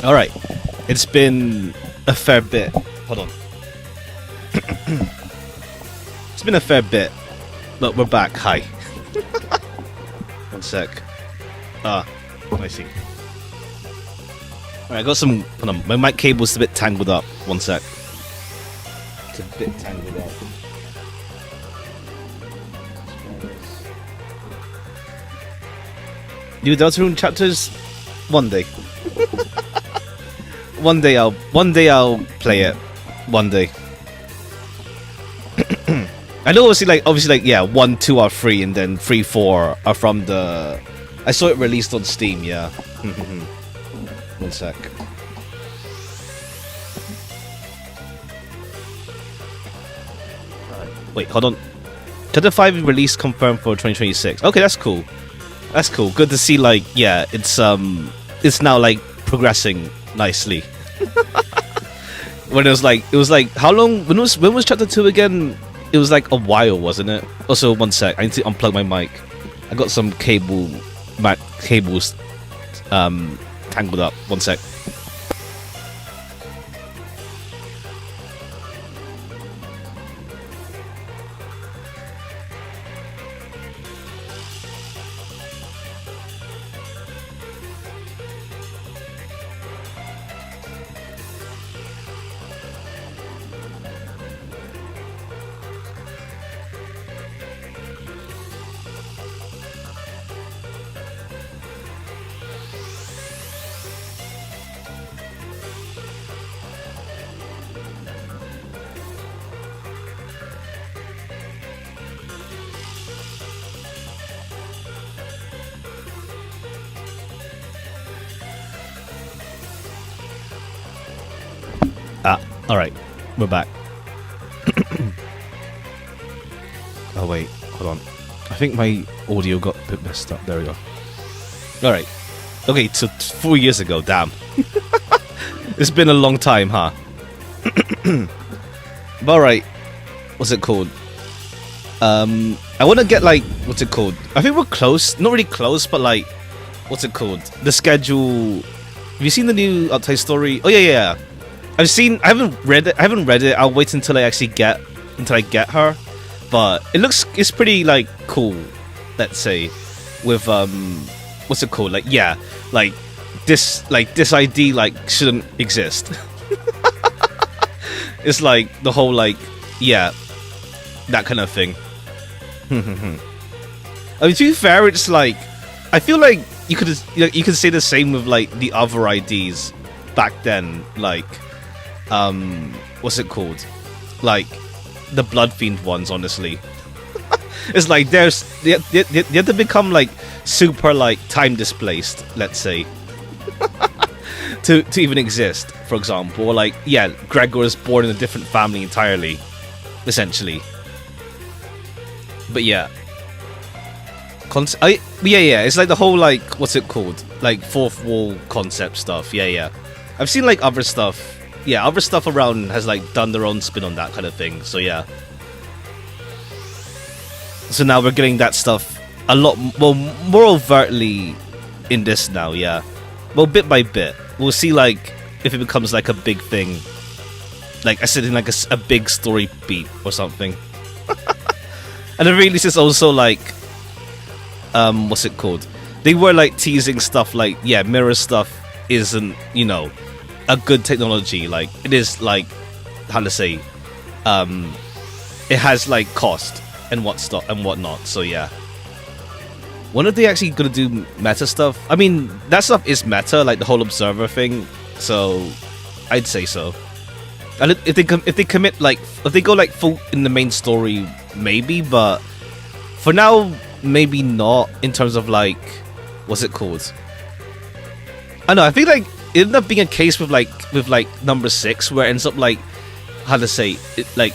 Alright, it's been a fair bit. Hold on. It's been a fair bit, but we're back. Hi. One sec. I see. Alright, I got some. Hold on, my mic cable's a bit tangled up. One sec. It's a bit tangled up. New Deltarune chapters? One day. One day I'll play it. One day. I know obviously yeah, 1, 2 are free and then 3, 4 are from the I saw it released on Steam, yeah. One sec. Wait, hold on. Chapter 5 release confirmed for 2026. Okay, that's cool. That's cool. Good to see, like, yeah, it's now like progressing nicely. When it was like how long? When was chapter 2 again? It was like a while, wasn't it? Also, one sec. I need to unplug my mic. I got some cables tangled up. One sec. Alright, we're back. Oh wait, hold on. I think my audio got a bit messed up. There we go. Alright. Okay, so 4 years ago, damn. It's been a long time, huh? But alright. What's it called? I wanna get like, what's it called? I think we're close. Not really close, but like, what's it called? The schedule. Have you seen the new Outside Story? Oh yeah. I haven't read it. I'll wait until I get her. But it's pretty like cool, let's say, with what's it called? Like, yeah, like this ID like shouldn't exist. It's like the whole like, yeah, that kind of thing. I mean, to be fair, it's like I feel like you could say the same with like the other IDs back then, like what's it called? Like the Blood Fiend ones, honestly. It's like they have to become like super like time displaced, let's say. to even exist, for example. Or like, yeah, Gregor is born in a different family entirely, essentially. But yeah. Yeah, it's like the whole like, what's it called? Like fourth wall concept stuff. Yeah. I've seen like other stuff. Yeah, other stuff around has like done their own spin on that kind of thing. So yeah. So now we're getting that stuff a lot more overtly in this now. Yeah. Well, bit by bit, we'll see like if it becomes like a big thing. Like I said, in like a big story beat or something. And the release is also like, what's it called? They were like teasing stuff like, yeah, mirror stuff isn't, you know, a good technology. Like it is like, how to say, it has like cost and whatnot. So yeah, when are they actually gonna do meta stuff? I mean, that stuff is meta, like the whole observer thing. So I'd say so. And if they commit like, if they go like full in the main story, maybe. But for now, maybe not in terms of like, what's it called? I know. I think like it ended up being a case with number 6, where it ends up like, how to say it, like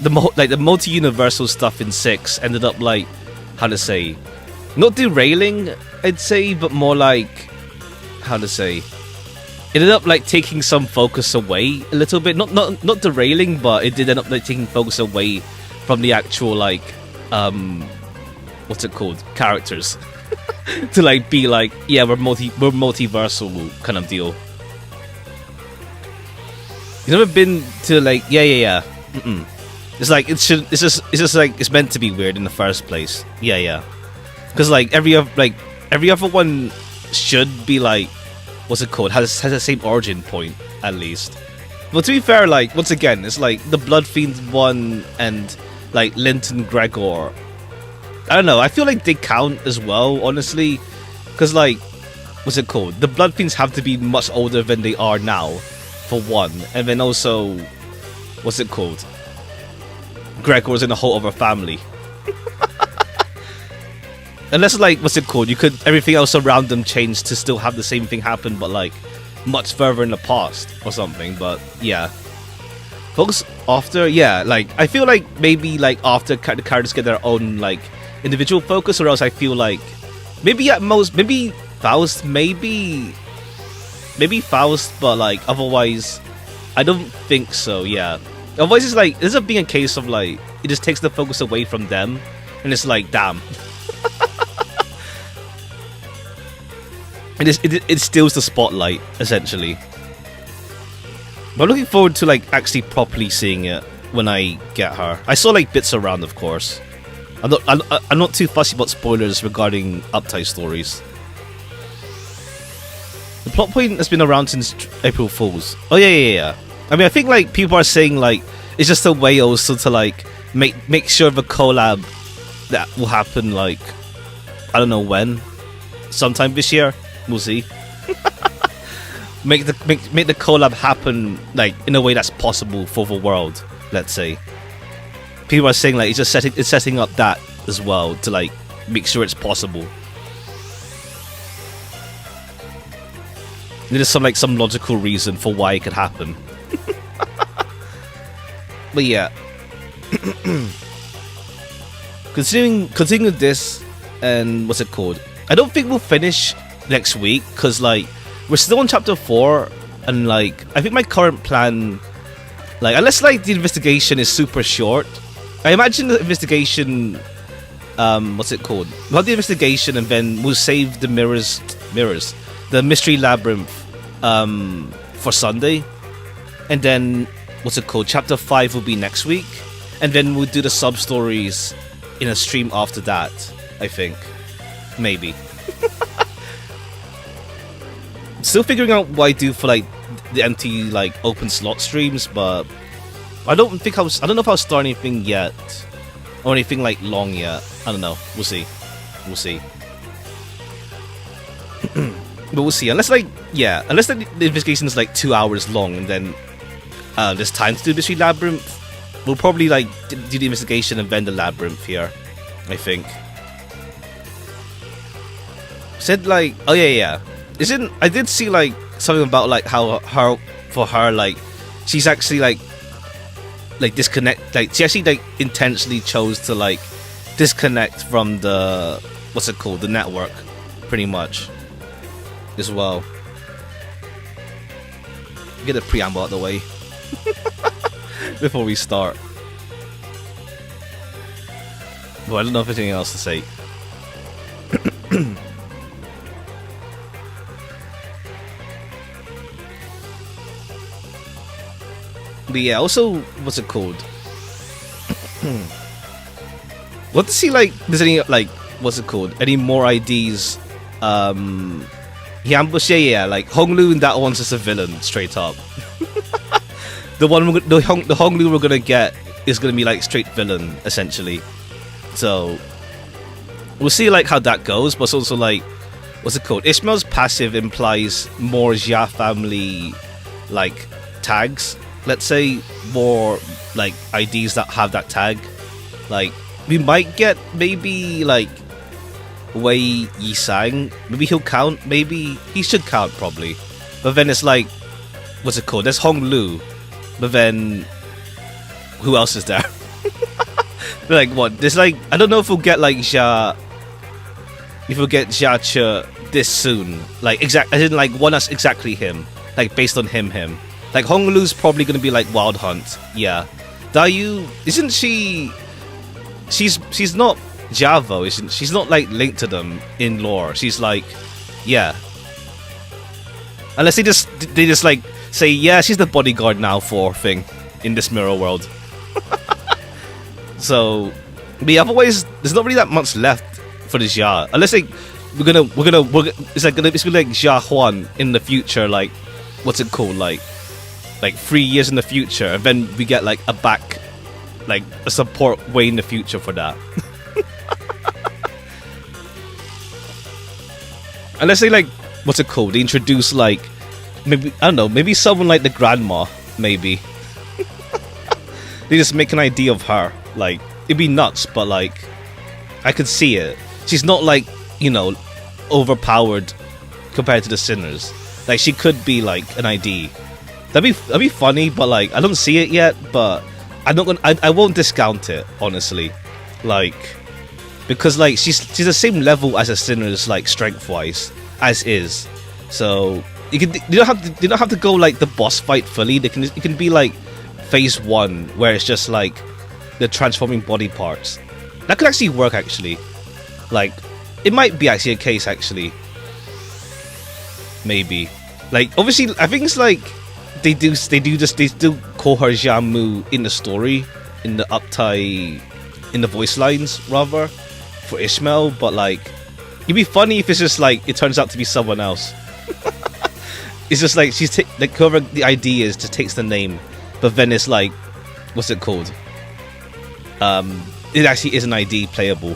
the multi-universal stuff in 6 ended up like, how to say, not derailing, I'd say, but more like, how to say, it ended up like taking some focus away a little bit. Not derailing, but it did end up like taking focus away from the actual like, what's it called, characters. To like be like, yeah, we're multiversal kind of deal. You never been to like yeah. Mm-mm. It's like it's just like it's meant to be weird in the first place. Yeah. Because like every other one should be like what's it called? Has the same origin point at least. But to be fair, like once again, it's like the Blood Fiend one and like Linton Gregor. I don't know. I feel like they count as well, honestly, because like what's it called? The Blood Fiends have to be much older than they are now, for one, and then also what's it called? Gregor's in a whole other family. Unless like what's it called? You could everything else around them change to still have the same thing happen, but like much further in the past or something. But yeah, folks. After like I feel like maybe like after the characters get their own like individual focus, or else I feel like maybe at most maybe Faust, maybe Faust, but like otherwise I don't think so. Yeah. Otherwise, it's like, this ends up being a case of like, it just takes the focus away from them, and it's like, damn. It steals the spotlight, essentially. But I'm looking forward to like actually properly seeing it when I get her. I saw like bits around, of course. I'm not too fussy about spoilers regarding Uptide stories. The plot point has been around since April Fools. Oh yeah. I mean, I think like people are saying like it's just a way also to like make sure the collab that will happen like I don't know when, sometime this year. We'll see. make the collab happen like in a way that's possible for the world. Let's say people are saying like it's setting up that as well to like make sure it's possible. There's some logical reason for why it could happen. But yeah, continuing this and what's it called? I don't think we'll finish next week because like we're still on chapter 4, and like I think my current plan, like unless like the investigation is super short, I imagine the investigation, what's it called? We'll have the investigation and then we'll save the mirrors, the mystery labyrinth, for Sunday, and then what's it called? Chapter 5 will be next week, and then we'll do the sub stories in a stream after that. I think, maybe. Still figuring out what I do for like the empty like open slot streams, but I don't know if I'll start anything yet or anything like long yet. I don't know. We'll see. But we'll see. Unless like unless the investigation is like 2 hours long and then there's time to do Mystery Labyrinth, we'll probably like do the investigation and then the labyrinth here. I think. Said like Isn't I did see like something about like how her like she's actually like disconnect, like she actually like intentionally chose to like disconnect from the what's it called, the network, pretty much as well. Get the preamble out of the way before we start. Well, I don't know if there's anything else to say. But yeah, also, what's it called? What to see like there's any like what's it called? Any more IDs? He ambushed like Honglu, and that one's just a villain straight up. The Honglu we're gonna get is gonna be like straight villain essentially. So we'll see like how that goes, but it's also like what's it called? Ishmael's passive implies more Jia family like tags. Let's say more like IDs that have that tag. Like we might get maybe like Wei Yisang. Maybe he'll count. Maybe he should count probably. But then it's like what's it called? There's Hong Lu. But then who else is there? Like what? There's like I don't know if we'll get like Jia. If we'll get Jia Che this soon. Like exact as in like one that's exactly him. Like based on him. Like Hong Lu's probably gonna be like Wild Hunt, yeah. Dayu, isn't she? She's not Javo, isn't? She's not like linked to them in lore. She's like, yeah. Unless they just like say, yeah, she's the bodyguard now for thing in this mirror world. So, but yeah, otherwise, there's not really that much left for this Jia. Unless like we're gonna it's gonna be like Jia Huan in the future, like what's it called, like 3 years in the future, and then we get like a support way in the future for that. Unless they like what's it called? They introduce like maybe I don't know, maybe someone like the grandma, maybe. They just make an idea of her. Like it'd be nuts, but like I could see it. She's not like, you know, overpowered compared to the sinners. Like she could be like an ID. That'd be funny, but like I don't see it yet. But I won't discount it, honestly. Like because like she's the same level as the sinners, like strength wise as is. So you don't have to go like the boss fight fully. It can be like phase 1 where it's just like the transforming body parts. That could actually work, actually. Like it might be actually a case, actually. Maybe. Like obviously I think it's like they still call her Jamu in the story, in the voice lines rather, for Ishmael, but like it'd be funny if it's just like it turns out to be someone else. It's just like she's like whoever the ID is just takes the name, but then it's like what's it called? It actually is an ID playable.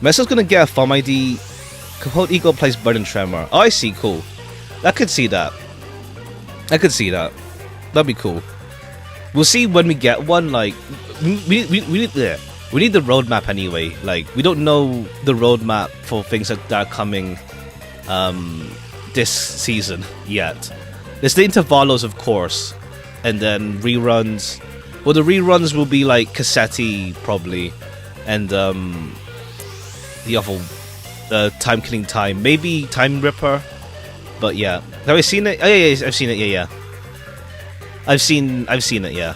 Messo's gonna get a farm ID. Capote Ego plays Bird and Tremor. Oh, I see, cool. I could see that. That'd be cool. We'll see when we get one. Like we need the roadmap anyway. Like we don't know the roadmap for things that are coming this season yet. There's the intervalos, of course, and then reruns. Well, the reruns will be like Cassetti probably, and the other Time Killing Time, maybe Time Ripper. But yeah, have I seen it? Oh, yeah, I've seen it. Yeah. I've seen it. Yeah.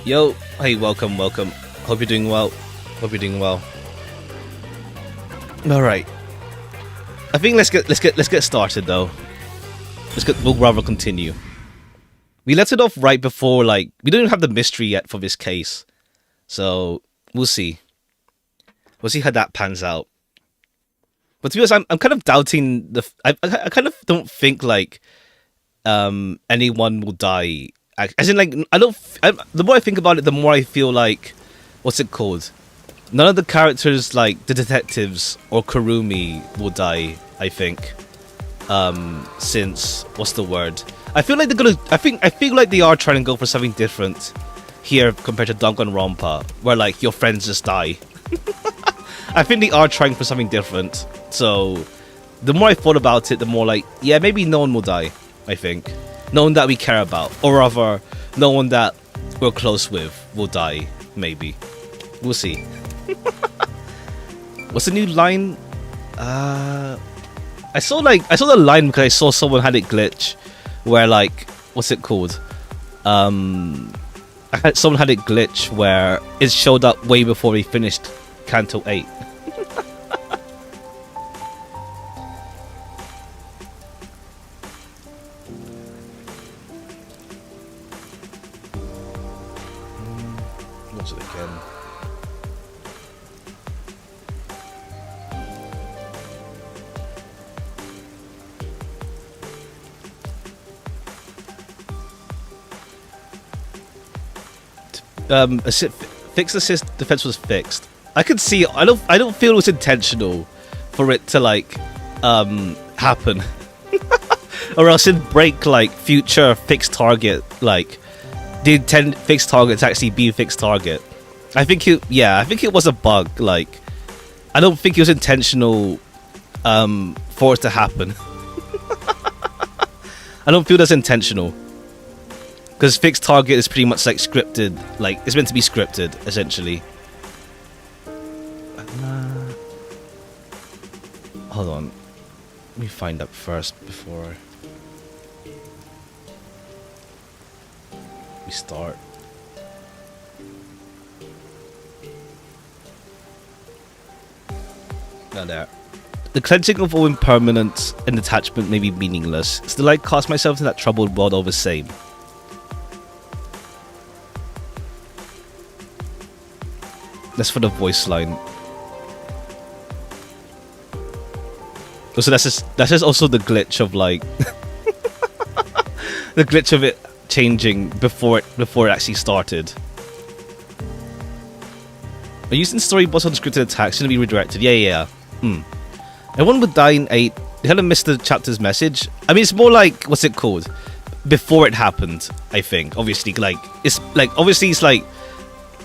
Yo, hey, welcome. Hope you're doing well. All right. I think let's get started though. We'll rather continue. We let it off right before, like, we don't even have the mystery yet for this case. So, we'll see. We'll see how that pans out. But to be honest, I'm kind of doubting I kind of don't think, like, anyone will die. As in, like, the more I think about it, the more I feel like, what's it called? None of the characters, like, the detectives or Kurumi will die, I think. Since what's the word? I feel like they're gonna. I feel like they are trying to go for something different here compared to Danganronpa, where like your friends just die. I think they are trying for something different. So the more I thought about it, the more like, yeah, maybe no one will die. I think no one that we care about, or rather, no one that we're close with will die. Maybe we'll see. What's the new line? I saw the line because I saw someone had it glitch, where like what's it called? Someone had it glitch where it showed up way before we finished Canto 8. What's it again? Fixed assist defense was fixed. I could see. I don't feel it was intentional for it to like happen, or else it'd break like future fixed target. Like the intended fixed target to actually be fixed target. I think it was a bug. Like I don't think it was intentional for it to happen. I don't feel that's intentional. Because fixed target is pretty much like scripted, like it's meant to be scripted, essentially. Hold on, let me find that first before we start. Now there. The cleansing of all impermanence and detachment may be meaningless. Still I cast myself into that troubled world all the same. That's for the voice line. So that's just also the glitch of like the glitch of it changing before it actually started. Are using story bots on scripted attacks shouldn't be redirected. Yeah. Everyone would die in 8. They kind of missed the chapter's message. I mean, it's more like, what's it called? Before it happened, I think. Obviously, it's like,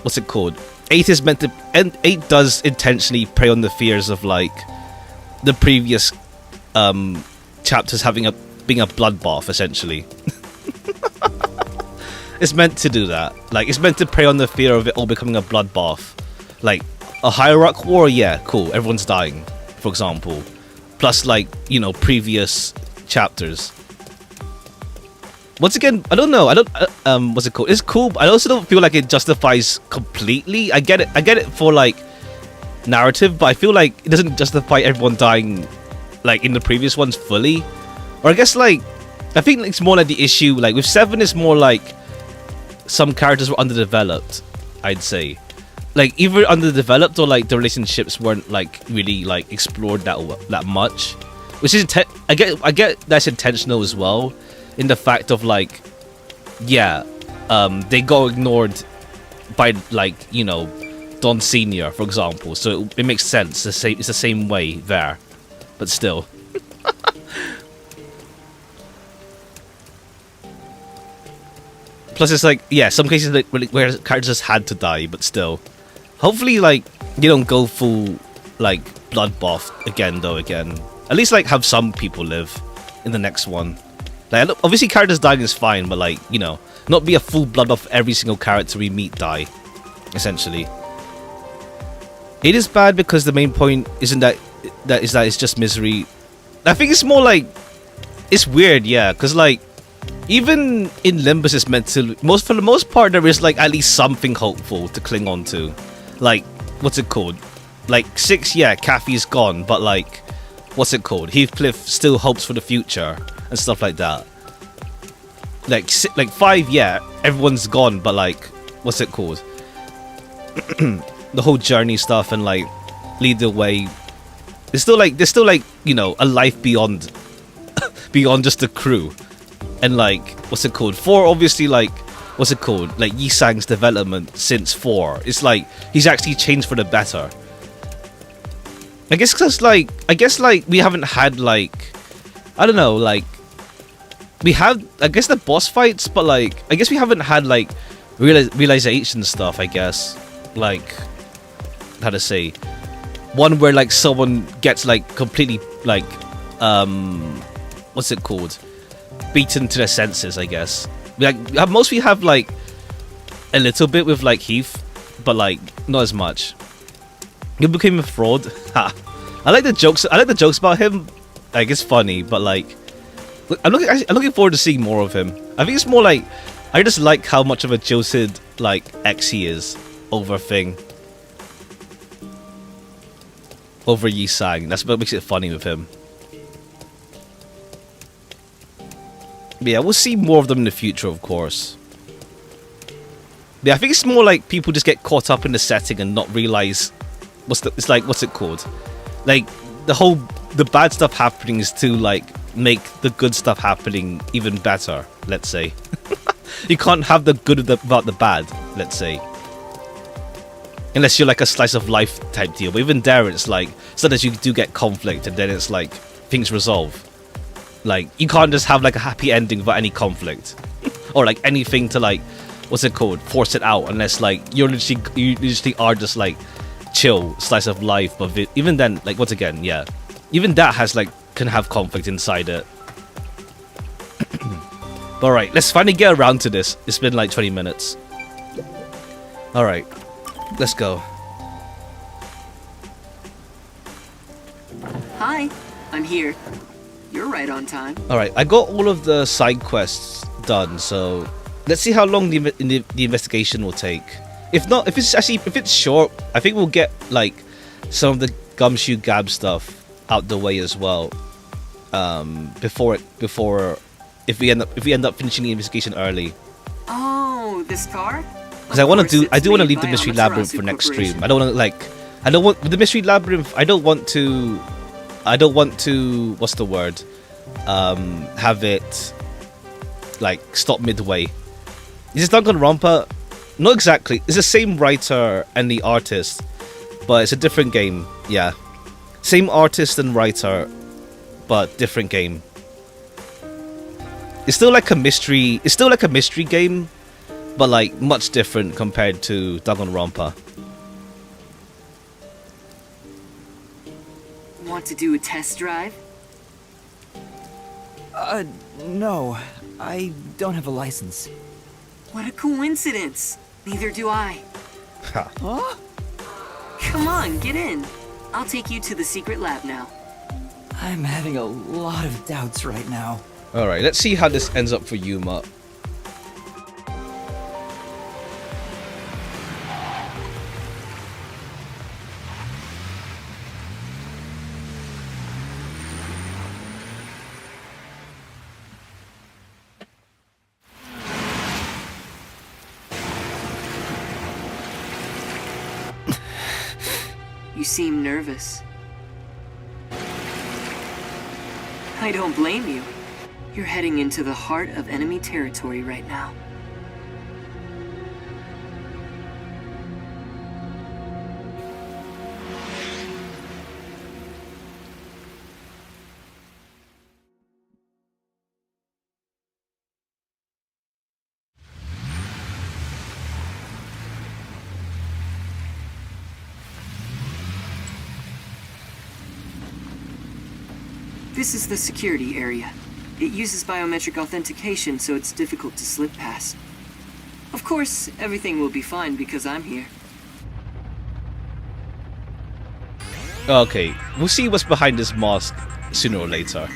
what's it called? 8 is meant to, and 8 does intentionally prey on the fears of like the previous chapters being a bloodbath, essentially. It's meant to do that. Like, it's meant to prey on the fear of it all becoming a bloodbath. Like, a hierarch war, yeah, cool, everyone's dying, for example. Plus, like, you know, previous chapters. Once again, I don't know, what's it called? It's cool, but I also don't feel like it justifies completely. I get it for, like, narrative, but I feel like it doesn't justify everyone dying, like, in the previous ones fully. Or I guess, like, I think it's more like the issue, like, with 7, it's more like some characters were underdeveloped, I'd say. Like, either underdeveloped or, like, the relationships weren't, like, really, like, explored that much. Which is, I get that's intentional as well, in the fact of, like, yeah, they got ignored by, like, you know, Don Senior, for example. So it makes sense. It's the same way there, but still. Plus, it's like, yeah, some cases like, where characters just had to die, but still. Hopefully, like, you don't go full, like, bloodbath again. At least, like, have some people live in the next one. Like, obviously, characters dying is fine, but, like, you know, not be a full bloodbath every single character we meet die, essentially. It is bad because the main point isn't that it's just misery. I think it's more like, it's weird, yeah, because, like, even in Limbus, it's meant to, for the most part, there is, like, at least something hopeful to cling on to. Like, what's it called? Like, 6, yeah, Kathy's gone, but, like, what's it called? Heathcliff still hopes for the future and stuff like that. Like 5, yeah, everyone's gone, but, like, what's it called? The whole journey stuff and, like, lead the way. There's still like, you know, a life beyond just the crew. And, like, what's it called? 4, obviously, like, what's it called? Like, Yi-Sang's development since 4. It's like, he's actually changed for the better. I guess because, like, we haven't had, like, I don't know, like, we have, I guess, the boss fights, but, like, I guess we haven't had, like, realization stuff, I guess. Like, how to say, one where, like, someone gets, like, completely, like, what's it called? Beaten to their senses, I guess. Like, mostly have, like, a little bit with, like, Heath, but, like, not as much. He became a fraud. I like the jokes about him. Like, it's funny, but, like, I'm looking forward to seeing more of him. I think it's more like, I just like how much of a jilted, like, ex he is over Yi-Sang. That's what makes it funny with him. But yeah, we'll see more of them in the future, of course. But yeah, I think it's more like people just get caught up in the setting and not realize what's it called? Like, the bad stuff happening is to, like, make the good stuff happening even better, let's say. You can't have the good without the bad, let's say. Unless you're like a slice of life type deal. But even there, it's like, sometimes you do get conflict and then it's like, things resolve. Like, you can't just have like a happy ending without any conflict. Or like anything to like, what's it called? Force it out. Unless like, you literally are just like, chill, slice of life. But even then, like, once again, yeah. Even that has like, can have conflict inside it. Alright, let's finally get around to this. It's been like 20 minutes. Alright, let's go. Hi, I'm here. You're right on time. Alright, I got all of the side quests done, so let's see how long the investigation will take. If it's short, I think we'll get like some of the Gumshoe Gab stuff out the way as well. Before if we end up finishing the investigation early. Oh, this car? Because I do want to leave the mystery labyrinth for next stream. I don't want to with the mystery labyrinth. I don't want to what's the word? Have it like stop midway. Is this Danganronpa? Not exactly. It's the same writer and the artist, but it's a different game. Yeah, same artist and writer, but different game. It's still like a mystery. It's still like a mystery game, but like much different compared to Danganronpa. Want to do a test drive? No. I don't have a license. What a coincidence. Neither do I. Huh? Come on, get in. I'll take you to the secret lab now. I'm having a lot of doubts right now. Alright, let's see how this ends up for Yuma. You seem nervous. I don't blame you. You're heading into the heart of enemy territory right now. This is the security area. It uses biometric authentication, so it's difficult to slip past. Of course, everything will be fine because I'm here. Okay, we'll see what's behind this mask sooner or later.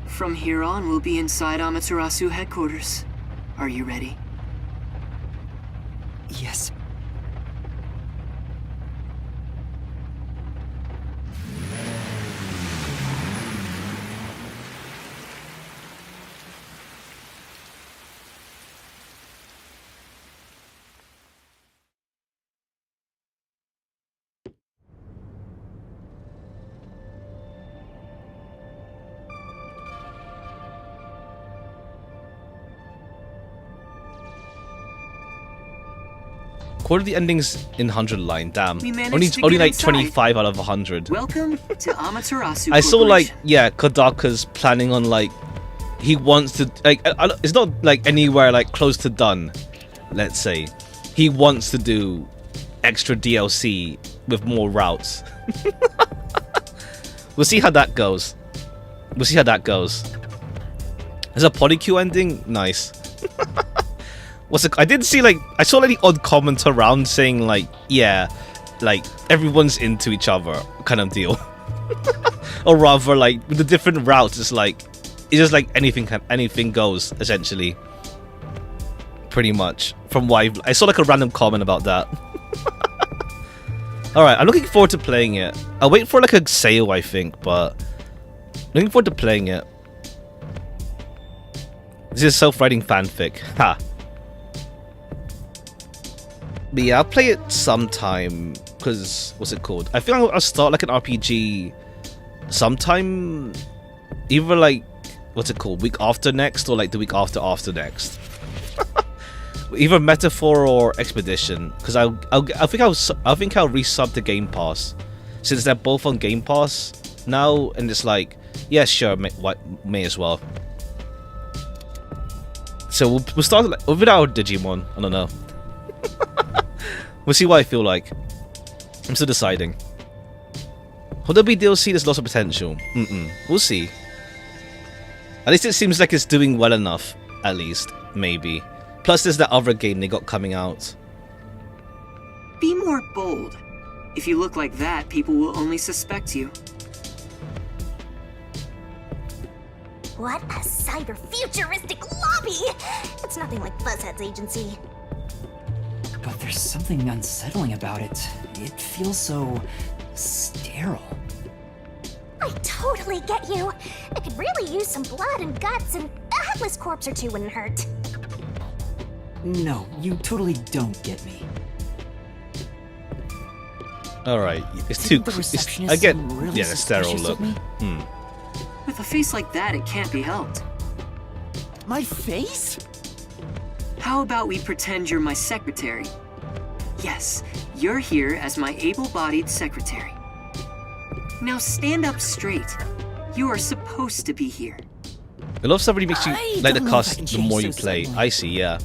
From here on, we'll be inside Amaterasu headquarters. Are you ready? Yes. What are the endings in 100 line? Damn. We managed Only to only get like inside. 25 out of 100. Welcome to Amaterasu I saw like, Corporation. yeah, Kodaka's planning on like, he wants to, like, it's not like anywhere like close to done, let's say. He wants to do extra DLC with more routes. We'll see how that goes. We'll see how that goes. There's a polycule ending? Nice. I did see like, I saw like the odd comment around saying like, yeah, like everyone's into each other kind of deal. Or rather like with the different routes, it's just like anything goes essentially. Pretty much from what I saw like a random comment about that. Alright, I'm looking forward to playing it. I'll wait for like a sale I think, but looking forward to playing it. This is self-writing fanfic. Ha. But yeah, I'll play it sometime, because, what's it called? I feel like I'll start like an RPG sometime, either like, what's it called, week after next, or like the week after next. Either Metaphor or Expedition, because I think I'll resub to Game Pass, since they're both on Game Pass now, and it's like, yeah, sure, may as well. So we'll start like, without Digimon, I don't know. We'll see what I feel like. I'm still deciding. Will there be DLC? There's lots of potential. We'll see. At least it seems like it's doing well enough. At least. Maybe. Plus there's that other game they got coming out. Be more bold. If you look like that, people will only suspect you. What a cyber-futuristic lobby! It's nothing like Buzzhead's agency. But there's something unsettling about it. It feels so sterile. I totally get you. I could really use some blood and guts, and a headless corpse or two wouldn't hurt. No, you totally don't get me. Alright, it's Didn't too... the receptionist I get... seem really yeah, the sterile suspicious look. of me? With a face like that, it can't be helped. My face? How about we pretend you're my secretary? Yes, you're here as my able-bodied secretary. Now stand up straight. You are supposed to be here. I love somebody makes you I like the don't know if I cost can the change more so you play. suddenly. I see, yeah.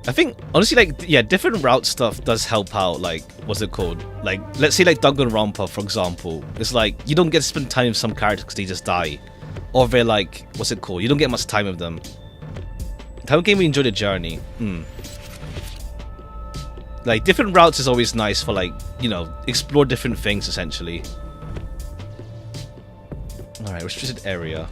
I think honestly, like, yeah, different route stuff does help out. Like, what's it called? Like, let's say like Danganronpa, for example. It's like you don't get to spend time with some characters because they just die, or they're like, what's it called? You don't get much time with them. How can we enjoy the journey? Like, different routes is always nice for, like, you know, explore different things essentially. All right, restricted area.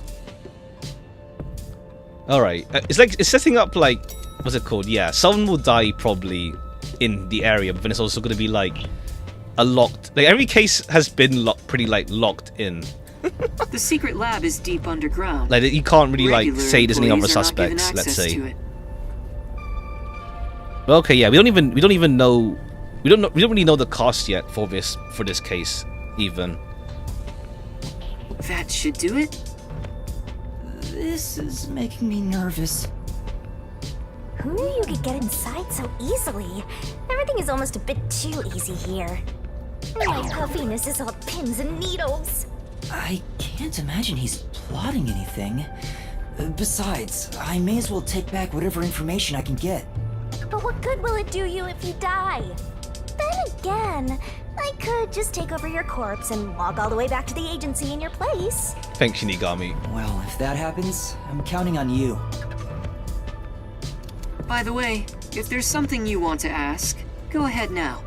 All right, it's like it's setting up like. What's it called? Yeah, someone will die probably in the area, but then it's also going to be like a locked. Like every case has been pretty like locked in. The secret lab is deep underground. Like you can't really like Regular say there's any other employees are not given suspects. Let's access say. to it. Well, okay, yeah, we don't even know. We don't really know the cost yet for this case even. That should do it. This is making me nervous. Who knew you could get inside so easily? Everything is almost a bit too easy here. My puffiness is all pins and needles. I can't imagine he's plotting anything. Besides, I may as well take back whatever information I can get. But what good will it do you if you die? Then again, I could just take over your corpse and walk all the way back to the agency in your place. Thanks, Shinigami. Well, if that happens, I'm counting on you. By the way, if there's something you want to ask, go ahead now.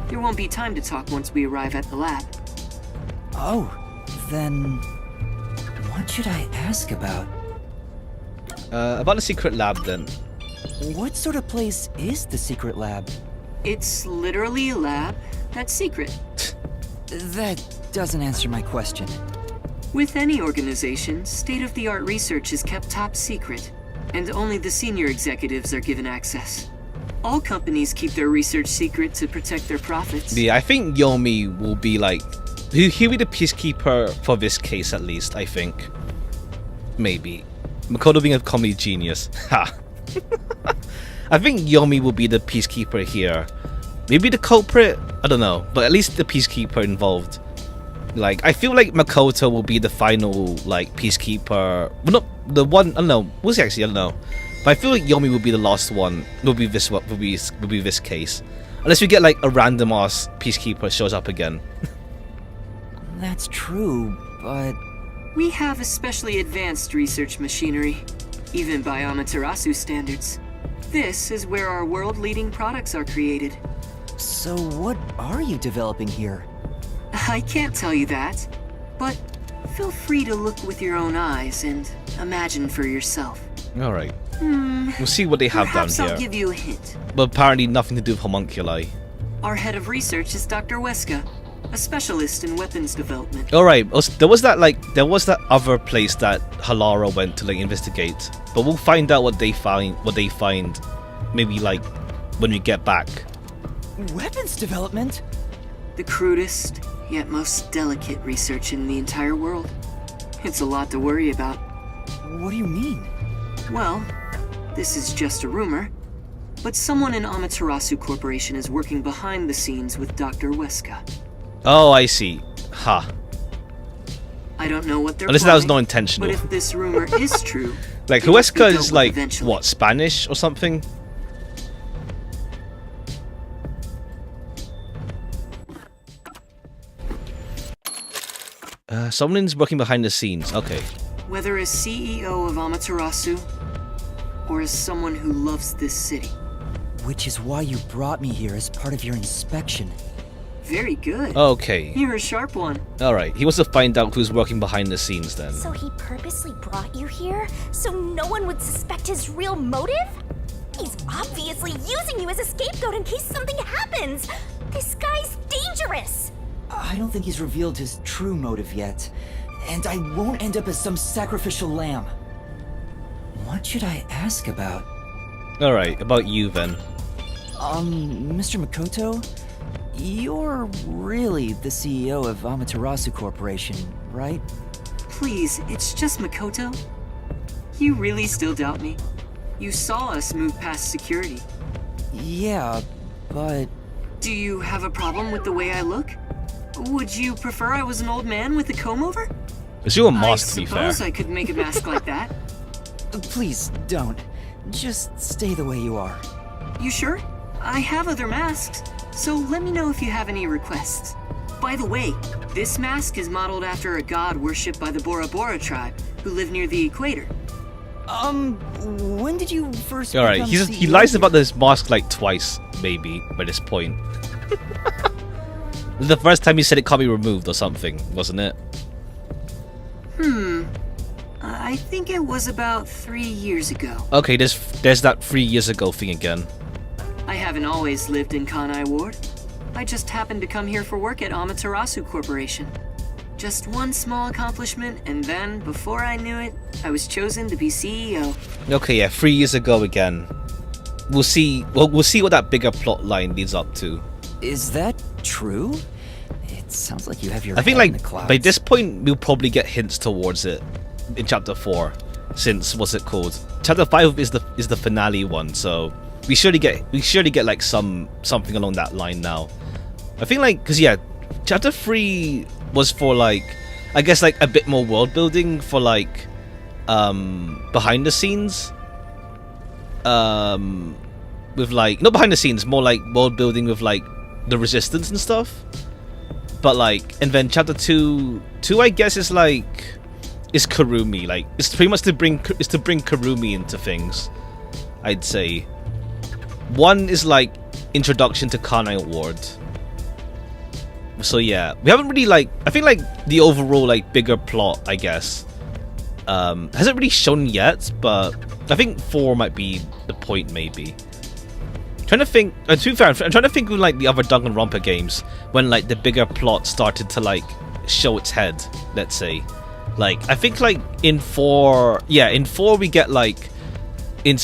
There won't be time to talk once we arrive at the lab. Oh, then what should I ask about? About the secret lab then. What sort of place is the secret lab? It's literally a lab that's secret. That doesn't answer my question. With any organization, state-of-the-art research is kept top secret, and only the senior executives are given access. All companies keep their research secret to protect their profits. Yeah, I think Yomi will be like... He'll be the peacekeeper for this case at least, I think. Maybe. Makoto being a comedy genius. Ha! I think Yomi will be the peacekeeper here. Maybe the culprit? I don't know. But at least the peacekeeper involved. Like, I feel like Makoto will be the final, like, peacekeeper. Well, not the one... I don't know. We'll see, actually. I don't know. But I feel like Yomi will be the last one. Will be this case. Unless we get, like, a random-ass peacekeeper shows up again. That's true, but... We have especially advanced research machinery, even by Amaterasu standards. This is where our world-leading products are created. So what are you developing here? I can't tell you that, but feel free to look with your own eyes and imagine for yourself. Alright. We'll see what they have down Perhaps here. I'll give you a hint. But apparently nothing to do with homunculi. Our head of research is Dr. Weska, a specialist in weapons development. Alright, there was that other place that Halara went to like investigate. But we'll find out what they find maybe like when we get back. Weapons development? The crudest, yet most delicate research in the entire world. It's a lot to worry about. What do you mean? Well, this is just a rumor, but someone in Amaterasu Corporation is working behind the scenes with Dr. Weska. Oh, I see. Ha. I don't know what they're Unless that was planning, not intentional. but if this rumor is true, Like, it must be Huesca dealt is with like, eventually. what, Spanish or something? Someone's working behind the scenes. Okay. Whether as CEO of Amaterasu, or as someone who loves this city. Which is why you brought me here as part of your inspection. very good. Okay. You're a sharp one. Alright, he wants to find out who's working behind the scenes then. So he purposely brought you here so no one would suspect his real motive? He's obviously using you as a scapegoat in case something happens. This guy's dangerous. I don't think he's revealed his true motive yet, and I won't end up as some sacrificial lamb. What should I ask about? Alright, about you then. Mr. Makoto? You're really the CEO of Amaterasu Corporation, right? Please, it's just Makoto. You really still doubt me? You saw us move past security. Yeah, but... Do you have a problem with the way I look? Would you prefer I was an old man with a comb over? Is you a mask, to be fair? I suppose I could make a mask like that. Please, don't. Just stay the way you are. You sure? I have other masks, so let me know if you have any requests. By the way, this mask is modeled after a god worshipped by the Bora Bora tribe, who live near the equator. When did you first Alright, become he CEO? lies about this mask like twice, maybe, by this point. The first time he said it can't be removed or something, wasn't it? I think it was about 3 years ago. Okay, there's that 3 years ago thing again. I haven't always lived in Kanai Ward. I just happened to come here for work at Amaterasu Corporation. Just one small accomplishment, and then, before I knew it, I was chosen to be CEO. Okay, yeah, 3 years ago again. We'll see. We'll see what that bigger plot line leads up to. Is that true? It sounds like you have your I think head in like the clouds. by this point we'll probably get hints towards it in chapter 4, since what's it called? Chapter 5 is the finale one, so we surely get like something along that line now. I think like because yeah, chapter 3 was for like I guess like a bit more world building for like behind the scenes. With like not behind the scenes, more like world building with like the resistance and stuff. But like, and then chapter 2 I guess is like is Kurumi, like it's pretty much to bring Kurumi into things, I'd say. 1 is like introduction to Kanai Ward. So yeah, we haven't really like I think like the overall like bigger plot I guess hasn't really shown yet, but I think 4 might be the point maybe. Trying to think. To be fair, I'm trying to think of like the other Danganronpa games when like the bigger plot started to like show its head. Let's say, like I think like in 4, yeah, in 4 we get like in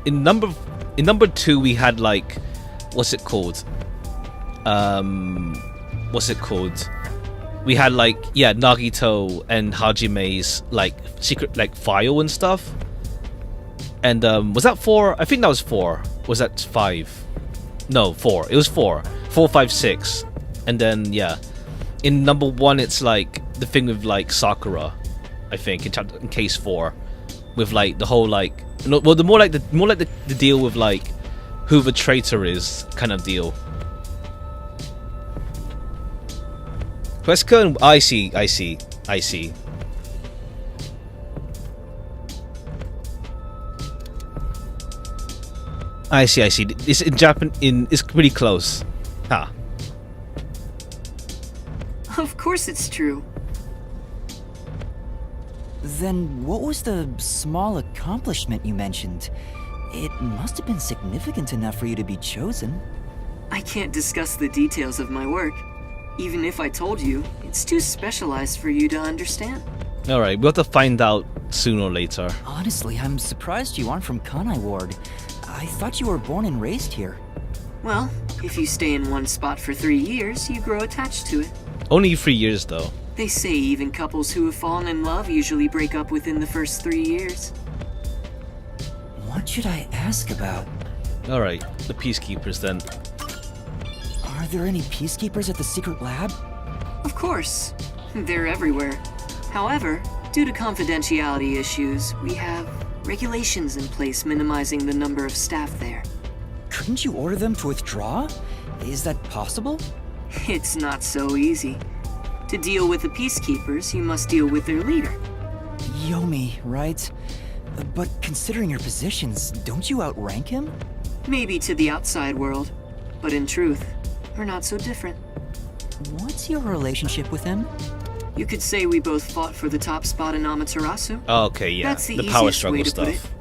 number 2 we had like what's it called? We had like yeah Nagito and Hajime's like secret like file and stuff. And was that 4? I think that was 4. Was that 5? No, 4. It was 4. 4, 5, 6. And then yeah, in number 1 it's like the thing with like Sakura, I think in case 4, with like the whole like no, well the more like the deal with like who the traitor is kind of deal. Questcode, I see. I see. This in Japan is pretty close. Huh. Of course it's true. Then what was the small accomplishment you mentioned? It must have been significant enough for you to be chosen. I can't discuss the details of my work. Even if I told you, it's too specialized for you to understand. Alright, we'll have to find out sooner or later. Honestly, I'm surprised you aren't from Kanai Ward. I thought you were born and raised here. Well, if you stay in one spot for 3 years, you grow attached to it. Only 3 years though. They say even couples who have fallen in love usually break up within the first 3 years. What should I ask about? Alright, the peacekeepers then. Are there any peacekeepers at the secret lab? Of course. They're everywhere. However, due to confidentiality issues, we have regulations in place minimizing the number of staff there. Couldn't you order them to withdraw? Is that possible? It's not so easy. To deal with the peacekeepers, you must deal with their leader. Yomi, right? But considering your positions, don't you outrank him? Maybe to the outside world, but in truth, are not so different. What's your relationship with him? You could say we both fought for the top spot in Amaterasu. Oh, okay, yeah. That's the power easiest way struggle to put stuff.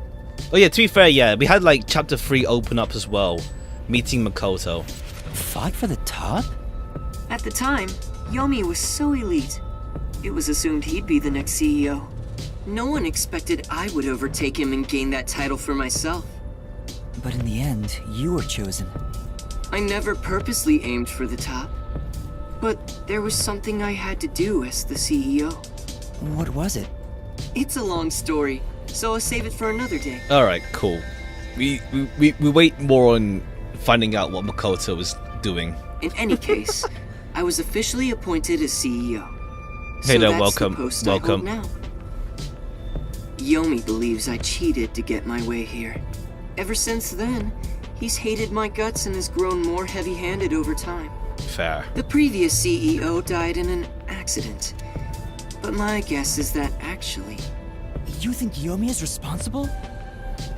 Oh yeah, to be fair, yeah, we had like chapter 3 open up as well, meeting Makoto. Fought for the top? At the time, Yomi was so elite. It was assumed he'd be the next CEO. No one expected I would overtake him and gain that title for myself. But in the end, you were chosen. I never purposely aimed for the top. But there was something I had to do as the CEO. What was it? It's a long story, so I'll save it for another day. Alright, cool. We wait more on finding out what Makoto was doing. In any case, I was officially appointed as CEO. Hey So there, that's welcome, the post I hold welcome. now. Yomi believes I cheated to get my way here. Ever since then, he's hated my guts and has grown more heavy-handed over time. Fair. The previous CEO died in an accident. But my guess is that actually... You think Yomi is responsible?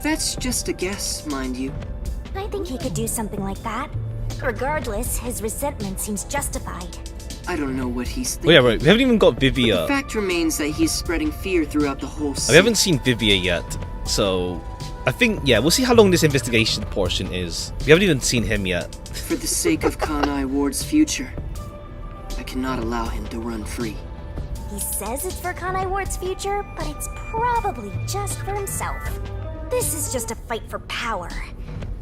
That's just a guess, mind you. I think he could do something like that. Regardless, his resentment seems justified. I don't know what he's Oh thinking. yeah, right. We haven't even got The Vivia. fact remains that he's spreading fear throughout the whole We city. haven't seen Vivia yet, so I think, yeah, we'll see how long this investigation portion is. We haven't even seen him yet. For the sake of Kanai Ward's future, I cannot allow him to run free. He says it's for Kanai Ward's future, but it's probably just for himself. This is just a fight for power.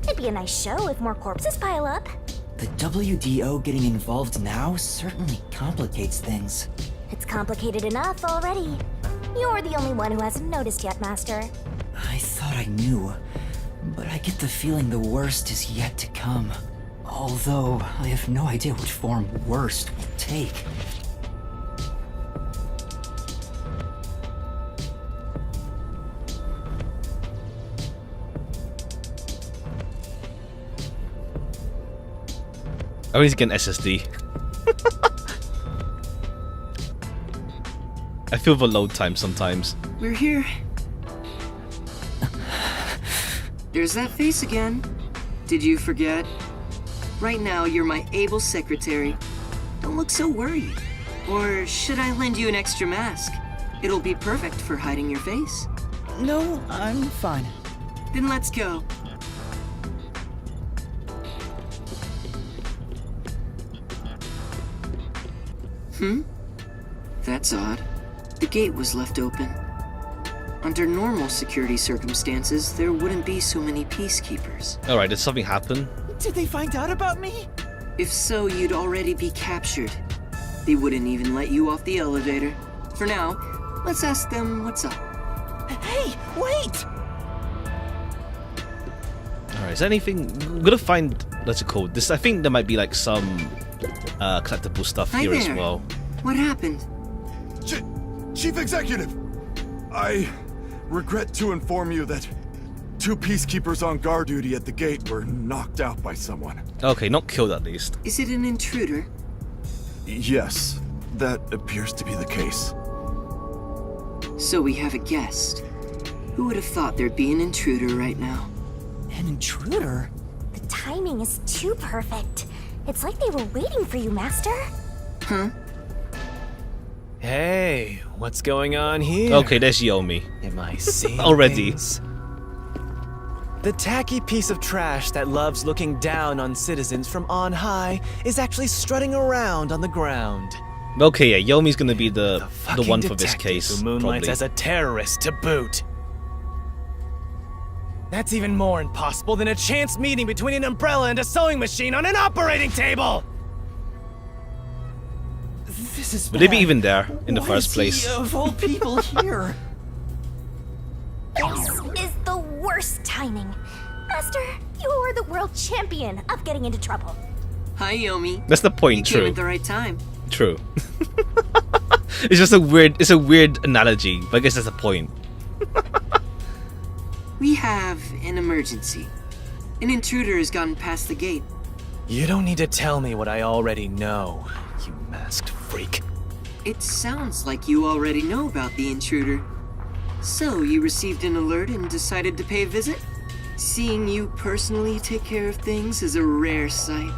It'd be a nice show if more corpses pile up. The WDO getting involved now certainly complicates things. It's complicated enough already. You're the only one who hasn't noticed yet, Master. I thought I knew, but I get the feeling the worst is yet to come. Although, I have no idea what form worst will take. I need to get an SSD. I feel the load time sometimes. We're here. There's that face again. Did you forget? Right now, you're my able secretary. Don't look so worried. Or should I lend you an extra mask? It'll be perfect for hiding your face. No, I'm fine. Then let's go. That's odd. The gate was left open. Under normal security circumstances, there wouldn't be so many peacekeepers. Alright, did something happen? Did they find out about me? If so, you'd already be captured. They wouldn't even let you off the elevator. For now, let's ask them what's up. Hey, wait! Alright, is there anything... I'm gonna find... What's it called? This, I think there might be like some collectible stuff Hi here as there. well. What happened? Chief Executive! I regret to inform you that 2 peacekeepers on guard duty at the gate were knocked out by someone. Okay, not killed at least. Is it an intruder? Yes, that appears to be the case. So we have a guest. Who would have thought there'd be an intruder right now? An intruder? The timing is too perfect. It's like they were waiting for you, Master. Huh? Hey, what's going on here? Okay, there's Yomi. Am I seeing Already. things? The tacky piece of trash that loves looking down on citizens from on high is actually strutting around on the ground. Okay, yeah, Yomi's gonna be the Fucking one for this detective case, who moonlights probably. as a terrorist to boot. That's even more impossible than a chance meeting between an umbrella and a sewing machine on an operating table! This is Would they be bad. even there in the Why first is place? he, of all people here? This is the worst timing. Master, you are the world champion of getting into trouble. Hi, Yomi. That's the You point, came true. at the right time. True. It's just a weird analogy, but I guess that's the point. We have an emergency. An intruder has gotten past the gate. You don't need to tell me what I already know, you masked freak. It sounds like you already know about the intruder. So, you received an alert and decided to pay a visit? Seeing you personally take care of things is a rare sight.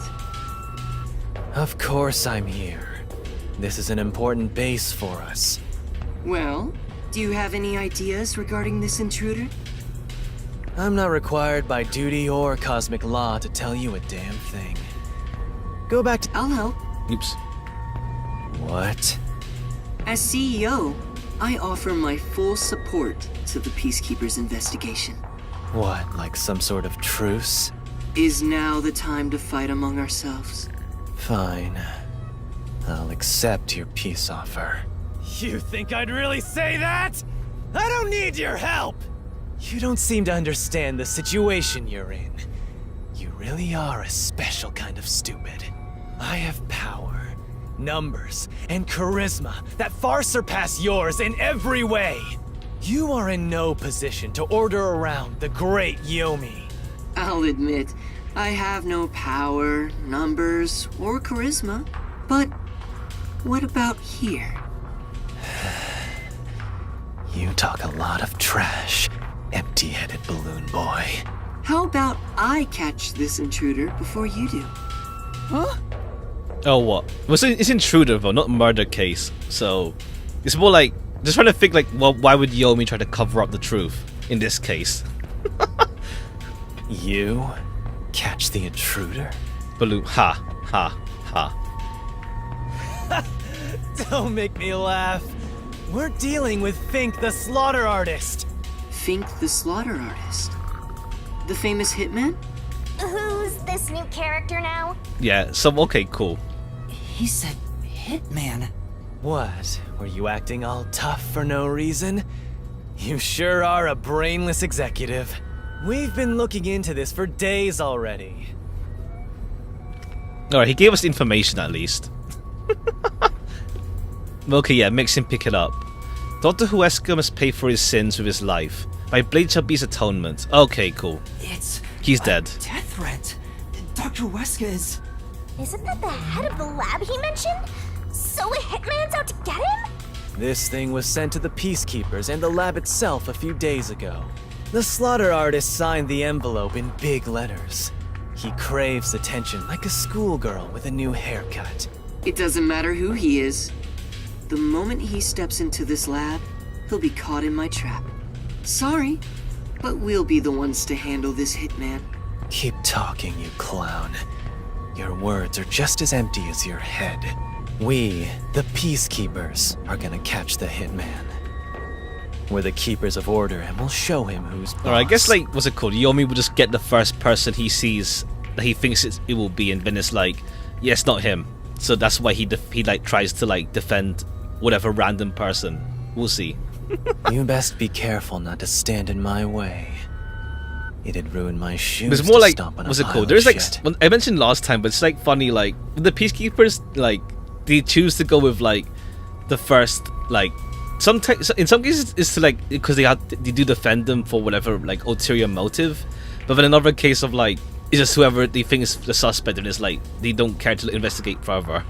Of course I'm here. This is an important base for us. Well, do you have any ideas regarding this intruder? I'm not required by duty or cosmic law to tell you a damn thing. Go back to— I'll help. Oops. What? As CEO, I offer my full support to the Peacekeepers' investigation. What, like some sort of truce? Is now the time to fight among ourselves? Fine. I'll accept your peace offer. You think I'd really say that? I don't need your help! You don't seem to understand the situation you're in. You really are a special kind of stupid. I have power, numbers, and charisma that far surpass yours in every way. You are in no position to order around the great Yomi. I'll admit, I have no power, numbers, or charisma. But what about here? You talk a lot of trash, empty-headed balloon boy. How about I catch this intruder before you do? Huh? Oh, what? Well, it's intruder though, not murder case. So it's more like just trying to think like, well, why would Yomi try to cover up the truth in this case? You catch the intruder? Balloon, ha, ha, ha. Don't make me laugh. We're dealing with Fink the Slaughter Artist. Fink the Slaughter Artist? The famous hitman? Who's this new character now? Yeah. So okay, cool. He said hitman. What? Were you acting all tough for no reason? You sure are a brainless executive. We've been looking into this for days already. All right, he gave us the information at least. Okay, yeah, makes him pick it up. Dr. Huesca must pay for his sins with his life by Blade Chubby's atonement. Okay, cool. He's dead. Death threat. Dr. Weska is... Isn't that the head of the lab he mentioned? So a hitman's out to get him? This thing was sent to the Peacekeepers and the lab itself a few days ago. The Slaughter Artist signed the envelope in big letters. He craves attention like a schoolgirl with a new haircut. It doesn't matter who he is. The moment he steps into this lab, he'll be caught in my trap. Sorry, but we'll be the ones to handle this hitman. Keep talking, you clown. Your words are just as empty as your head. We, the Peacekeepers, are gonna catch the hitman. We're the keepers of order, and we'll show him who's boss. Alright, I guess like, what's it called? Yomi will just get the first person he sees that he thinks it will be, and then it's like, yeah, it's not him. So that's why he like tries to like defend whatever random person. We'll see. You best be careful not to stand in my way. It'd ruin my shoes. It's more to like, stomp on what's a it pile called? of There's like, shit. I mentioned last time, but it's like funny, like, the Peacekeepers, like, they choose to go with like the first, like, sometimes in some cases it's to like, because they do defend them for whatever like ulterior motive, but then another case of like, it's just whoever they think is the suspect, and it's like they don't care to investigate further.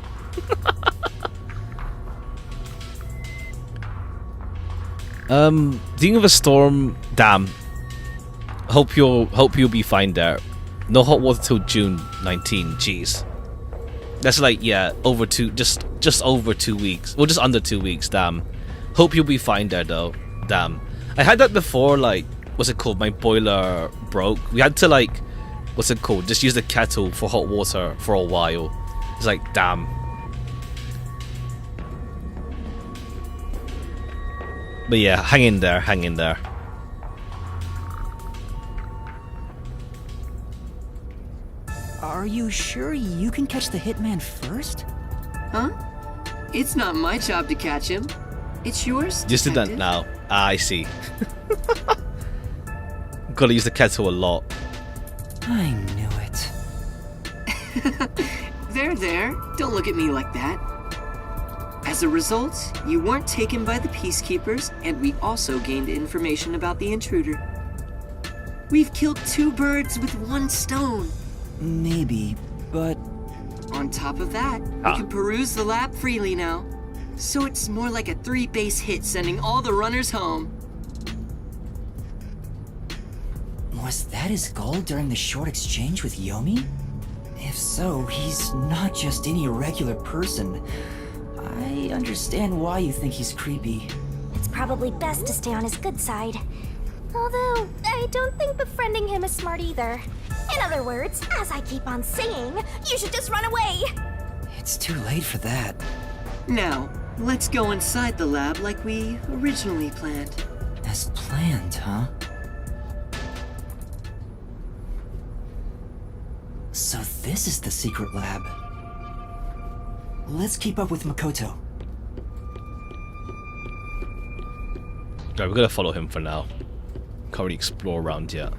Dealing with a storm, damn. Hope you'll be fine there. No hot water till June 19. Jeez, that's like, yeah, just over 2 weeks. Well, just under 2 weeks. Damn. Hope you'll be fine there though. Damn. I had that before. Like, what's it called? My boiler broke. We had to like, what's it called? Just use the kettle for hot water for a while. It's like, damn. But yeah, hang in there, hang in there. Are you sure you can catch the hitman first? Huh? It's not my job to catch him. It's yours, Just did that detective. now. Ah, I see. Gotta use the kettle a lot. I knew it. There. Don't look at me like that. As a result, you weren't taken by the Peacekeepers, and we also gained information about the intruder. We've killed 2 birds with 1 stone. Maybe, but... On top of that, we can peruse the lab freely now. So it's more like a 3-base hit, sending all the runners home. Was that his goal during the short exchange with Yomi? If so, he's not just any regular person. I understand why you think he's creepy. It's probably best to stay on his good side. Although, I don't think befriending him is smart either. In other words, as I keep on saying, you should just run away! It's too late for that. Now, let's go inside the lab like we originally planned. As planned, huh? So this is the secret lab. Let's keep up with Makoto. Alright, we're gonna follow him for now. Can't really explore around yet.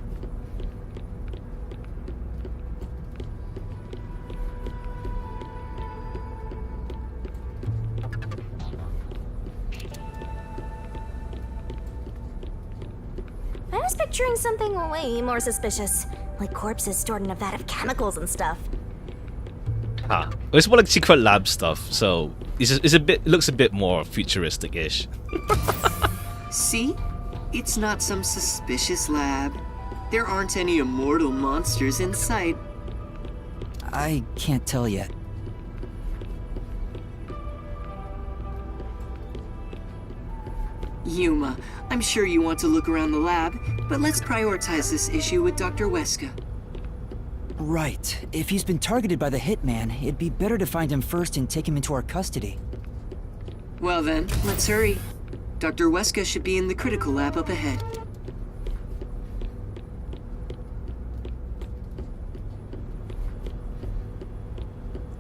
I was picturing something way more suspicious, like corpses stored in a vat of chemicals and stuff. Ah, it's more like secret lab stuff, so it looks a bit more futuristic-ish. See? It's not some suspicious lab. There aren't any immortal monsters in sight. I can't tell yet. Yuma, I'm sure you want to look around the lab, but let's prioritize this issue with Dr. Weska. Right. If he's been targeted by the hitman, it'd be better to find him first and take him into our custody. Well then, let's hurry. Dr. Weska should be in the critical lab up ahead.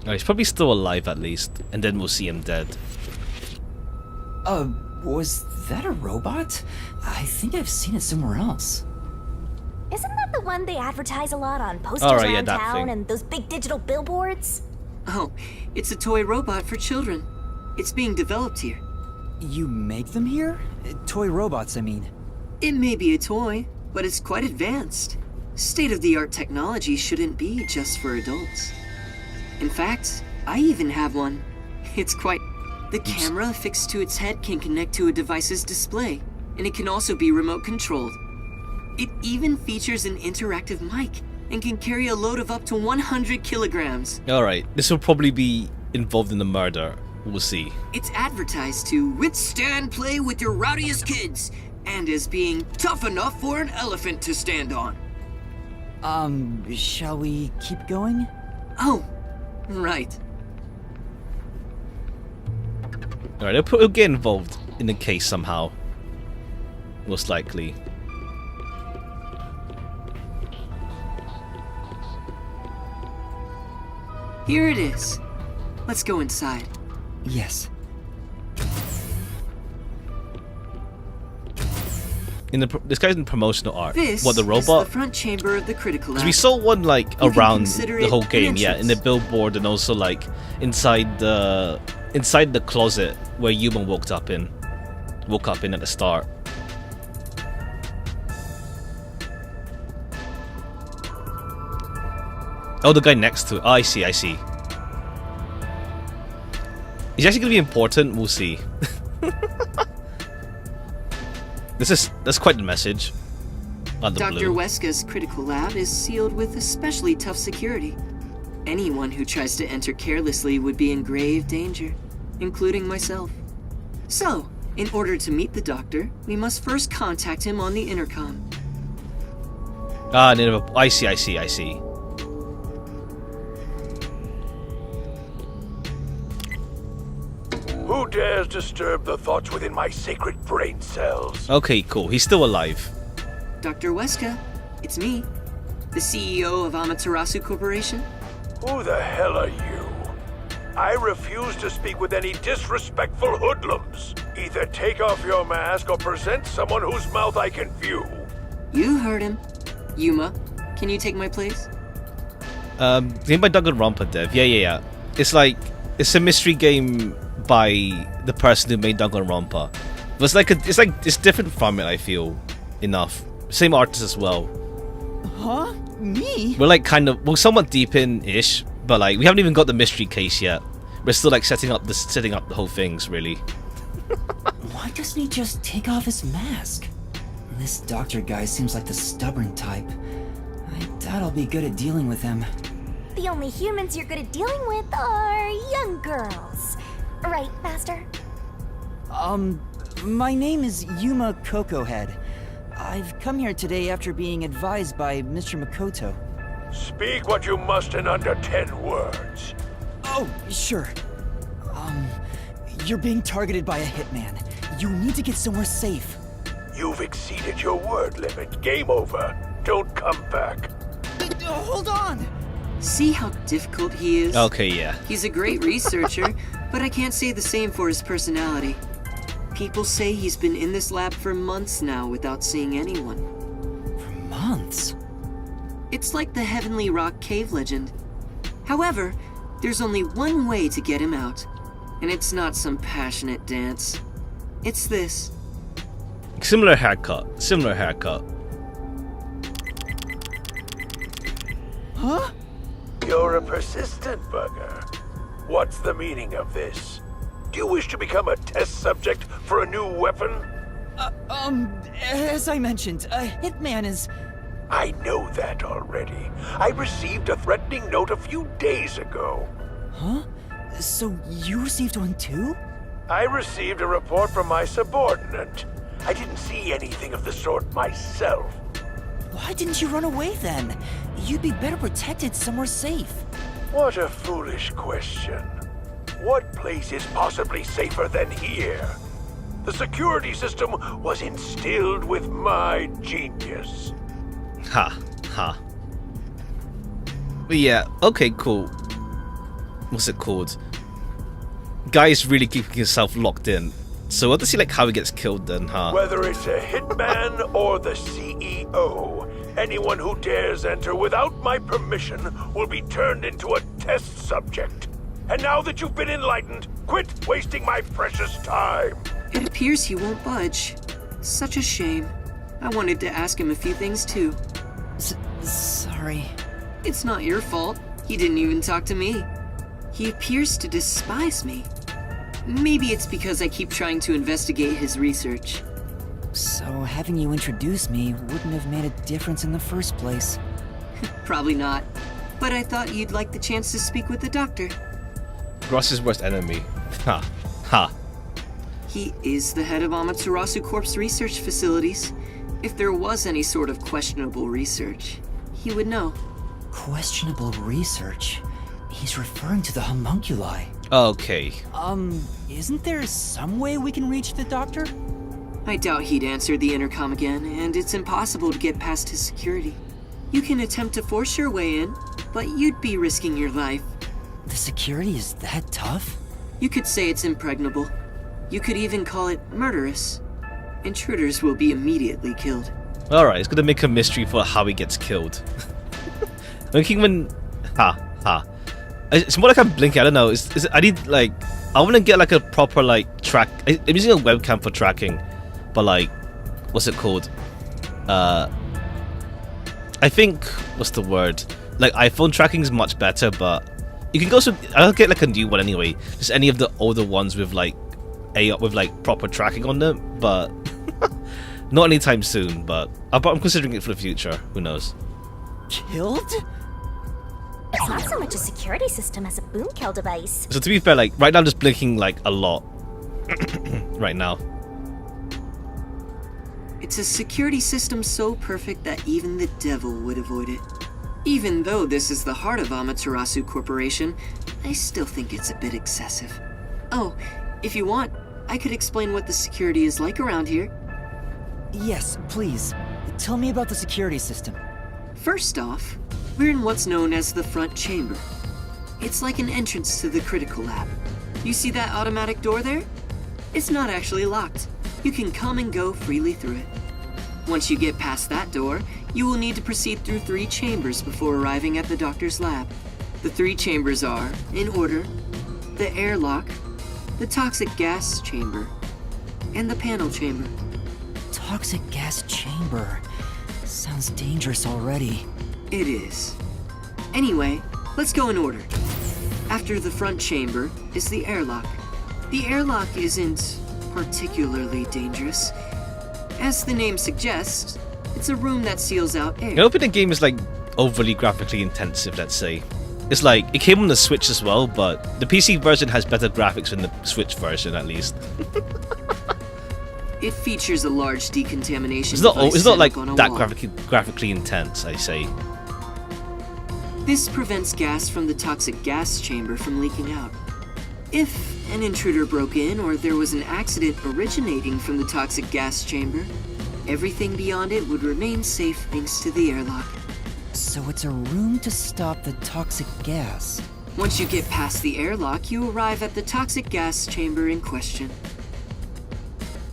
Oh, he's probably still alive at least, and then we'll see him dead. Was that a robot? I think I've seen it somewhere else. Isn't that the one they advertise a lot on posters Alright, yeah, around that town thing. and those big digital billboards? Oh, it's a toy robot for children. It's being developed here. You make them here? Toy robots, I mean. It may be a toy, but it's quite advanced. State-of-the-art technology shouldn't be just for adults. In fact, I even have one. It's quite... The camera affixed to its head can connect to a device's display, and it can also be remote controlled. It even features an interactive mic and can carry a load of up to 100 kilograms. Alright, this will probably be involved in the murder. We'll see. It's advertised to withstand play with your rowdiest kids, and as being tough enough for an elephant to stand on. Shall we keep going? Oh, right. Alright, he'll get involved in the case somehow. Most likely. Here it is. Let's go inside. Yes. This guy's in promotional art. This What, the is robot? the front chamber of the critical lab. Because we saw one like You can around consider the it whole an game, yeah, in the entrance. billboard and also like inside the closet where Yuma woke up in at the start. Oh, the guy next to it. Oh, I see. He's actually gonna be important. We'll see. That's quite the message. Out the Dr. blue. Weska's critical lab is sealed with especially tough security. Anyone who tries to enter carelessly would be in grave danger, including myself. So, in order to meet the doctor, we must first contact him on the intercom. Ah, I see. Who dares disturb the thoughts within my sacred brain cells? Okay, cool. He's still alive. Dr. Weska, it's me, the CEO of Amaterasu Corporation. Who the hell are you? I refuse to speak with any disrespectful hoodlums. Either take off your mask or present someone whose mouth I can view. You heard him. Yuma, can you take my place? Game by Danganronpa dev. Yeah. It's a mystery game by the person who made Danganronpa. But it's different from it, I feel. Enough. Same artist as well. Huh? Me? We're like somewhat deep in-ish, but like we haven't even got the mystery case yet. We're still like setting up the whole things, really. Why doesn't he just take off his mask? This doctor guy seems like the stubborn type. I doubt I'll be good at dealing with him. the only humans you're good at dealing with are young girls. Right, Master? My name is Yuma Cocohead. I've come here today after being advised by Mr. Makoto. Speak what you must in under 10 words. Oh, sure. You're being targeted by a hitman. You need to get somewhere safe. You've exceeded your word limit. Game over. Don't come back. Hold on! See how difficult he is? Okay, yeah. He's a great researcher, but I can't say the same for his personality. People say he's been in this lab for months now without seeing anyone. For months? It's like the Heavenly Rock cave legend. However, there's only one way to get him out. And it's not some passionate dance. It's this. Similar haircut. Similar haircut. Huh? You're a persistent bugger. What's the meaning of this? Do you wish to become a test subject for a new weapon? As I mentioned, a hitman is... I know that already. I received a threatening note a few days ago. Huh? So you received one too? I received a report from my subordinate. I didn't see anything of the sort myself. Why didn't you run away then? You'd be better protected somewhere safe. What a foolish question. What place is possibly safer than here? The security system was instilled with my genius. Ha. Ha. But yeah, okay, cool. What's it called? Guy's really keeping himself locked in. So we'll have to see like how he gets killed then, huh? Whether it's a hitman or the CEO, anyone who dares enter without my permission will be turned into a test subject. And now that you've been enlightened, quit wasting my precious time. It appears he won't budge. Such a shame. I wanted to ask him a few things too. Sorry. It's not your fault. He didn't even talk to me. He appears to despise me. Maybe it's because I keep trying to investigate his research. So having you introduce me wouldn't have made a difference in the first place. Probably not. But I thought you'd like the chance to speak with the doctor. Ross's worst enemy. Ha. Ha. He is the head of Amaterasu Corp's research facilities. If there was any sort of questionable research, he would know. Questionable research? He's referring to the homunculi. Okay. Isn't there some way we can reach the doctor? I doubt he'd answer the intercom again, and it's impossible to get past his security. You can attempt to force your way in, but you'd be risking your life. The security is that tough? You could say it's impregnable. You could even call it murderous. Intruders will be immediately killed. Alright, it's gonna make a mystery for how he gets killed. When ha ha. It's more like I'm blinking, I don't know. I need like I wanna get like a proper like track. I'm using a webcam for tracking, but like what's it called? I think what's the word? Like iPhone tracking is much better, but you can go so I'll get like a new one anyway. Just any of the older ones with like proper tracking on them, but not anytime soon. But I'm considering it for the future. Who knows? Killed? It's not so much a security system as a boom kill device. So to be fair, like right now I'm just blinking like a lot. Right now. It's a security system so perfect that even the devil would avoid it. Even though this is the heart of Amaterasu Corporation, I still think it's a bit excessive. Oh, if you want, I could explain what the security is like around here. Yes, please. Tell me about the security system. First off, we're in what's known as the front chamber. It's like an entrance to the critical lab. You see that automatic door there? It's not actually locked. You can come and go freely through it. Once you get past that door, you will need to proceed through 3 chambers before arriving at the doctor's lab. The 3 chambers are, in order, the airlock, the toxic gas chamber, and the panel chamber. Toxic gas chamber. Sounds dangerous already. It is. Anyway, let's go in order. After the front chamber is the airlock. The airlock isn't particularly dangerous. As the name suggests, it's a room that seals out air. I hope the game is like overly graphically intensive, let's say. It's like, it came on the Switch as well, but the PC version has better graphics than the Switch version, at least. It features a large decontamination It's not device like set up on a that wall. graphically intense, I say. This prevents gas from the toxic gas chamber from leaking out. If an intruder broke in or there was an accident originating from the toxic gas chamber, everything beyond it would remain safe thanks to the airlock. So it's a room to stop the toxic gas. Once you get past the airlock, you arrive at the toxic gas chamber in question.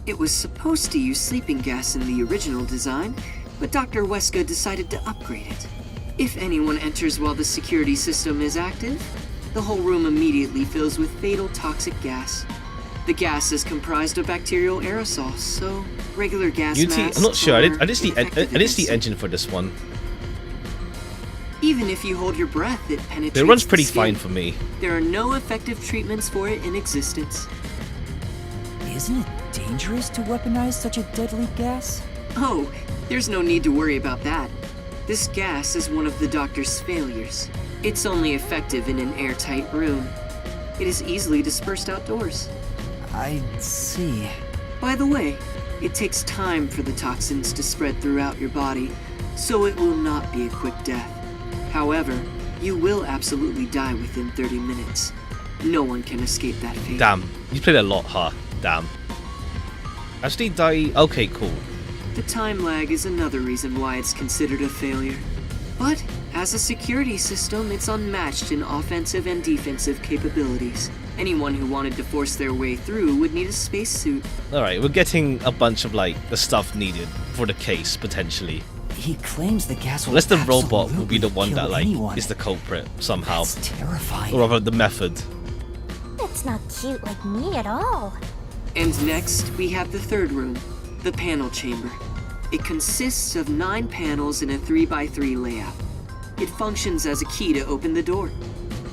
It was supposed to use sleeping gas in the original design, but Dr. Weska decided to upgrade it. If anyone enters while the security system is active, the whole room immediately fills with fatal toxic gas. The gas is comprised of bacterial aerosols, so regular gas Unity, masks I'm not sure. I are didn't see ineffective the against it. engine for this one. Even if you hold your breath, it penetrates It runs the pretty skin. fine for me. There are no effective treatments for it in existence. Isn't it dangerous to weaponize such a deadly gas? Oh, there's no need to worry about that. This gas is one of the doctor's failures. It's only effective in an airtight room. It is easily dispersed outdoors. I see. By the way, it takes time for the toxins to spread throughout your body, so it will not be a quick death. However, you will absolutely die within 30 minutes. No one can escape that fate. Damn, you played a lot, huh? Damn. Actually, die. Okay, cool. The time lag is another reason why it's considered a failure. But as a security system, it's unmatched in offensive and defensive capabilities. Anyone who wanted to force their way through would need a spacesuit. Alright, we're getting a bunch of, like, the stuff needed for the case, potentially. He claims the gas will Unless the robot will be the absolutely one that, kill like, anyone. is the culprit, somehow. That's terrifying. Or rather, the method. That's not cute like me at all. And next, we have the third room, the panel chamber. It consists of 9 panels in a 3x3 layout. It functions as a key to open the door.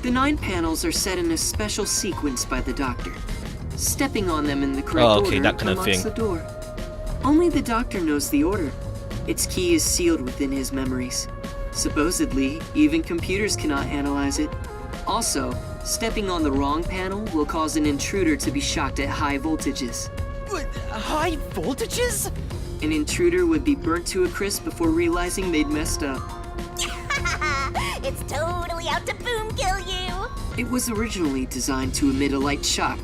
The 9 panels are set in a special sequence by the doctor. Stepping on them in the correct Oh, okay, order that kind of unlocks thing. the door. Only the doctor knows the order. Its key is sealed within his memories. Supposedly, even computers cannot analyze it. Also, stepping on the wrong panel will cause an intruder to be shocked at high voltages. High voltages? An intruder would be burnt to a crisp before realizing they'd messed up. It's totally out to boom kill you. It was originally designed to emit a light shock,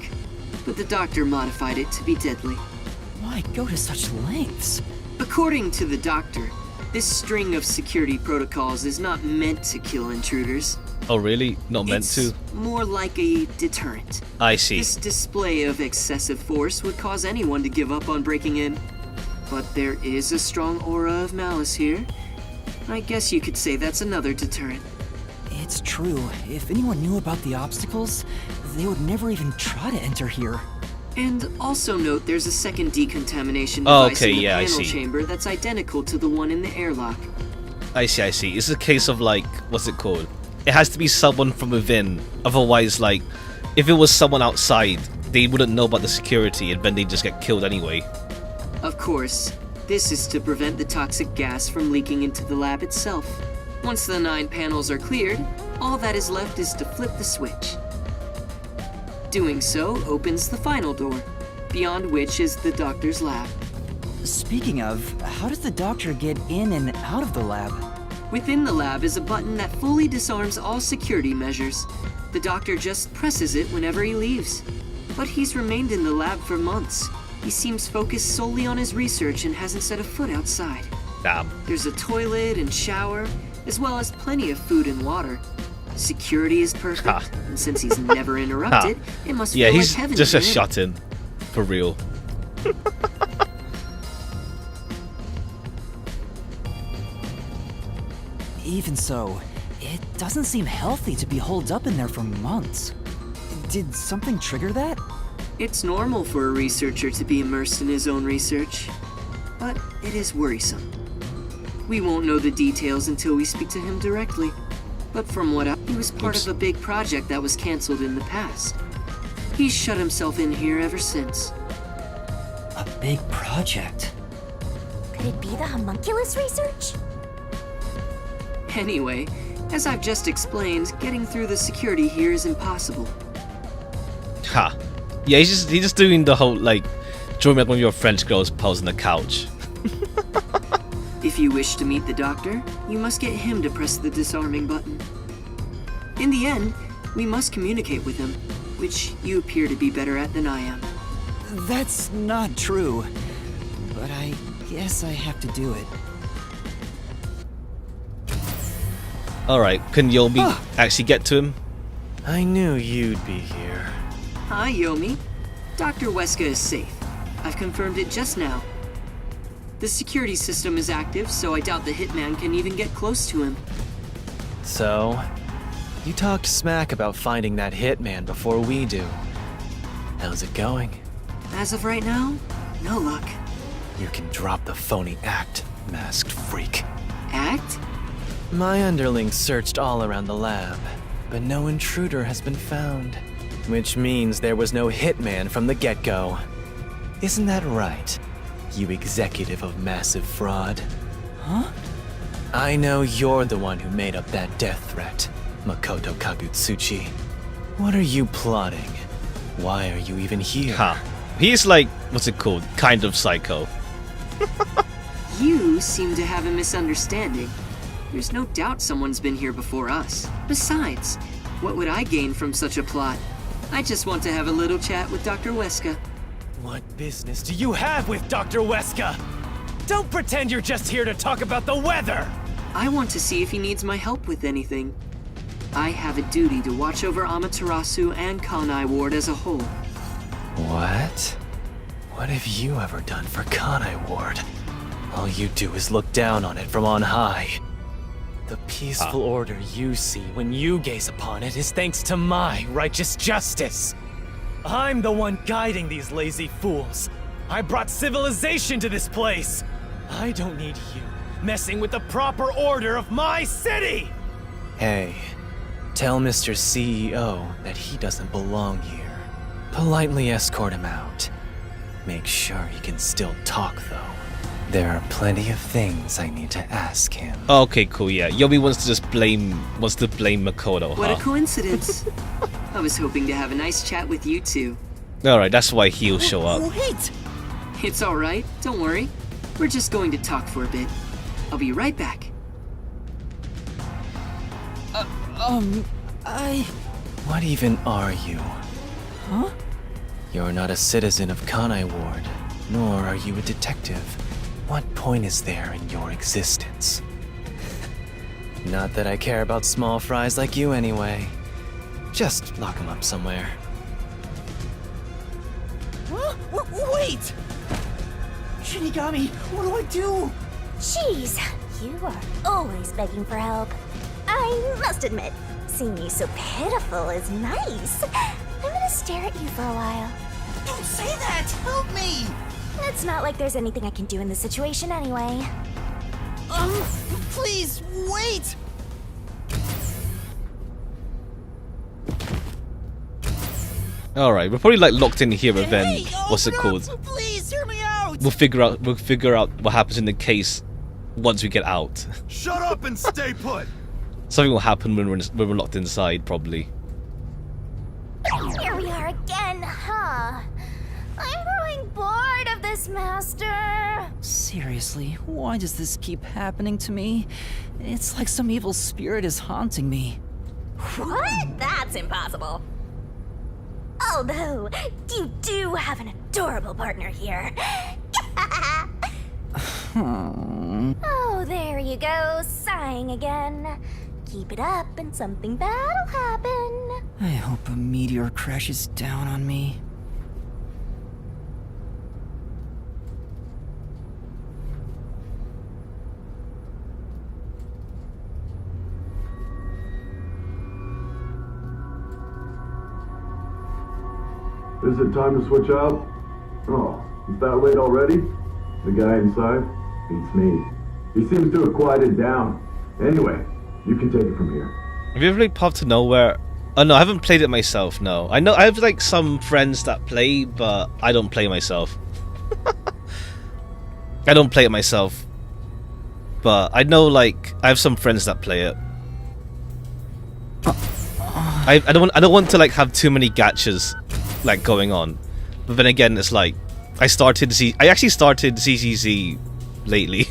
but the doctor modified it to be deadly. Why go to such lengths? According to the doctor, this string of security protocols is not meant to kill intruders. Oh, really? Not meant It's to? more like a deterrent. I see. This display of excessive force would cause anyone to give up on breaking in. But there is a strong aura of malice here. I guess you could say that's another deterrent. It's true. If anyone knew about the obstacles, they would never even try to enter here. And also note there's a second decontamination Oh, device okay, in the yeah, I panel see. chamber that's identical to the one in the airlock. I see. It's a case of, like, what's it called? It has to be someone from within. Otherwise, like, if it was someone outside, they wouldn't know about the security and then they'd just get killed anyway. Of course, this is to prevent the toxic gas from leaking into the lab itself. Once the 9 panels are cleared, all that is left is to flip the switch. Doing so opens the final door, beyond which is the doctor's lab. Speaking of, how does the doctor get in and out of the lab? Within the lab is a button that fully disarms all security measures. The doctor just presses it whenever he leaves. But he's remained in the lab for months. He seems focused solely on his research and hasn't set a foot outside. Damn. There's a toilet and shower, as well as plenty of food and water. Security is perfect, Ha. and since he's never interrupted, it must Yeah, feel he's like heaven just to a him. shut-in. For real. Even so, it doesn't seem healthy to be holed up in there for months. Did something trigger that? It's normal for a researcher to be immersed in his own research, but it is worrisome. We won't know the details until we speak to him directly. But from what he was part Oops. of a big project that was canceled in the past. He's shut himself in here ever since. A big project. Could it be the homunculus research? Anyway, As I've just explained, getting through the security here is impossible. Ha. Yeah, he's just doing the whole, like, drawing like one of your French girls pose on the couch. If you wish to meet the doctor, you must get him to press the disarming button. In the end, we must communicate with him, which you appear to be better at than I am. That's not true. But I guess I have to do it. Alright, can Yomi actually get to him? I knew you'd be here. Hi, Yomi. Dr. Weska is safe. I've confirmed it just now. The security system is active, so I doubt the hitman can even get close to him. So, you talked smack about finding that hitman before we do. How's it going? As of right now, no luck. You can drop the phony act, masked freak. Act? My underlings searched all around the lab, but no intruder has been found. Which means there was no hitman from the get-go. Isn't that right, you executive of massive fraud? Huh? I know you're the one who made up that death threat, Makoto Kagutsuchi. What are you plotting? Why are you even here? Ha. He's like, what's it called? Kind of psycho. You seem to have a misunderstanding. There's no doubt someone's been here before us. Besides, what would I gain from such a plot? I just want to have a little chat with Dr. Weska. What business do you have with Dr. Weska? Don't pretend you're just here to talk about the weather! I want to see if he needs my help with anything. I have a duty to watch over Amaterasu and Kanai Ward as a whole. What? What have you ever done for Kanai Ward? All you do is look down on it from on high. The peaceful order you see when you gaze upon it is thanks to my righteous justice. I'm the one guiding these lazy fools. I brought civilization to this place. I don't need you messing with the proper order of my city! Hey, tell Mr. CEO that he doesn't belong here. Politely escort him out. Make sure he can still talk, though. There are plenty of things I need to ask him. Okay, cool, yeah. Yomi wants to blame Makoto, What a coincidence. I was hoping to have a nice chat with you two. Alright, that's why he'll show up. Wait! It's alright, don't worry. We're just going to talk for a bit. I'll be right back. What even are you? Huh? You're not a citizen of Kanai Ward, nor are you a detective. What point is there in your existence? Not that I care about small fries like you anyway. Just lock him up somewhere. Huh? Wait! Shinigami, what do I do? Jeez, you are always begging for help. I must admit, seeing you so pitiful is nice. I'm gonna stare at you for a while. Don't say that! Help me! It's not like there's anything I can do in this situation anyway. Please, wait! Alright, we're probably like locked in here and then Hey, what's it open called? up! Please, hear me out! We'll figure out what happens in the case once we get out. Shut up and stay put! Something will happen when we're locked inside, probably. Here we are again, huh? I'm growing bored of this, Master. Seriously, why does this keep happening to me? It's like some evil spirit is haunting me. What? That's impossible. Although, you do have an adorable partner here. Oh, there you go, sighing again. Keep it up and something bad'll happen. I hope a meteor crashes down on me. Is it time to switch out? Oh, is that late already? The guy inside beats me. He seems to have quieted down. Anyway, you can take it from here. Have you ever played Path to Nowhere? Oh no, I haven't played it myself, no. I know I have like some friends that play, but I don't play myself. I don't play it myself. But I know like I have some friends that play it. I don't want to like have too many gachas like going on, but then again it's like I actually started ZZZ lately.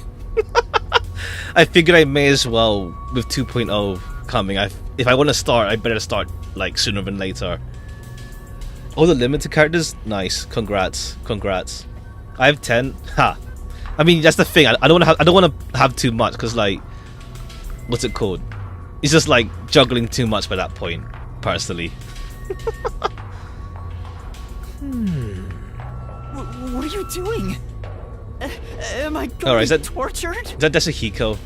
I figured I may as well with 2.0 coming. If I want to start, I better start like sooner than later. All the limited characters, nice. Congrats. I have 10. Ha. I mean that's the thing. I don't want to have too much because like, what's it called? It's just like juggling too much by that point, personally. What are you doing? Am I going Alright, to be tortured? Is that Desahiko?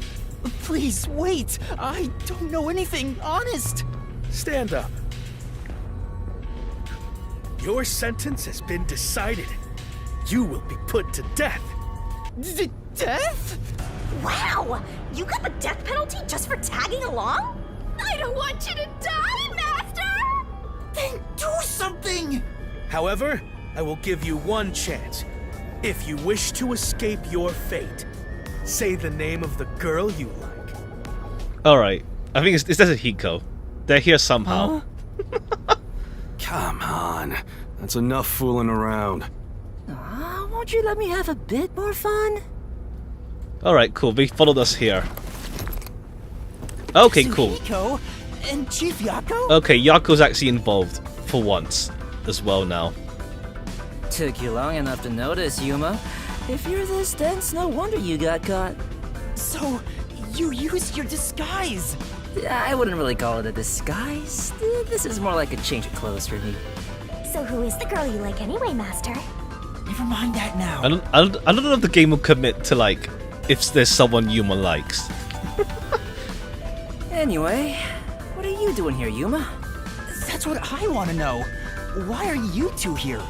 Please, wait. I don't know anything, honest. Stand up. Your sentence has been decided. You will be put to death. Death? Wow! You got the death penalty just for tagging along? I don't want you to die, Master! Then do something! However, I will give you one chance. If you wish to escape your fate, say the name of the girl you like. Alright. I think it's Desahiko. They're here somehow. Come on. That's enough fooling around. Won't you let me have a bit more fun? Alright, cool. They followed us here. Okay, cool. Suhiko and Chief Yako? Okay, Yako's actually involved for once as well now. Took you long enough to notice, Yuma. If you're this dense, no wonder you got caught. So, you used your disguise! I wouldn't really call it a disguise. This is more like a change of clothes for me. So who is the girl you like anyway, Master? Never mind that now. I don't know if the game will commit to like if there's someone Yuma likes. Anyway, what are you doing here, Yuma? That's what I want to know. Why are you two here?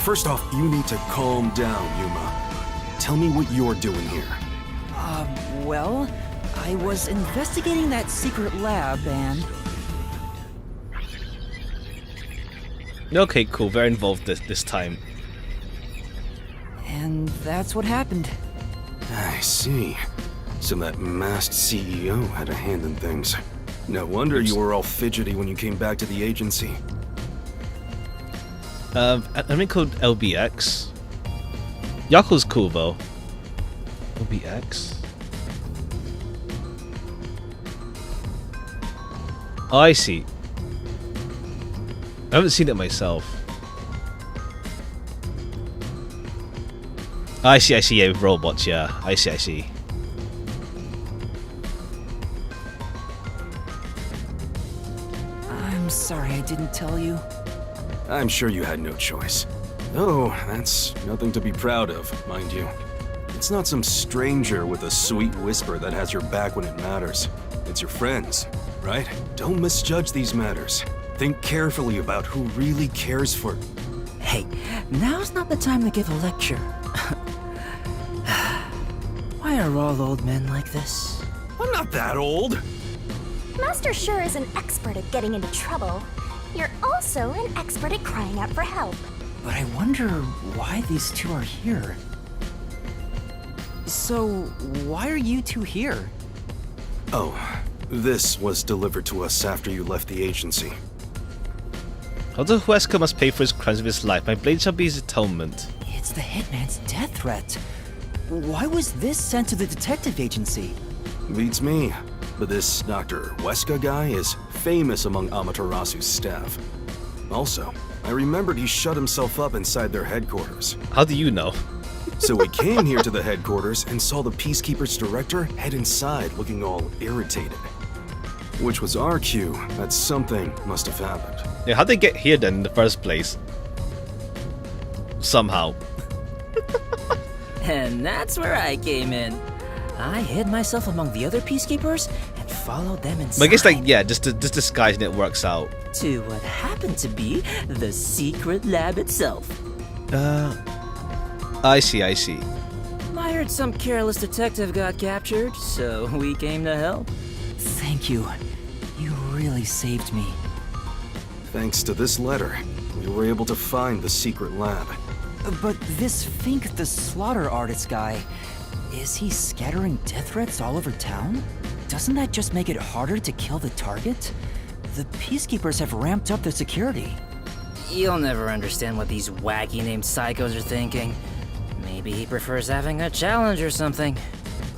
First off, you need to calm down, Yuma. Tell me what you're doing here. Well, I was investigating that secret lab and... Okay, cool. Very involved this time. And that's what happened. I see. So that masked CEO had a hand in things. No wonder you were all fidgety when you came back to the agency. Enemy called LBX. Yako's cool though. LBX. Oh, I see. I haven't seen it myself. I see, yeah, with robots, yeah. I see. I'm sorry I didn't tell you. I'm sure you had no choice. Oh, that's nothing to be proud of, mind you. It's not some stranger with a sweet whisper that has your back when it matters. It's your friends, right? Don't misjudge these matters. Think carefully about who really cares for... Hey, now's not the time to give a lecture. Why are all old men like this? I'm not that old! Master sure is an expert at getting into trouble. You're also an expert at crying out for help. But I wonder why these two are here. So, why are you two here? Oh, this was delivered to us after you left the agency. Although Huesca must pay for his crimes of his life, my blade shall be his atonement. It's the hitman's death threat. Why was this sent to the detective agency? Beats me. But this Dr. Huesca guy is famous among Amaterasu's staff. Also, I remembered he shut himself up inside their headquarters. How do you know? So we came here to the headquarters and saw the Peacekeeper's director head inside looking all irritated. Which was our cue that something must have happened. Yeah, how'd they get here then in the first place? Somehow. And that's where I came in. I hid myself among the other peacekeepers and followed them inside. But I guess, like, yeah, just disguising it works out. To what happened to be the secret lab itself. I see. I heard some careless detective got captured, so we came to help. Thank you. You really saved me. Thanks to this letter, we were able to find the secret lab. But this Fink the slaughter artist guy, is he scattering death threats all over town? Doesn't that just make it harder to kill the target? The Peacekeepers have ramped up their security. You'll never understand what these wacky named psychos are thinking. Maybe he prefers having a challenge or something.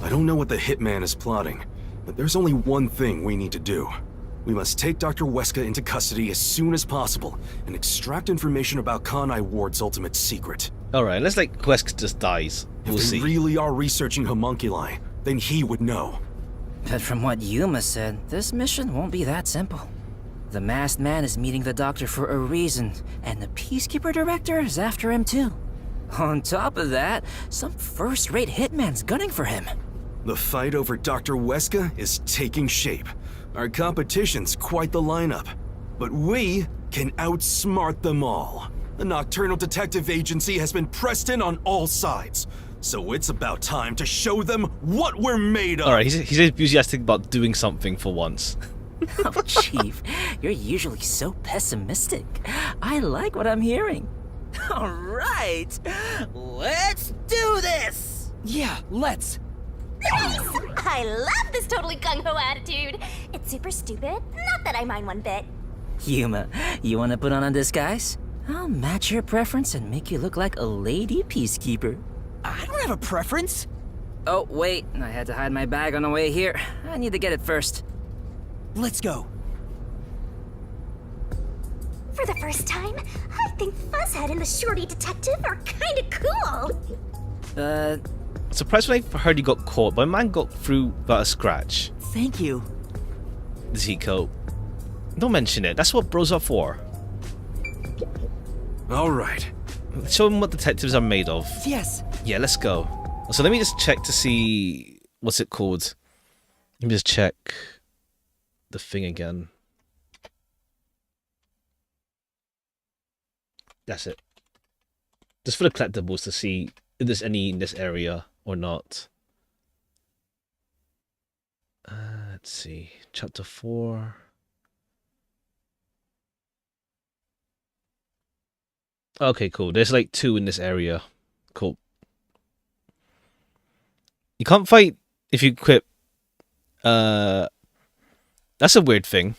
I don't know what the hitman is plotting, but there's only one thing we need to do. We must take Dr. Weska into custody as soon as possible and extract information about Kanai Ward's ultimate secret. Alright, let's like Weska just dies. We'll If they see. really are researching homunculi, then he would know. But from what Yuma said, this mission won't be that simple. The masked man is meeting the doctor for a reason, and the Peacekeeper director is after him too. On top of that, some first-rate hitman's gunning for him. The fight over Dr. Weska is taking shape. Our competition's quite the lineup. But we can outsmart them all. The Nocturnal Detective Agency has been pressed in on all sides. So it's about time to show them what we're made of. Alright, he's enthusiastic about doing something for once. Oh, Chief, you're usually so pessimistic. I like what I'm hearing. All right, let's do this! Yeah, let's. I love this totally gung-ho attitude. It's super stupid, not that I mind one bit. Yuma, you want to put on a disguise? I'll match your preference and make you look like a lady peacekeeper. I don't have a preference. Oh, wait, I had to hide my bag on the way here. I need to get it first. Let's go. For the first time, I think Fuzzhead and the Shorty Detective are kinda cool. Surprised when I heard you got caught, but my man got through without a scratch. Thank you. Zico. Don't mention it, that's what bros are for. Alright. Show them what detectives are made of. Yes. Yeah, let's go. So let me just check to see... what's it called? Let me just check the thing again. That's it. Just for the collectibles to see if there's any in this area or not. Let's see. Chapter 4. Okay, cool. There's like 2 in this area. Cool. You can't fight if you equip. That's a weird thing.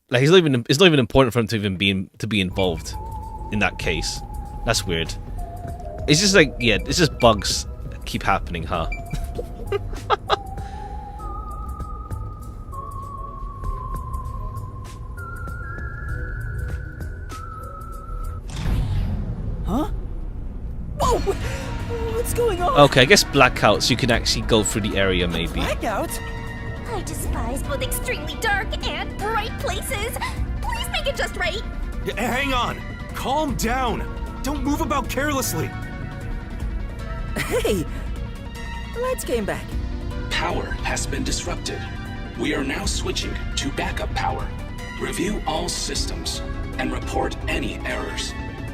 Like it's not even important for him to even be involved in that case. That's weird. It's just like, yeah, it's just bugs that keep happening, huh? Huh? Whoa! What's going on? Okay, I guess blackout so you can actually go through the area maybe. Blackout? I despise both extremely dark and bright places. Please make it just right. Hang on! Calm down! Don't move about carelessly! Hey! Lights came back. Power has been disrupted. We are now switching to backup power. Review all systems and report any errors.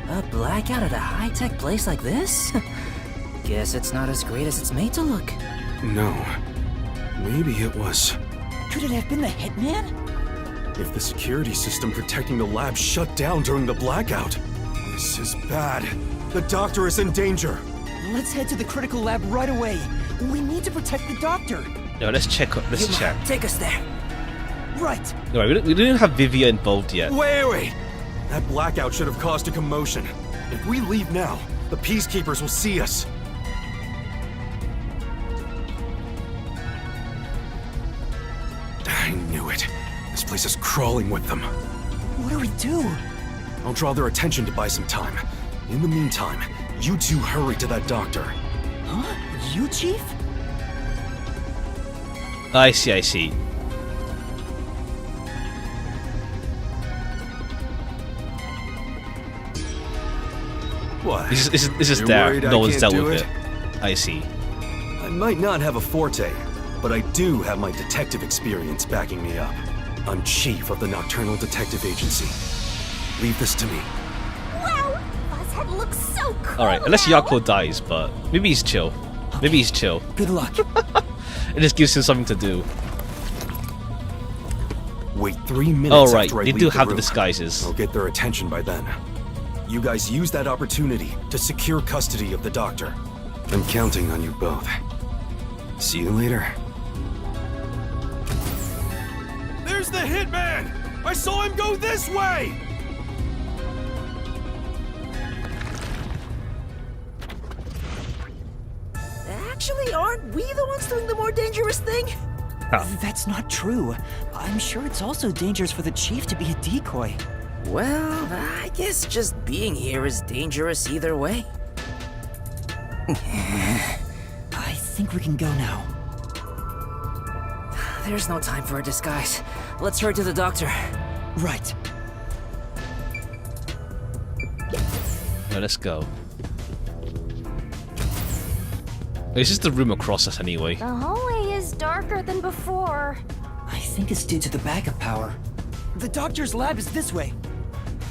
A blackout at a high-tech place like this? Guess it's not as great as it's made to look. No. Maybe it was. Could it have been the hitman? If the security system protecting the lab shut down during the blackout, this is bad. The doctor is in danger. Let's head to the critical lab right away. We need to protect the doctor. No, let's check. Let's Yuma, check. take us there. Right. Alright, we didn't have Vivia involved yet. Wait! That blackout should have caused a commotion. If we leave now, the Peacekeepers will see us. I knew it. This place is crawling with them. What do we do? I'll draw their attention to buy some time. In the meantime, you two hurry to that doctor. Huh? You, Chief? I see. What? It's just You're there. worried I No one's can't dealt do with it? it. I see. I might not have a forte, but I do have my detective experience backing me up. I'm chief of the Nocturnal Detective Agency. Leave this to me. Wow! Fuzzhead looks so cool. Alright, unless now. Yako dies, but maybe he's chill. Maybe he's chill. Good luck. It just gives him something to do. Wait 3 minutes Oh right, after I they leave do the have the room. disguises. I'll get their attention by then. You guys use that opportunity to secure custody of the doctor. I'm counting on you both. See you later. There's the hitman! I saw him go this way! Actually, aren't we the ones doing the more dangerous thing? That's not true. I'm sure it's also dangerous for the chief to be a decoy. Well, I guess just being here is dangerous either way. I think we can go now. There's no time for a disguise. Let's hurry to the doctor. Right. Now let's go. It's just the room across us anyway. The hallway is darker than before. I think it's due to the backup power. The doctor's lab is this way.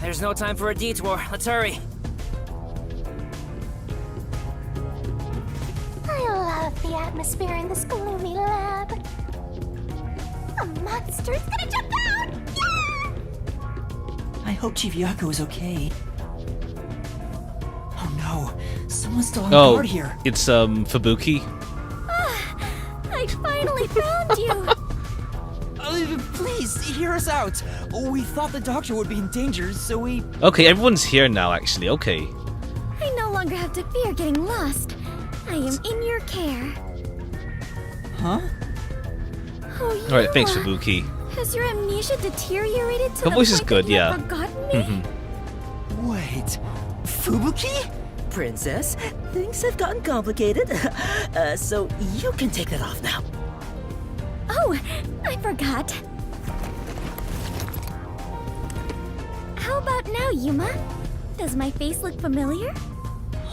There's no time for a detour. Let's hurry. I love the atmosphere in this gloomy lab. A monster's gonna jump out! Yeah! I hope Chief Yako is okay. Oh no, someone's still on guard here. It's Fubuki. I finally found you! Please, hear us out. We thought the doctor would be in danger, so we... Okay, everyone's here now, actually. Okay. I no longer have to fear getting lost. I am in your care. Huh? Oh, Alright, thanks, Yuma. Fubuki. Has your amnesia deteriorated to Her the voice is point good, that you yeah. have forgotten me? Wait, Fubuki? Princess, things have gotten complicated. So you can take that off now. Oh, I forgot. How about now, Yuma? Does my face look familiar?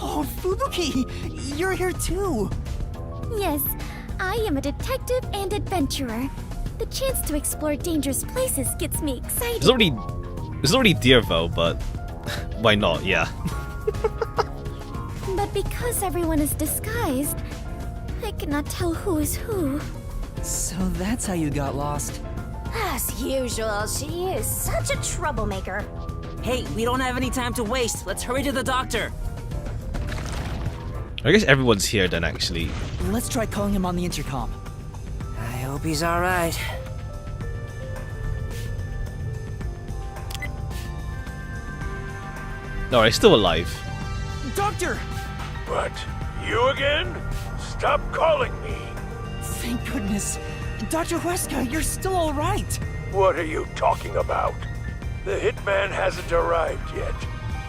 Oh, Fubuki, you're here too. Yes, I am a detective and adventurer. The chance to explore dangerous places gets me excited. It's already Deervo, but why not? Yeah. But because everyone is disguised, I cannot tell who is who. So that's how you got lost. As usual, she is such a troublemaker. Hey, we don't have any time to waste. Let's hurry to the doctor. I guess everyone's here then, actually. Let's try calling him on the intercom. I hope he's alright. No, he's still alive. Doctor! What? You again? Stop calling me. Thank goodness. Dr. Huesca, you're still alright. What are you talking about? The hitman hasn't arrived yet.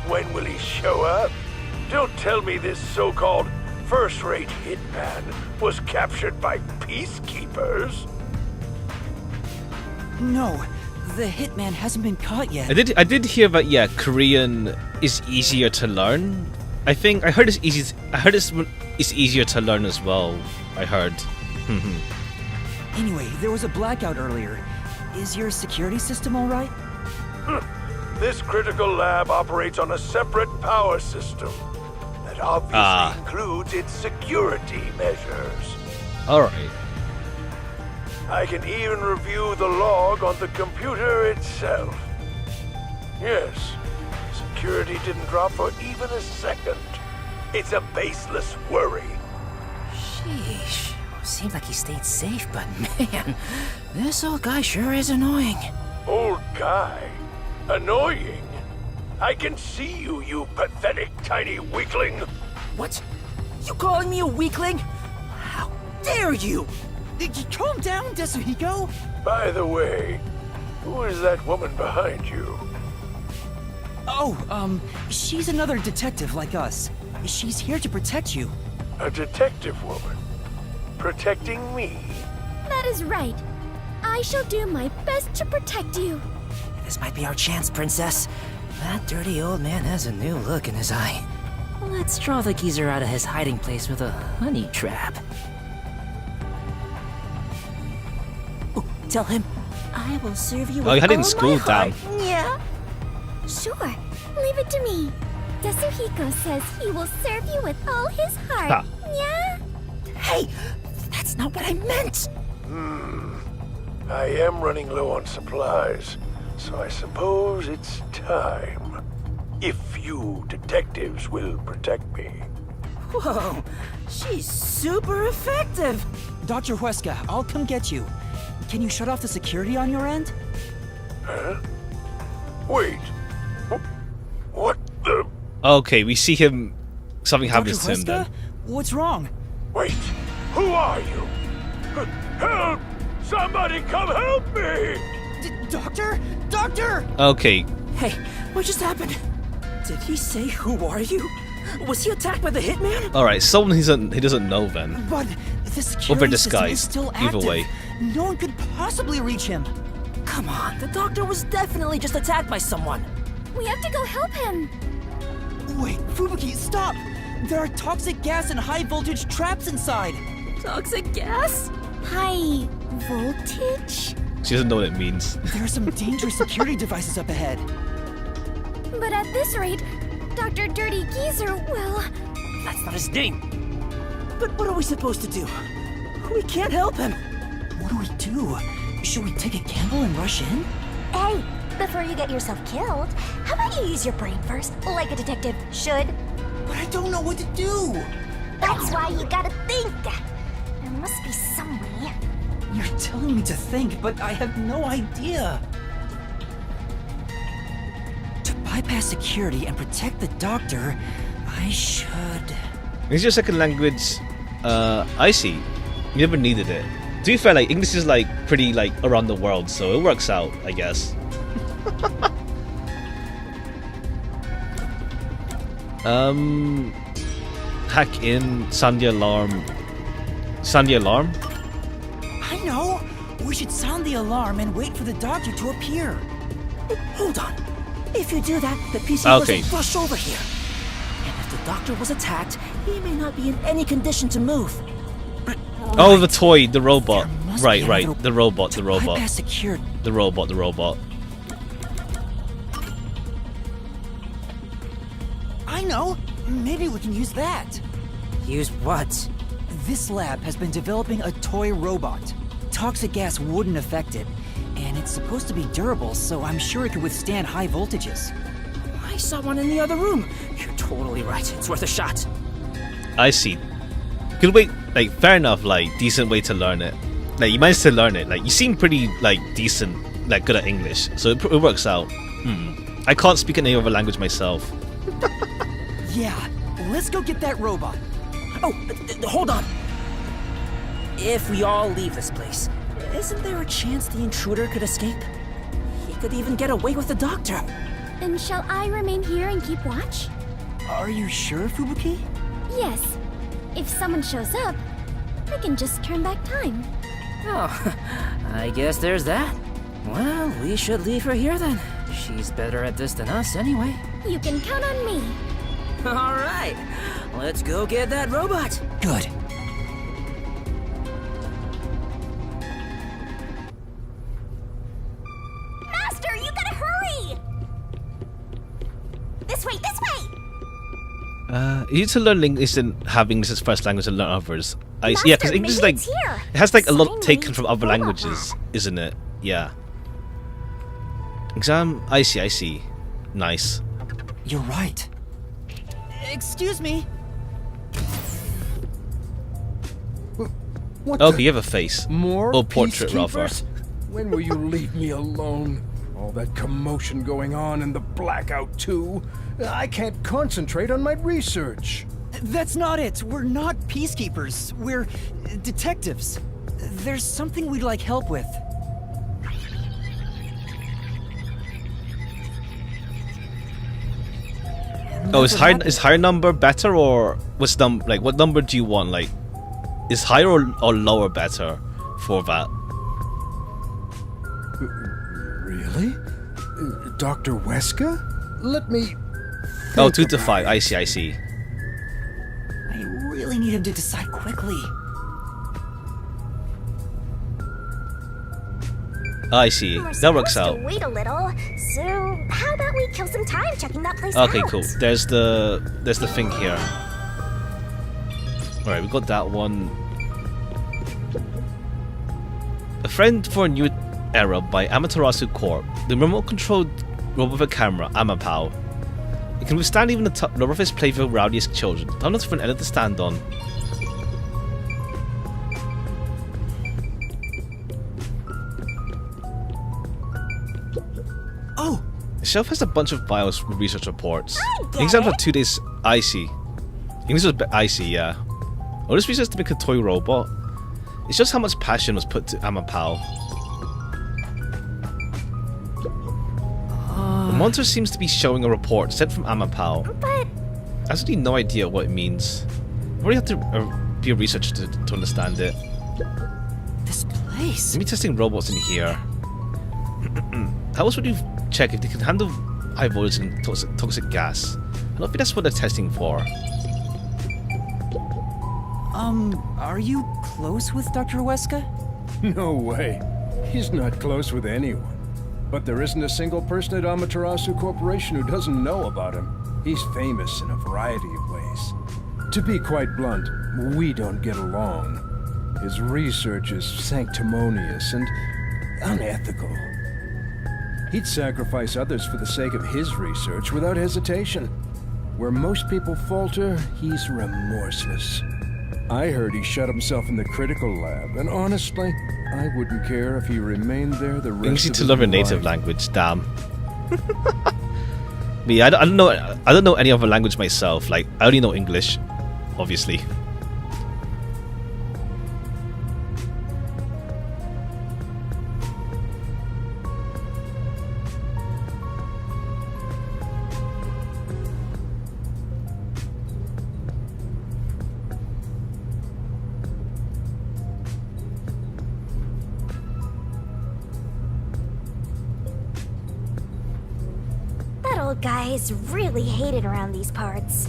When will he show up? Don't tell me this so-called first-rate hitman was captured by peacekeepers. No, the hitman hasn't been caught yet. I did hear that, yeah, Korean is easier to learn. I think I heard it's easier to learn as well. I heard. Anyway, there was a blackout earlier. Is your security system alright? This critical lab operates on a separate power system that obviously includes its security measures. Alright. I can even review the log on the computer itself. Yes, security didn't drop for even a second. It's a baseless worry. Sheesh. Seems like he stayed safe, but man, this old guy sure is annoying. Old guy? Annoying? I can see you, you pathetic tiny weakling. What? You calling me a weakling? How dare you? Calm down, Desuhiko. By the way, who is that woman behind you? Oh, she's another detective like us. She's here to protect you. A detective woman? Protecting me? That is right. I shall do my best to protect you. This might be our chance, Princess. That dirty old man has a new look in his eye. Let's draw the geezer out of his hiding place with a honey trap. Oh, tell him I will serve you with Oh, you had it in all school, my heart. damn. Yeah? Sure. Leave it to me. Desuhiko says he will serve you with all his heart. Ha. Yeah? Hey, that's not what I meant. I am running low on supplies, so I suppose it's time. If you detectives will protect me. Whoa, she's super effective. Dr. Huesca, I'll come get you. Can you shut off the security on your end? Huh? Wait. What the? Okay, we see him. Something happens to Dr. him then. Wesker? What's wrong? Wait. Who are you? Help! Somebody come help me! Doctor? Doctor! Okay, Hey, what just happened? Did he say who are you? Was he attacked by the hitman? all right. Someone he doesn't know then. But the Over security system disguise. is still Either active. way. No one could possibly reach him. Come on, the doctor was definitely just attacked by someone. We have to go help him. Wait, Fubuki, stop! There are toxic gas and high voltage traps inside. Toxic gas? High voltage? She doesn't know what it means. There are some dangerous security devices up ahead. But at this rate, Dr. Dirty Geezer will... That's not his name. But what are we supposed to do? We can't help him. What do we do? Should we take a gamble and rush in? Hey, before you get yourself killed, how about you use your brain first, like a detective should? But I don't know what to do. That's why you gotta think. There must be some way. You're telling me to think, but I have no idea. To bypass security and protect the doctor, I should... Is your second language? I see. You never needed it. To be fair, like English is like pretty like around the world, so it works out, I guess. Hack in, sound the alarm. Sound the alarm? I know! We should sound the alarm and wait for the doctor to appear. Hold on. If you do that, the PC Okay. will rush over here. And if the doctor was attacked, he may not be in any condition to move. Oh, the toy, the robot. There must Right, be right. another- The robot, the To robot. bypass security. The robot, the robot. I know! Maybe we can use that. Use what? This lab has been developing a toy robot. Toxic gas wouldn't affect it, and it's supposed to be durable, so I'm sure it could withstand high voltages. I saw one in the other room. You're totally right. It's worth a shot. I see. Good way, like, fair enough, like, decent way to learn it. Like, you managed to learn it. Like, you seem pretty, like, decent, like, good at English. So it works out. I can't speak any other language myself. Yeah, let's go get that robot. Oh, hold on. If we all leave this place, isn't there a chance the intruder could escape? He could even get away with the doctor. And shall I remain here and keep watch? Are you sure, Fubuki? Yes. If someone shows up, I can just turn back time. Oh, I guess there's that. Well, we should leave her here then. She's better at this than us anyway. You can count on me. All right, let's go get that robot. Good. Master, you gotta hurry! This way, this way! You need to learn English and have English as first language and learn others. Yeah, because Master, English is maybe like it's here. it has like a lot Sign taken me from to other robot languages, lab. isn't it? Yeah. Exam. I see. I see. Nice. You're right. Excuse me. What Okay, the? you have a face. More or portrait rather. peacekeepers? When will you leave me alone? All that commotion going on and the blackout too. I can't concentrate on my research. That's not it. We're not peacekeepers. We're detectives. There's something we'd like help with. Oh, is higher number better, or what's what number do you want? Like, is higher or lower better for that? Really? Dr. Wesker? Let me... Oh, think 2 to about 5. it. I see. I see. I really need him to decide quickly. I see. We're That works supposed out. to wait a little, so how about we kill some time checking that place Okay, out? cool. There's the thing here. All right, we got that one. A Friend for a New Era by Amaterasu Corp. The remote-controlled robot with a camera, Amapau. It can withstand even the roughest playful, rowdiest children. Downloads for an edit to stand on. The shelf has a bunch of files with research reports. get Example it. 2 days icy. English was icy, yeah. All this research to make a toy robot. It's just how much passion was put to Amapao. The monitor seems to be showing a report sent from Amapao. But I have actually no idea what it means. I already have to be a researcher to understand it. This place. Maybe testing robots in here. How else would you check if they can handle high voltage and toxic gas? I don't think that's what they're testing for. Are you close with Dr. Weska? No way. He's not close with anyone. But there isn't a single person at Amaterasu Corporation who doesn't know about him. He's famous in a variety of ways. To be quite blunt, we don't get along. His research is sanctimonious and unethical. He'd sacrifice others for the sake of his research without hesitation. Where most people falter, he's remorseless. I heard he shut himself in the critical lab, and honestly, I wouldn't care if he remained there the rest Easy of to his learn a native life. language, damn. Me, I don't know any other language myself. Like, I only know English, obviously. that old guy is really hated around these parts.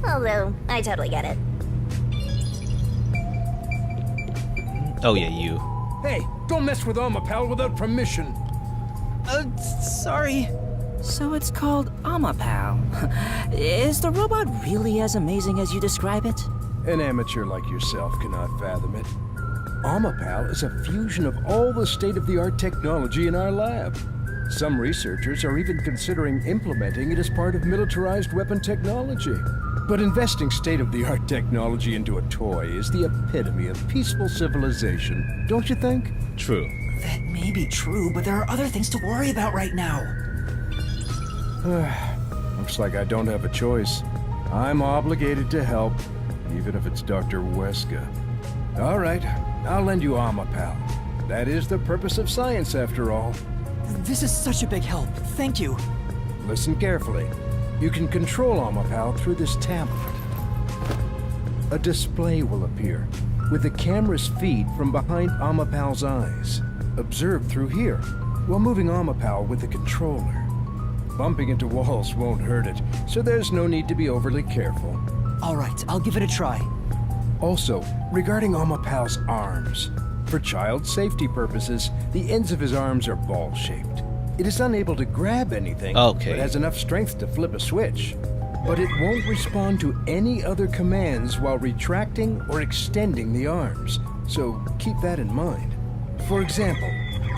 Although, I totally get it. Oh yeah, you. Hey, don't mess with Amapal without permission. Sorry. So it's called Amapal. Is the robot really as amazing as you describe it? An amateur like yourself cannot fathom it. Amapal is a fusion of all the state-of-the-art technology in our lab. Some researchers are even considering implementing it as part of militarized weapon technology. But investing state-of-the-art technology into a toy is the epitome of peaceful civilization, don't you think? True. That may be true, but there are other things to worry about right now. Looks like I don't have a choice. I'm obligated to help, even if it's Dr. Weska. All right, I'll lend you Amapal. That is the purpose of science, after all. This is such a big help. Thank you. Listen carefully. You can control Amapal through this tablet. A display will appear, with the camera's feed from behind Amapal's eyes. Observe through here, while moving Amapal with the controller. Bumping into walls won't hurt it, so there's no need to be overly careful. All right, I'll give it a try. Also, regarding Amapal's arms, for child safety purposes, the ends of his arms are ball-shaped. It is unable to grab anything, Okay. but has enough strength to flip a switch. But it won't respond to any other commands while retracting or extending the arms, so keep that in mind. For example,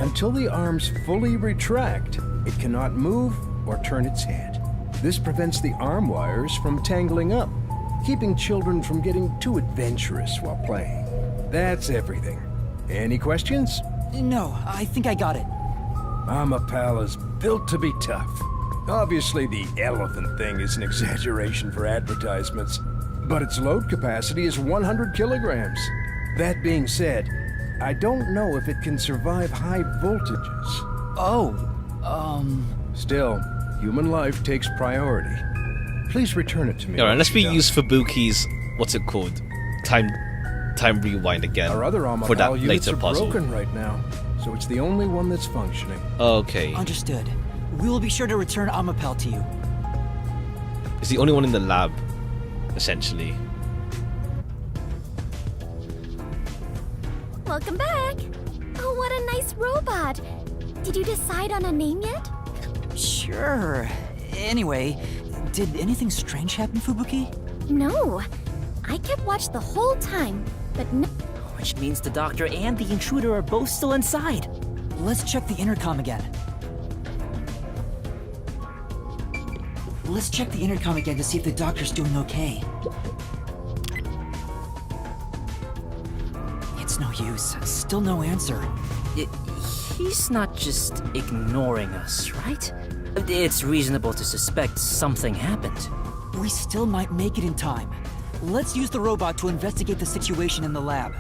until the arms fully retract, it cannot move or turn its head. This prevents the arm wires from tangling up, keeping children from getting too adventurous while playing. That's everything. Any questions? No, I think I got it. Amapal is built to be tough. Obviously, the elephant thing is an exaggeration for advertisements, but its load capacity is 100 kilograms. That being said, I don't know if it can survive high voltages. Oh, Still, human life takes priority. Please return it to me. Alright, let's once you're use Fubuki's, what's it called? Time rewind again. done. Our other for that Amapal units later are puzzle. broken right now, so it's the only one that's functioning. Okay. understood. We will be sure to return Amapal to you. It's the only one in the lab, essentially. Welcome back! Oh, what a nice robot! Did you decide on a name yet? Sure. Anyway, did anything strange happen, Fubuki? No. I kept watch the whole time, but no. Which means the doctor and the intruder are both still inside. Let's check the intercom again. Let's check the intercom again to see if the doctor's doing okay. It's no use. Still no answer. He's not just ignoring us, right? It's reasonable to suspect something happened. We still might make it in time. Let's use the robot to investigate the situation in the lab.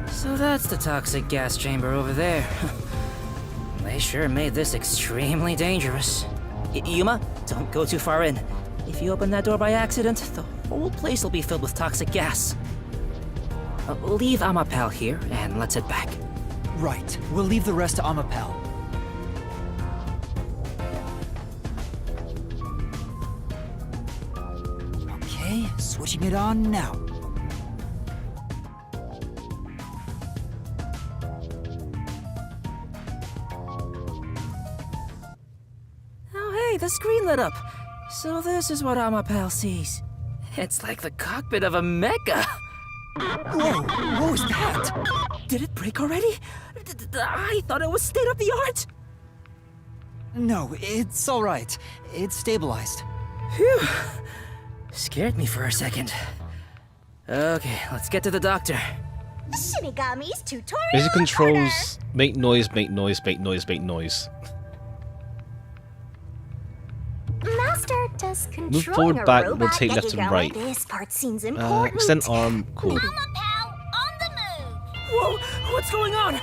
So that's the toxic gas chamber over there. They sure made this extremely dangerous. Yuma, don't go too far in. If you open that door by accident, the whole place will be filled with toxic gas. Leave Amapal here, and let's head back. Right. We'll leave the rest to Amapal. Okay, switching it on now. Oh hey, the screen lit up. So this is what Amapal sees. It's like the cockpit of a mecha. Whoa, what was that? Did it break already? I thought it was state of the art. No, it's all right. It's stabilized. Phew. Scared me for a second. Okay, let's get to the doctor. Shinigami's tutorial. Basic controls: make noise, make noise, make noise, make noise. Master, does Move controlling forward, a back, robot rotate get left you and going? right. This part seems important. Extend arm, cool. Whoa, what's going on?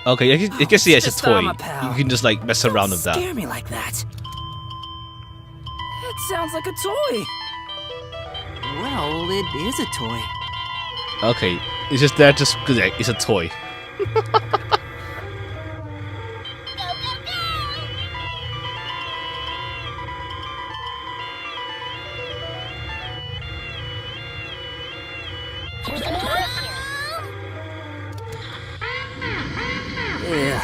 Okay, I guess yeah, it's a Just toy. Amapal. You can just like mess around with that. Scare me like that. It sounds like a toy. Well, it is a toy. Okay, it's just there just because it's a toy. Yeah.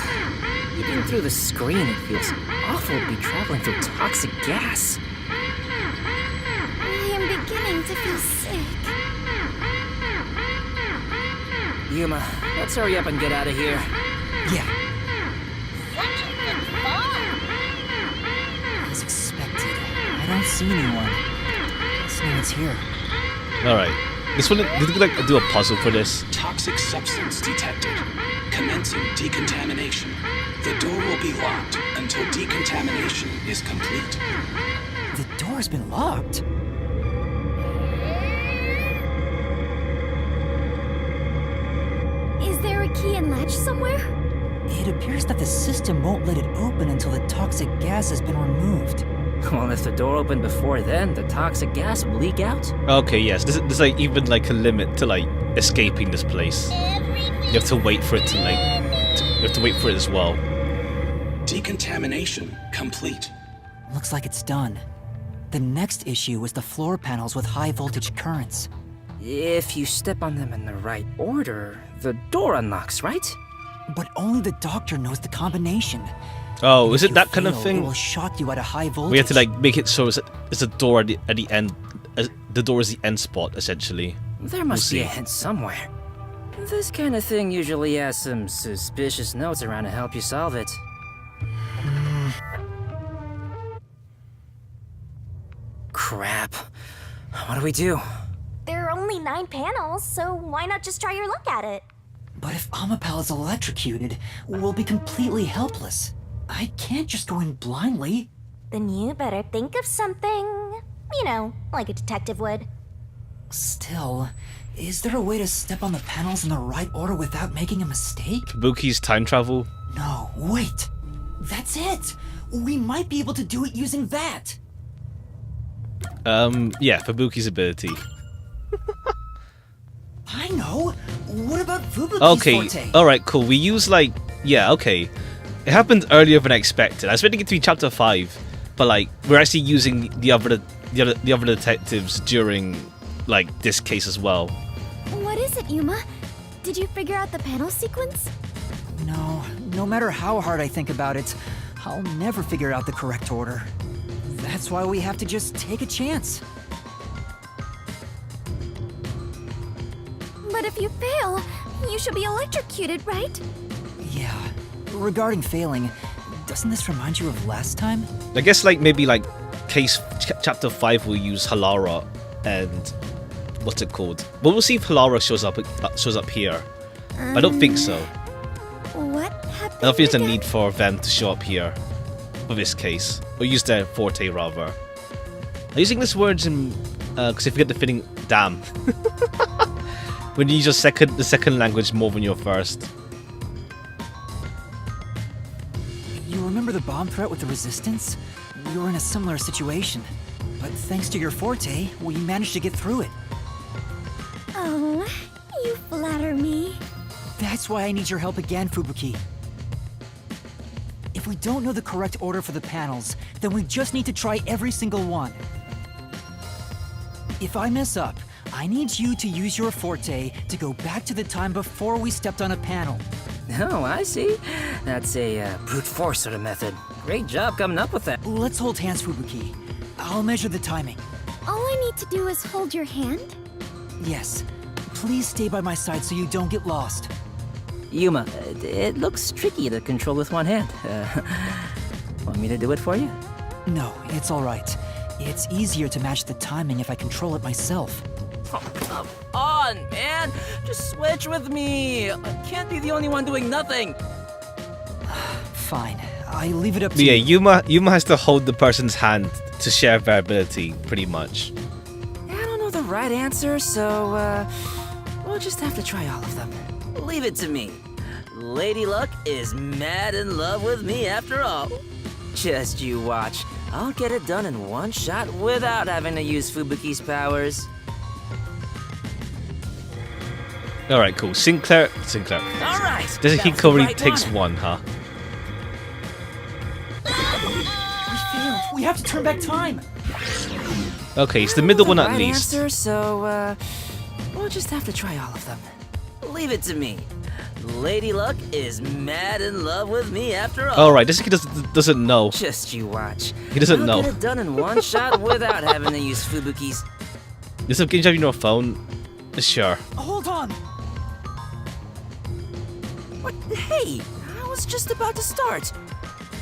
Even through the screen, it feels awful to be traveling through toxic gas. I am beginning to feel sick. Yuma, let's hurry up and get out of here. Yeah. As expected, I don't see anyone. Guess no one's here. Alright. This one, did you like do a puzzle for this? Toxic substance detected. Commencing decontamination. The door will be locked until decontamination is complete. The door's been locked. Is there a key and latch somewhere? It appears that the system won't let it open until the toxic gas has been removed. Well, if the door opened before then, the toxic gas will leak out. Okay, yes. There's like even like a limit to like escaping this place. You have to wait for it to like. You have to wait for it as well. Decontamination complete. Looks like it's done. The next issue is the floor panels with high voltage currents. If you step on them in the right order, the door unlocks, right? But only the doctor knows the combination. Oh, is If it you that kind of fail, thing? It will shock you at a high voltage. We have to like make it so it's a door at the end. The door is the end spot essentially. There must We'll be a see. hint somewhere. This kind of thing usually has some suspicious notes around to help you solve it. Crap. What do we do? There are only 9 panels, so why not just try your luck at it? But if Amapal is electrocuted, we'll be completely helpless. I can't just go in blindly. Then you better think of something. You know, like a detective would. Still, is there a way to step on the panels in the right order without making a mistake? Kabuki's time travel. No, wait. That's it. We might be able to do it using that. Yeah, Fubuki's ability. I know. What about Fubuki's Okay, forte? alright, cool. We use like, yeah, okay. It happened earlier than I expected. I was expecting it to be chapter 5, but like, we're actually using the other detectives during like this case as well. What is it, Yuma? Did you figure out the panel sequence? No matter how hard I think about it, I'll never figure out the correct order. That's why we have to just take a chance. But if you fail, you should be electrocuted, right? Yeah. Regarding failing, doesn't this remind you of last time? I guess like maybe like chapter 5 will use Halara and what's it called? But we'll see if Halara shows up here. I don't think so. What happened? don't think there's a need for them to show up here for this case, or use their forte rather. I'm using these words in because if you get the feeling, damn, when you use your the second language more than your first. You remember the bomb threat with the Resistance? We were in a similar situation. But thanks to your forte, we managed to get through it. Oh, you flatter me. That's why I need your help again, Fubuki. If we don't know the correct order for the panels, then we just need to try every single one. If I mess up, I need you to use your forte to go back to the time before we stepped on a panel. Oh, I see. That's a brute force sort of method. Great job coming up with that. Let's hold hands, Fubuki. I'll measure the timing. All I need to do is hold your hand? Yes. Please stay by my side so you don't get lost. Yuma, it looks tricky to control with one hand. Want me to do it for you? No, it's all right. It's easier to match the timing if I control it myself. Oh, come on, man! Just switch with me! I can't be the only one doing nothing! Fine. I leave it up to Yeah, you. Yuma has to hold the person's hand to share their ability, pretty much. I don't know the right answer, so, we'll just have to try all of them. Leave it to me. Lady Luck is mad in love with me after all. Just you watch. I'll get it done in one shot without having to use Fubuki's powers. Alright, cool. Sinclair. Alright! Does he already takes one, huh? We failed. We have to turn back time. Okay, it's the middle one at Right least. answer, so, we'll just have to try all of them. Leave it to me. Lady Luck is mad in love with me after all. Alright, this kid doesn't know. Just you watch. He doesn't I'll know. get it done in one shot without having to use Fubuki's. This game you have on your phone? Sure. Hold on. What? Hey, I was just about to start.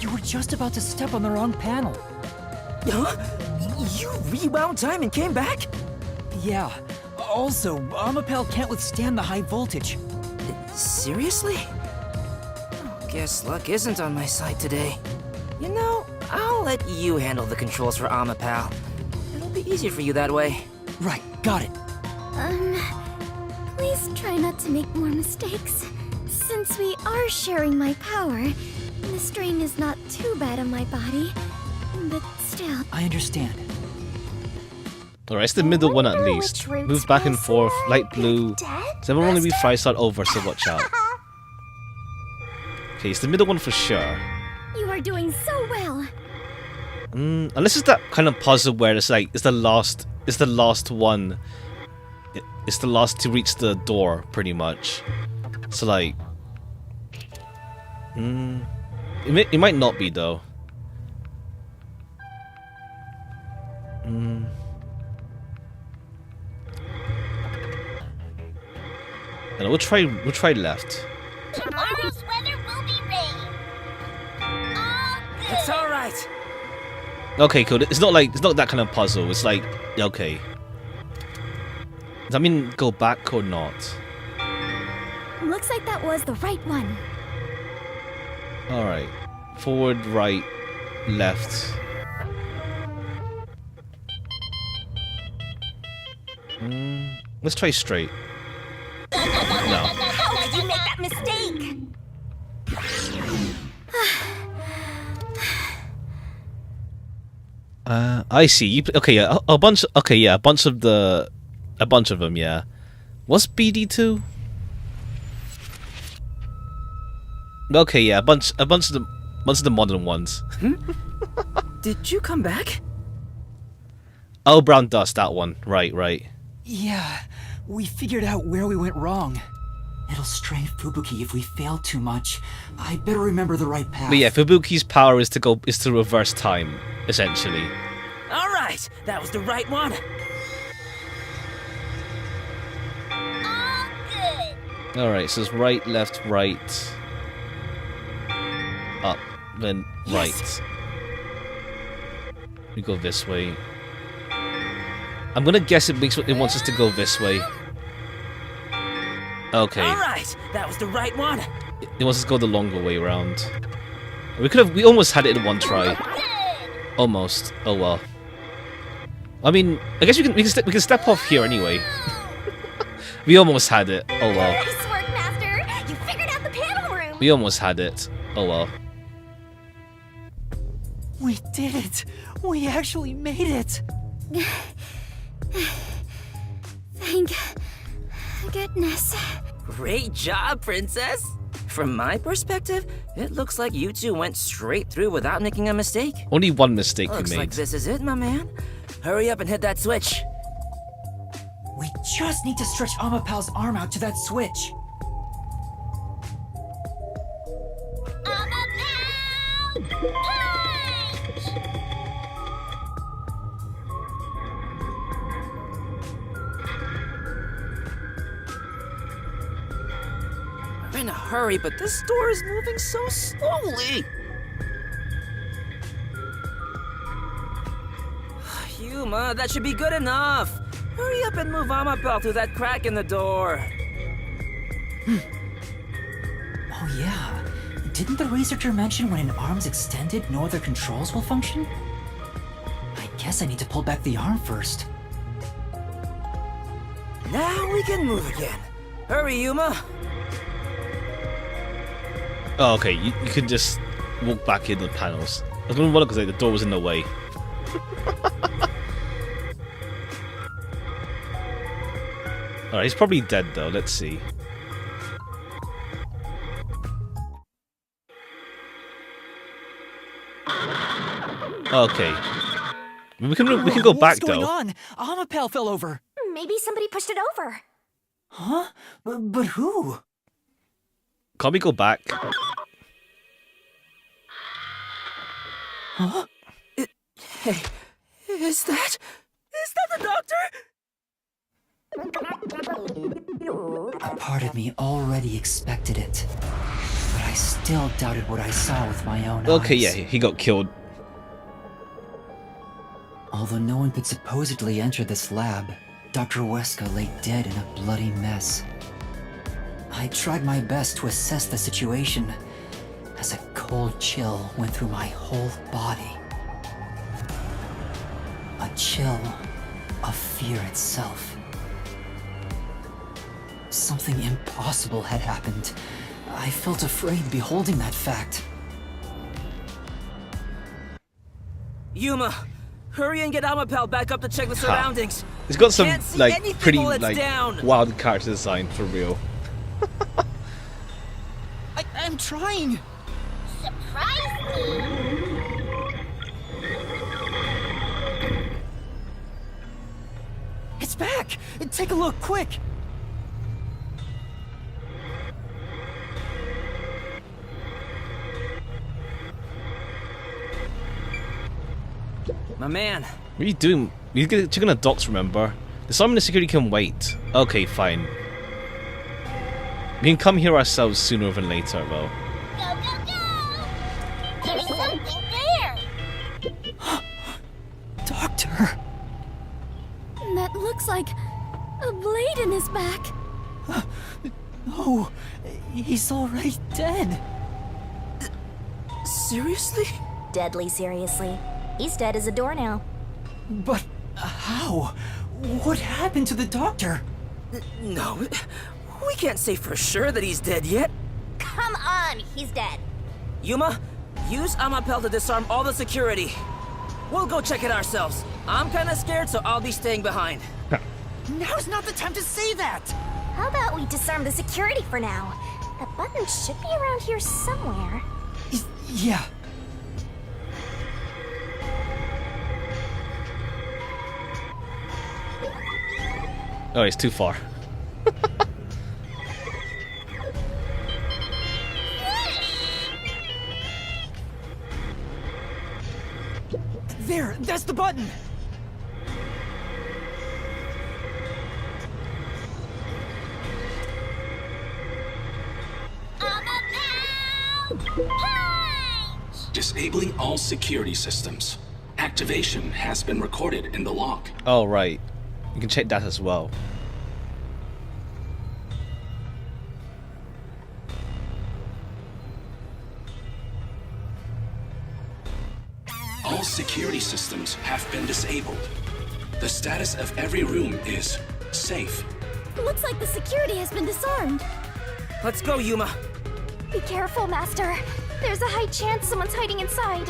You were just about to step on the wrong panel. Huh? You rewound time and came back? Yeah. Also, Amapel can't withstand the high voltage. Seriously? Oh, guess luck isn't on my side today. You know, I'll let you handle the controls for Amapal. It'll be easier for you that way. Right, got it. Please try not to make more mistakes. Since we are sharing my power, the strain is not too bad on my body. But still... I understand. Alright, it's the middle one at wonder least. which route Move back and is forth, light like blue. dead, So everyone will be Master? Freistyle over, so watch out. Okay, it's the middle one for sure. You are doing so well. Unless it's that kind of puzzle where it's like it's the last one. It's the last to reach the door, pretty much. So like, it might not be though. And we'll try left. Tomorrow's weather will be rain. It's alright. Okay, cool. It's not that kind of puzzle. It's like, okay. Does that mean go back or not? Looks like that was the right one. Alright. Forward, right, left. Let's try straight. No. How could you make that mistake? I see. Okay, yeah, a bunch of them, yeah. What's BD2? Okay, yeah, a bunch of the modern ones. Did you come back? Oh, brown dust, that one. Right. Yeah, we figured out where we went wrong. It'll strain Fubuki if we fail too much. I better remember the right path. But yeah, Fubuki's power is to reverse time, essentially. Alright, that was the right one. All good. Alright, so it's right, left, right. Up, then right. We go this way. I'm gonna guess it wants us to go this way. Okay. Alright, that was the right one. It wants us to go the longer way around. We almost had it in one try. Almost. Oh well. I mean, I guess we can step off here anyway. We almost had it. Oh well. Nice work, Master! You figured out the panel room! We almost had it. Oh well. We did it! We actually made it! Thank goodness. Great job, Princess! From my perspective, it looks like you two went straight through without making a mistake. Only one mistake we Looks made. like this is it, my man. Hurry up and hit that switch. We just need to stretch Amapal's arm out to that switch. I'm in a hurry, but this door is moving so slowly. Yuma, that should be good enough. Hurry up and move Amapel through that crack in the door. Oh yeah. Didn't the researcher mention when an arm's extended, no other controls will function? I guess I need to pull back the arm first. Now we can move again. Hurry, Yuma. Oh, okay. You can just walk back in the panels. I was going to wonder because the door was in the way. Alright, he's probably dead though. Let's see. Okay. We can go back What's going though. on? Amapel fell over. Maybe somebody pushed it over. Huh? But who? Can't we go back? Huh? Hey, is that the doctor? A part of me already expected it. But I still doubted what I saw with my own eyes. Okay, yeah, he got killed. Although no one could supposedly enter this lab, Dr. Weska lay dead in a bloody mess. I tried my best to assess the situation as a cold chill went through my whole body. A chill of fear itself. Something impossible had happened. I felt afraid beholding that fact. Yuma, hurry and get Amapel back up to check the surroundings. He's got some Can't see like anything pretty while it's like down. wild character design for real. I'm trying! Surprise me! It's back! Take a look, quick! My man, What are you doing? You're checking the docks, remember? The summon the security can wait. Okay, fine. We can come here ourselves sooner than later, though. Go, go, go! There's something there! Doctor! That looks like a blade in his back. No, he's already dead. seriously? Deadly seriously. He's dead as a doornail. But how? What happened to the doctor? No, we can't say for sure that he's dead yet. Come on, he's dead. Yuma, use Amapel to disarm all the security. We'll go check it ourselves. I'm kinda scared, so I'll be staying behind. Now's not the time to say that! How about we disarm the security for now? The button should be around here somewhere. Yeah. Oh, it's too far. There, that's the button! Disabling all security systems. Activation has been recorded in the log. Oh, right. You can check that as well. All security systems have been disabled. The status of every room is safe. Looks like the security has been disarmed. Let's go, Yuma. Be careful, Master. There's a high chance someone's hiding inside.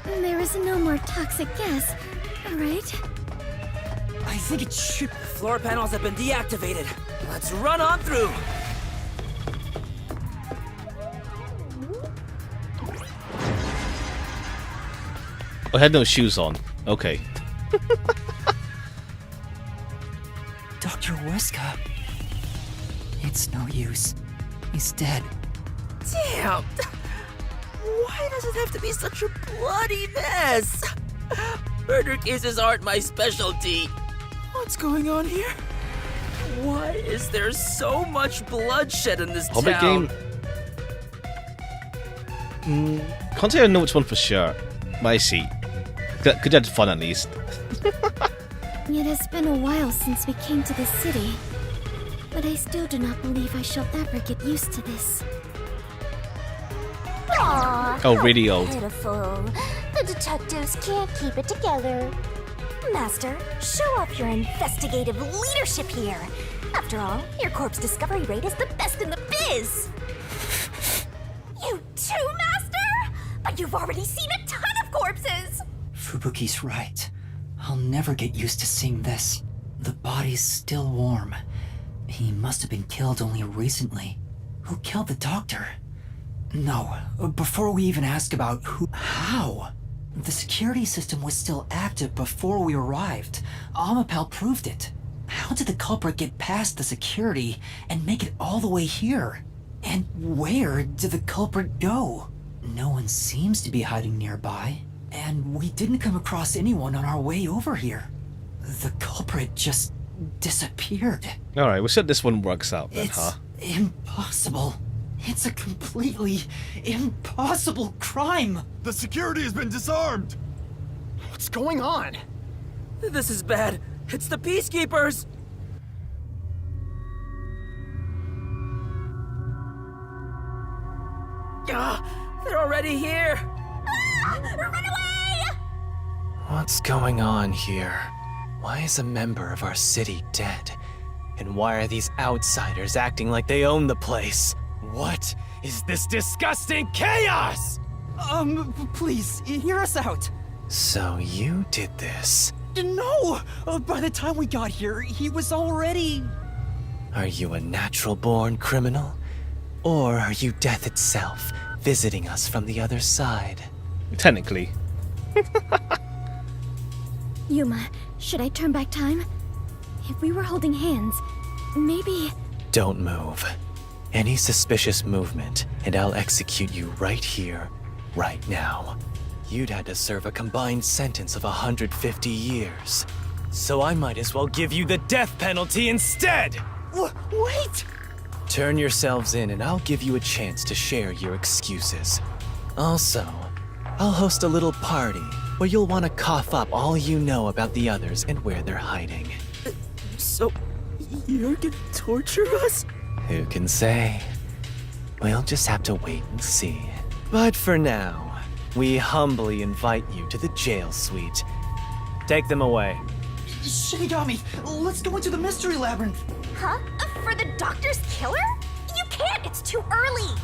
There is no more toxic gas, right? I think it should. Floor panels have been deactivated. Let's run on through. I had no shoes on. Okay. Dr. Weska. It's no use. He's dead. Damn! Why does it have to be such a bloody mess? Murder cases aren't my specialty. What's going on here? Why is there so much bloodshed in this Hobbit town? game? Can't say I know which one for sure. But I see. Could have fun at least. It has been a while since we came to this city, but I still do not believe I shall ever get used to this. Aww, Oh, really old. Pitiful. The detectives can't keep it together. Master, show off your investigative leadership here. After all, your corpse discovery rate is the best in the biz. You too, Master? But you've already seen a ton of corpses. Fubuki's right. I'll never get used to seeing this. The body's still warm. He must have been killed only recently. Who killed the doctor? No, before we even ask about who... How? The security system was still active before we arrived. Amapal proved it. How did the culprit get past the security and make it all the way here? And where did the culprit go? No one seems to be hiding nearby. And we didn't come across anyone on our way over here. The culprit just disappeared. Alright, we'll see if this one works out then, It's huh? impossible. It's a completely impossible crime. The security has been disarmed! What's going on? This is bad. It's the Peacekeepers! They're already here! Run away! What's going on here? Why is a member of our city dead? And why are these outsiders acting like they own the place? What is this disgusting chaos? Please, hear us out. So you did this. No! By the time we got here, he was already... Are you a natural-born criminal? Or are you death itself, visiting us from the other side? Technically. Yuma, should I turn back time? If we were holding hands, maybe... Don't move. Any suspicious movement, and I'll execute you right here, right now. You'd had to serve a combined sentence of 150 years. So I might as well give you the death penalty instead! Wait! Turn yourselves in and I'll give you a chance to share your excuses. Also, I'll host a little party where you'll want to cough up all you know about the others and where they're hiding. So, you're gonna torture us? Who can say? We'll just have to wait and see. But for now, we humbly invite you to the jail suite. Take them away. Shinigami, let's go into the mystery labyrinth. Huh? For the doctor's killer? You can't, it's too early.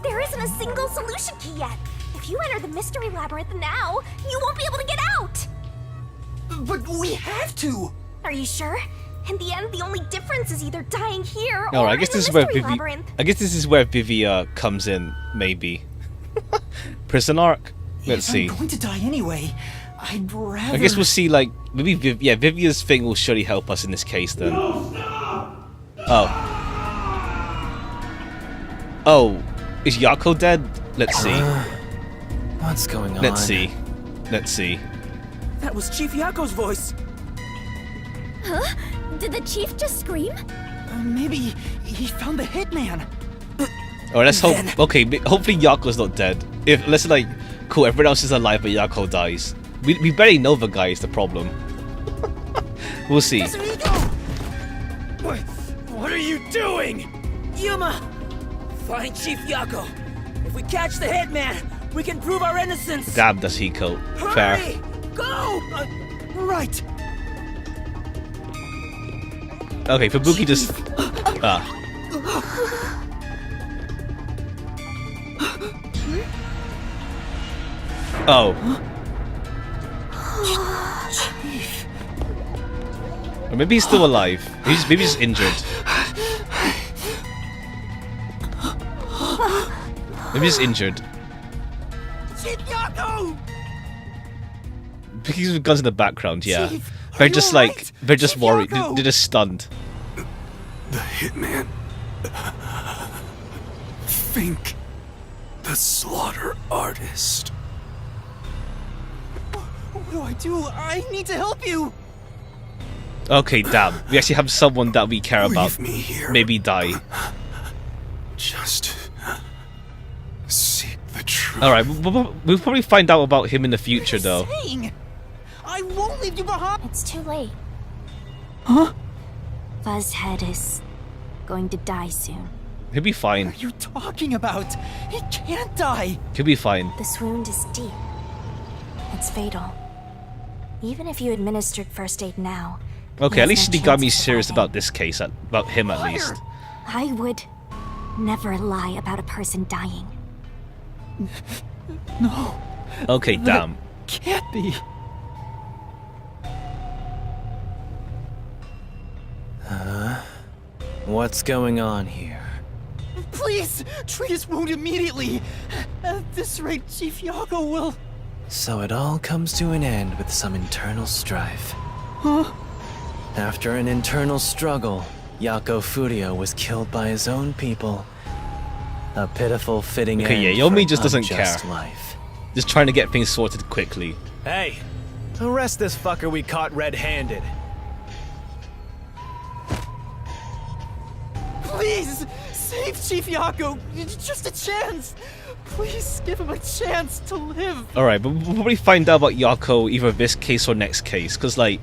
There isn't a single solution key yet. If you enter the mystery labyrinth now, you won't be able to get out. But we have to. Are you sure? In the end, the only difference is either dying here Alright, or I guess in the this is where mystery Vivi. labyrinth. I guess this is where Vivi comes in, maybe. Prison arc. Let's see. If I'm going to die anyway, I'd rather... I guess we'll see. Like maybe Vivia's thing will surely help us in this case then. Oh, is Yako dead? Let's see. What's going on? Let's see. Let's see. That was Chief Yako's voice. Huh? Did the chief just scream? Maybe he found the hitman. Alright, let's hope. Okay, hopefully Yako's not dead. If let's like, cool, everyone else is alive, but Yako dies. We barely know the guy is the problem. We'll see. What are you doing? Yuma! Find Chief Yako. If we catch the hitman, we can prove our innocence. Damn, does he coat. Hurry! Fair. Go! Right. Okay, Fubuki just... Oh. Or maybe he's still alive. Maybe he's injured. Maybe he's injured. Chief Yako! Because with guns in the background, yeah. Chief, They're are just you like, alright? they're just Chief worried. Yako! They're just stunned. The hitman. Fink. The slaughter artist. What do I do? I need to help you. Okay, damn. We actually have someone that we care about. Leave me here. Maybe die. Just seek the truth. Alright, we'll probably find out about him in the future, though. Saying, I won't leave you behind. It's too late. Huh? Fuzzhead is going to die soon. He'll be fine. What are you talking about? He can't die. He'll be fine. This wound is deep. It's fatal. Even if you administered first aid now. Okay, at least he he got has no me chance to serious survive about this case, about him at least. I would never lie about a person dying. No. Okay, damn. Can't be. What's going on here? Please, treat his wound immediately. At this rate, Chief Yako will... So it all comes to an end with some internal strife. Huh? After an internal struggle, Yako Furio was killed by his own people. A pitiful fitting Okay, end yeah, Yomi for an just doesn't unjust care. life. Just trying to get things sorted quickly. Hey, arrest this fucker we caught red-handed. Please, save Chief Yako. Just a chance. Please give him a chance to live. Alright, but we'll probably find out about Yako either this case or next case, because, like,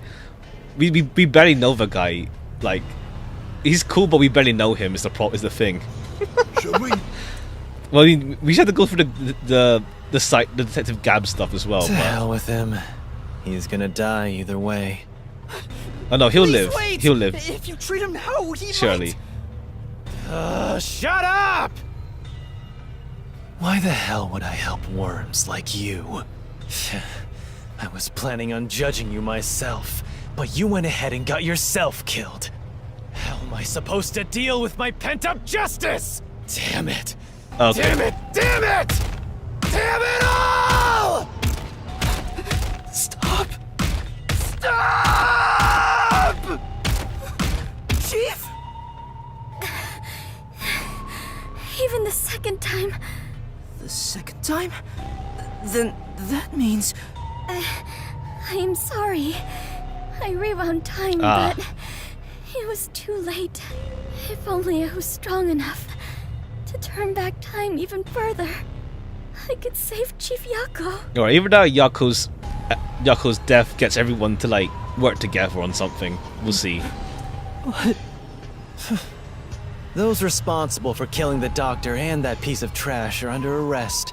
we barely know the guy. Like, he's cool, but we barely know him, is the thing. Should we? Well, I mean, we just have to go through the Detective Gab stuff as well. To But... hell with him. He's gonna die either way. Oh no, he'll Please live. wait. He'll live. If you treat him now, he Surely. Shut up! Why the hell would I help worms like you? I was planning on judging you myself, but you went ahead and got yourself killed. How am I supposed to deal with my pent-up justice? Damn it! Okay. Damn it! Damn it! Damn it all! Stop. Stop! Chief? Even the second time. The second time? Then that means... I am sorry. I rewound time, Ah. but it was too late. If only I was strong enough to turn back time even further, I could save Chief Yako. Alright, even though Yako's death gets everyone to, like, work together on something. We'll see. What? Those responsible for killing the doctor and that piece of trash are under arrest.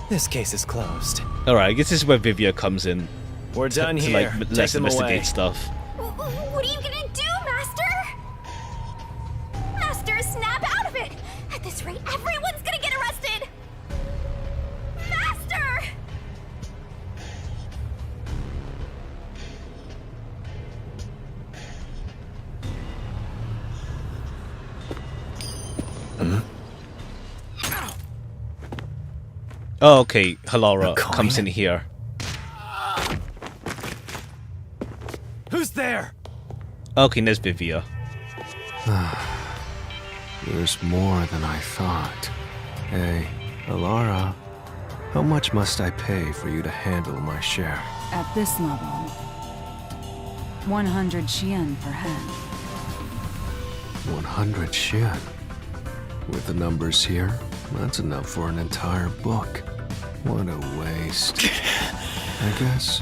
This case is closed. Alright, I guess this is where Vivia comes in. We're done to here. like, Take let's them investigate away. stuff. What are you gonna do, Master? Master, snap out of it! At this rate, everyone's gonna get arrested! Master! Oh, okay. Halara comes in here. Who's there? Okay, there's Vivia. There's more than I thought. Hey, Alara, how much must I pay for you to handle my share? At this level, 100 Xian per head. 100 Xian. With the numbers here, that's enough for an entire book. What a waste. I guess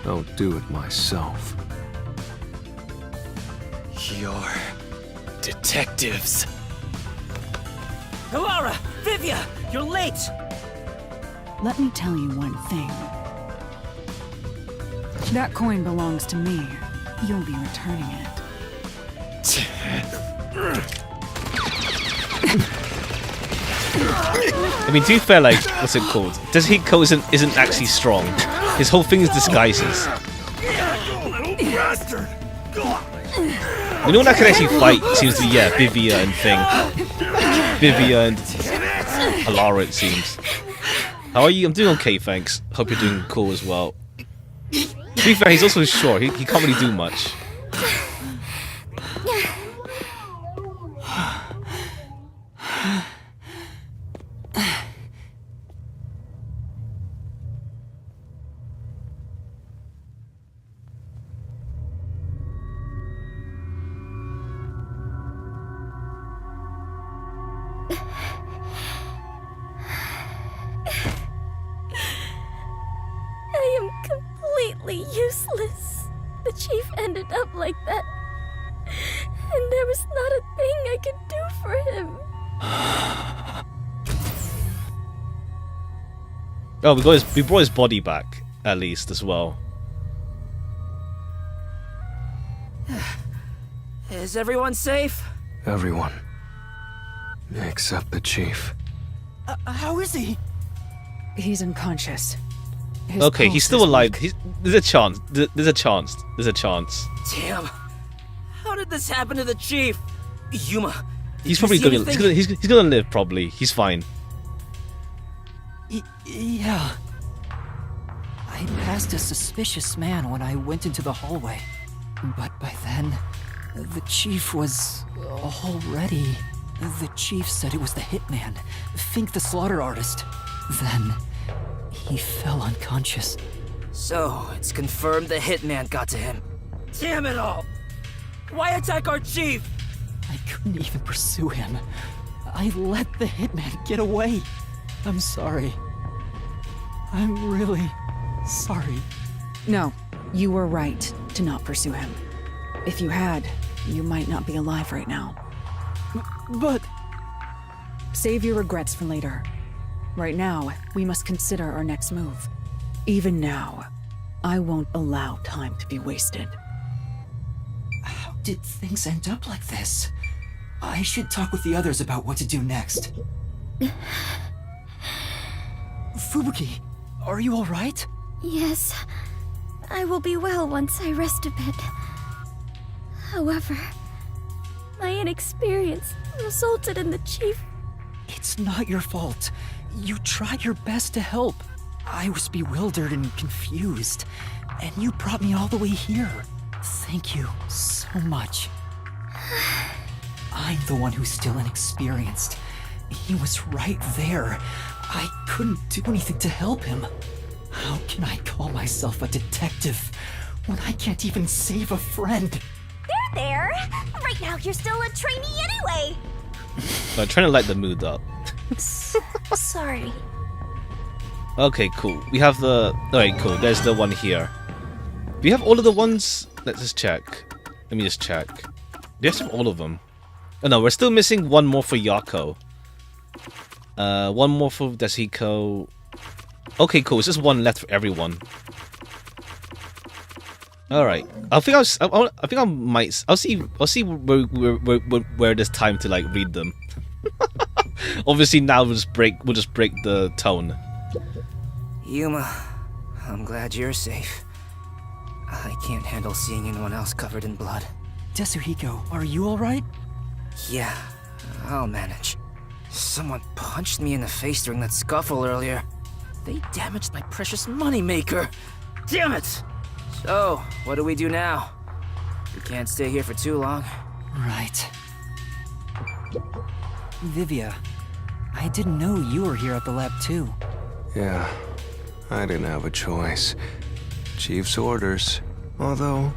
I'll do it myself. Your detectives. Alara! Vivia! You're late! Let me tell you one thing. That coin belongs to me. You'll be returning it. I mean, to be fair, like, what's it called? Dashiko isn't actually strong. His whole thing is disguises. The only one that can actually fight seems to be, yeah, Vivia and Thing. Vivia and Alara, it seems. How are you? I'm doing okay, thanks. Hope you're doing cool as well. To be fair, he's also short. He can't really do much. I am completely useless. The chief ended up like that. And there was not a thing I could do for him. Oh, we brought his body back, at least, as well. Is everyone safe? Everyone. Except the chief. How is he? He's unconscious. His Okay, pulse he's still is alive. weak. There's a chance. There's a chance. There's a chance. Damn. How did this happen to the chief? Yuma. He's probably gonna. He's gonna live. Probably. He's fine. Yeah. I passed a suspicious man when I went into the hallway. But by then, the chief was already... The chief said it was the hitman, Fink the slaughter artist. Then, he fell unconscious. So, it's confirmed the hitman got to him. Damn it all! Why attack our chief? I couldn't even pursue him. I let the hitman get away. I'm sorry. I'm really sorry. No, you were right to not pursue him. If you had, you might not be alive right now. But... Save your regrets for later. Right now, we must consider our next move. Even now, I won't allow time to be wasted. How did things end up like this? I should talk with the others about what to do next. Fubuki, are you alright? Yes, I will be well once I rest a bit. However, my inexperience resulted in the chief. It's not your fault. You tried your best to help. I was bewildered and confused, and you brought me all the way here. Thank you so much. I'm the one who's still inexperienced. He was right there. I couldn't do anything to help him. How can I call myself a detective when I can't even save a friend? There! Right now you're still a trainee anyway! I'm trying to light the mood up. Sorry. Okay, cool. We have the... Alright, cool. There's the one here. Do we have all of the ones? Let's just check. Let me just check. Do we have all of them? Oh no, we're still missing one more for Yako. One more for Dashiko. Okay, cool. It's just one left for everyone. All right. I think I might. I'll see where there's time to like read them. Obviously, now we'll just break the tone. Yuma, I'm glad you're safe. I can't handle seeing anyone else covered in blood. Tetsuhiko, are you alright? Yeah, I'll manage. Someone punched me in the face during that scuffle earlier. They damaged my precious moneymaker. Damn it! So, what do we do now? We can't stay here for too long. Right. Vivia, I didn't know you were here at the lab too. Yeah, I didn't have a choice. Chief's orders. Although,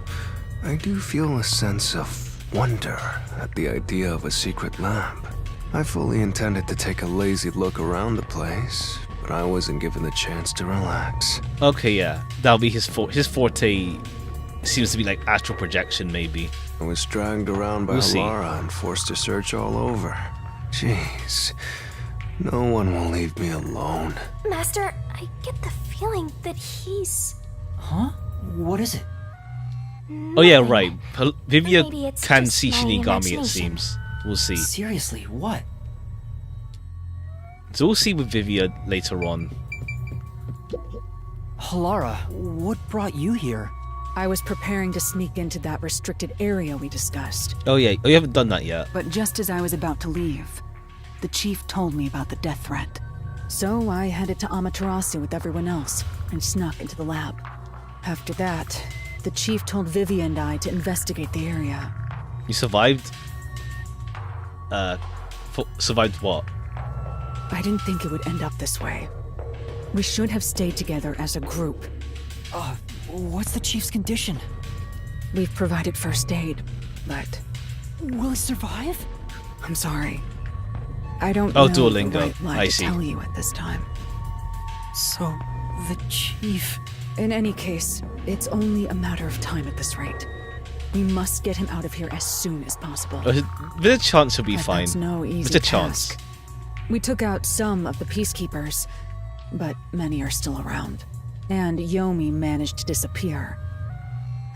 I do feel a sense of wonder at the idea of a secret lab. I fully intended to take a lazy look around the place, but I wasn't given the chance to relax. Okay, yeah, that'll be his forte. Seems to be like astral projection, maybe. I was dragged around by We'll see. Alara and forced to search all over. Jeez. No one will leave me alone. Master, I get the feeling that he's... Huh? What is it? Oh yeah, right. Vivia Maybe it's can just see my Shinigami, it imagination. seems. We'll see. Seriously, what? So we'll see with Vivia later on. Halara, what brought you here? I was preparing to sneak into that restricted area we discussed. Oh yeah, oh, you haven't done that yet. But just as I was about to leave, the chief told me about the death threat. So I headed to Amaterasu with everyone else and snuck into the lab. After that, the chief told Vivia and I to investigate the area. You survived? Survived what? I didn't think it would end up this way. We should have stayed together as a group. What's the chief's condition? We've provided first aid, but... Will he survive? I'm sorry. I don't Oh, know Duolingo. the right line I to see. tell you at this time. So, the chief... In any case, it's only a matter of time at this rate. We must get him out of here as soon as possible. There's a chance he'll be But fine. that's no easy There's a chance. task. We took out some of the peacekeepers, but many are still around. And Yomi managed to disappear.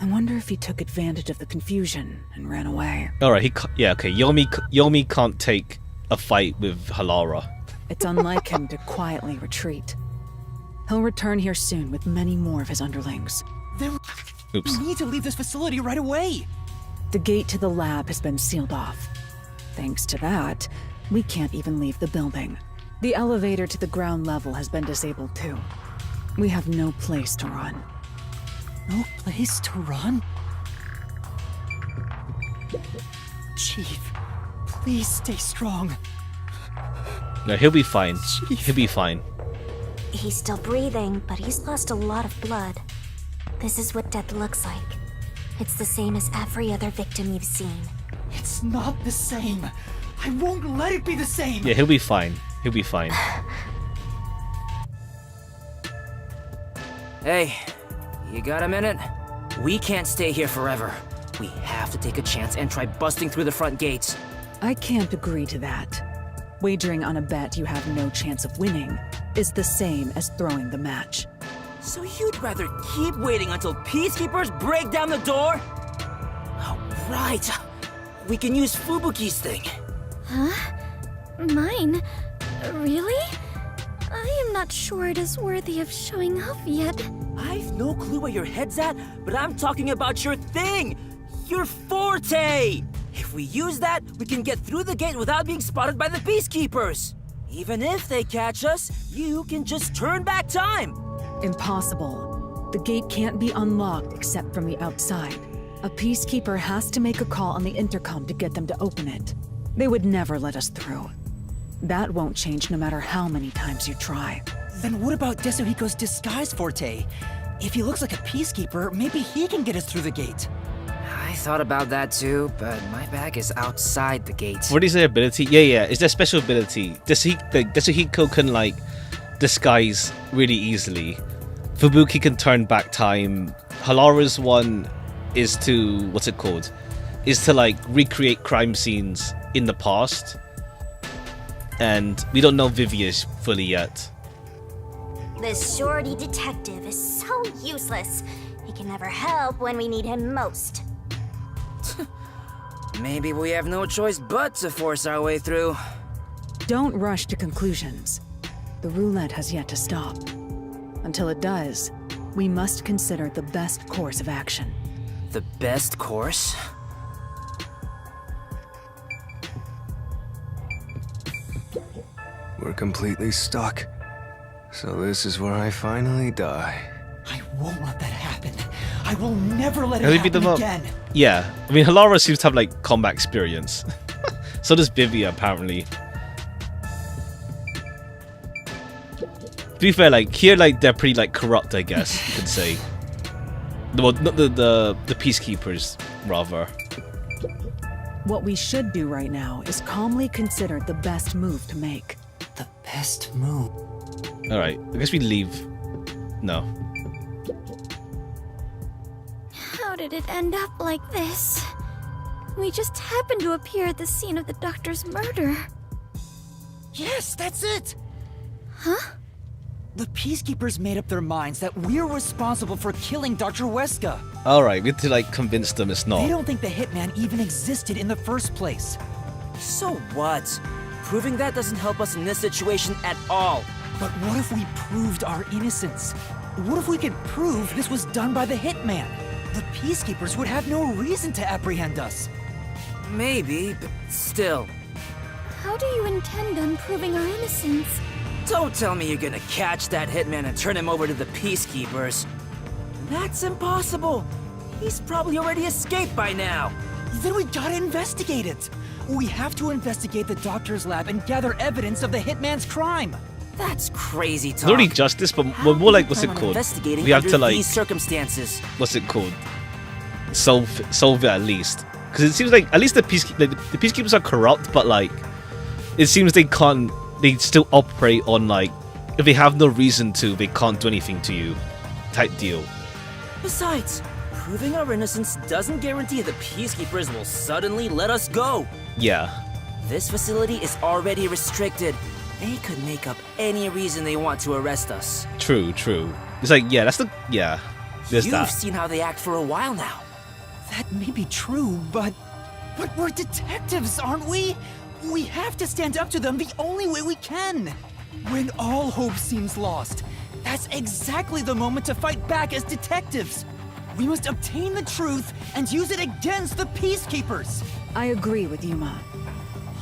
I wonder if he took advantage of the confusion and ran away. Alright, yeah, okay. Yomi can't take a fight with Halara. It's unlike him to quietly retreat. He'll return here soon with many more of his underlings. Then Oops. we need to leave this facility right away! The gate to the lab has been sealed off. Thanks to that, we can't even leave the building. The elevator to the ground level has been disabled too. We have no place to run. No place to run? Chief, please stay strong. No, he'll be fine. Chief. He'll be fine. He's still breathing, but he's lost a lot of blood. This is what death looks like. It's the same as every other victim you've seen. It's not the same. I won't let it be the same. Yeah, he'll be fine. He'll be fine. Hey, you got a minute? We can't stay here forever. We have to take a chance and try busting through the front gates. I can't agree to that. Wagering on a bet you have no chance of winning is the same as throwing the match. So you'd rather keep waiting until peacekeepers break down the door? Oh, right. We can use Fubuki's thing. Huh? Mine? Really? I am not sure it is worthy of showing off yet. I've no clue where your head's at, but I'm talking about your thing! Your forte! If we use that, we can get through the gate without being spotted by the peacekeepers. Even if they catch us, you can just turn back time. Impossible. The gate can't be unlocked except from the outside. A peacekeeper has to make a call on the intercom to get them to open it. They would never let us through. That won't change no matter how many times you try. Then what about Desuhiko's disguise forte? If he looks like a peacekeeper, maybe he can get us through the gate. I thought about that too, but my bag is outside the gate. What is their ability? Yeah. It's their special ability. Desuhiko can, like, disguise really easily. Fubuki can turn back time. Halara's one is to, what's it called? Is to, like, recreate crime scenes in the past. And we don't know Vivia's fully yet. This shorty detective is so useless. He can never help when we need him most. Maybe we have no choice but to force our way through. Don't rush to conclusions. The roulette has yet to stop. Until it does, we must consider the best course of action. The best course? We're completely stuck. So this is where I finally die. I won't let that happen. I will never let it Has he beat happen them up? again. Yeah. I mean, Halara seems to have, like, combat experience. So does Vivia, apparently. To be fair, like, here, like, they're pretty, like, corrupt, I guess, you could say. Well, not the peacekeepers, rather. What we should do right now is calmly consider the best move to make. The best move. Alright, I guess we leave. No. How did it end up like this? We just happened to appear at the scene of the doctor's murder. Yes, that's it! Huh? The Peacekeepers made up their minds that we're responsible for killing Dr. Weska. Alright, we have to like convince them it's not. They don't think the hitman even existed in the first place. So what? Proving that doesn't help us in this situation at all. But what if we proved our innocence? What if we could prove this was done by the hitman? The Peacekeepers would have no reason to apprehend us. Maybe, but still. How do you intend on proving our innocence? Don't tell me you're gonna catch that hitman and turn him over to the Peacekeepers. That's impossible. He's probably already escaped by now. Then we gotta investigate it. We have to investigate the doctor's lab and gather evidence of the hitman's crime. That's crazy talk. Not really justice, but How more like do you what's plan it on called? investigating We have under to like these circumstances. what's it called? Solve it at least. Because it seems like at least the peacekeepers are corrupt, but like it seems they can't. They still operate on like if they have no reason to, they can't do anything to you. Type deal. Besides, proving our innocence doesn't guarantee the Peacekeepers will suddenly let us go. Yeah. This facility is already restricted. They could make up any reason they want to arrest us. True. It's like There's You've that. seen how they act for a while now. That may be true, but we're detectives, aren't we? We have to stand up to them the only way we can. When all hope seems lost, that's exactly the moment to fight back as detectives. We must obtain the truth and use it against the Peacekeepers. I agree with Yuma.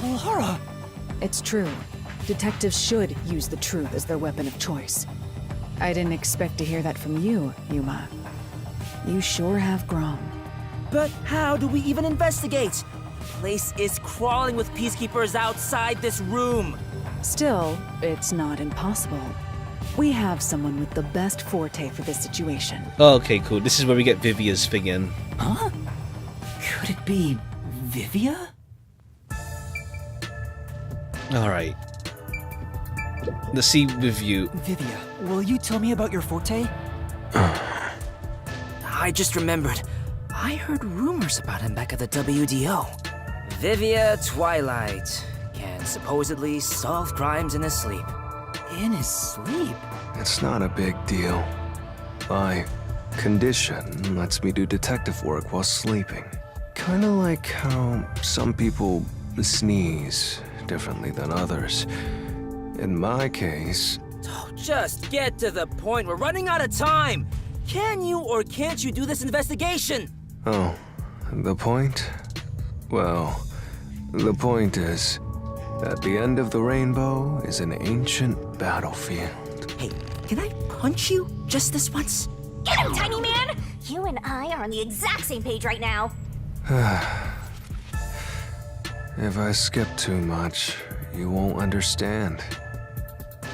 Lara! It's true. Detectives should use the truth as their weapon of choice. I didn't expect to hear that from you, Yuma. You sure have grown. But how do we even investigate? The place is crawling with Peacekeepers outside this room. Still, it's not impossible. We have someone with the best forte for this situation. Oh, okay, cool. This is where we get Vivia's thing in. Huh? Could it be Vivia? Alright. Let's see with you. Vivia, will you tell me about your forte? I just remembered. I heard rumors about him back at the WDO. Vivia Twilight can supposedly solve crimes in his sleep. In his sleep? It's not a big deal. My condition lets me do detective work while sleeping. Kinda like how some people sneeze differently than others. In my case... Just get to the point. We're running out of time. Can you or can't you do this investigation? Oh, the point? Well, the point is, at the end of the rainbow is an ancient battlefield. Hey, can I punch you just this once? Get him, tiny man! You and I are on the exact same page right now. If I skip too much, you won't understand.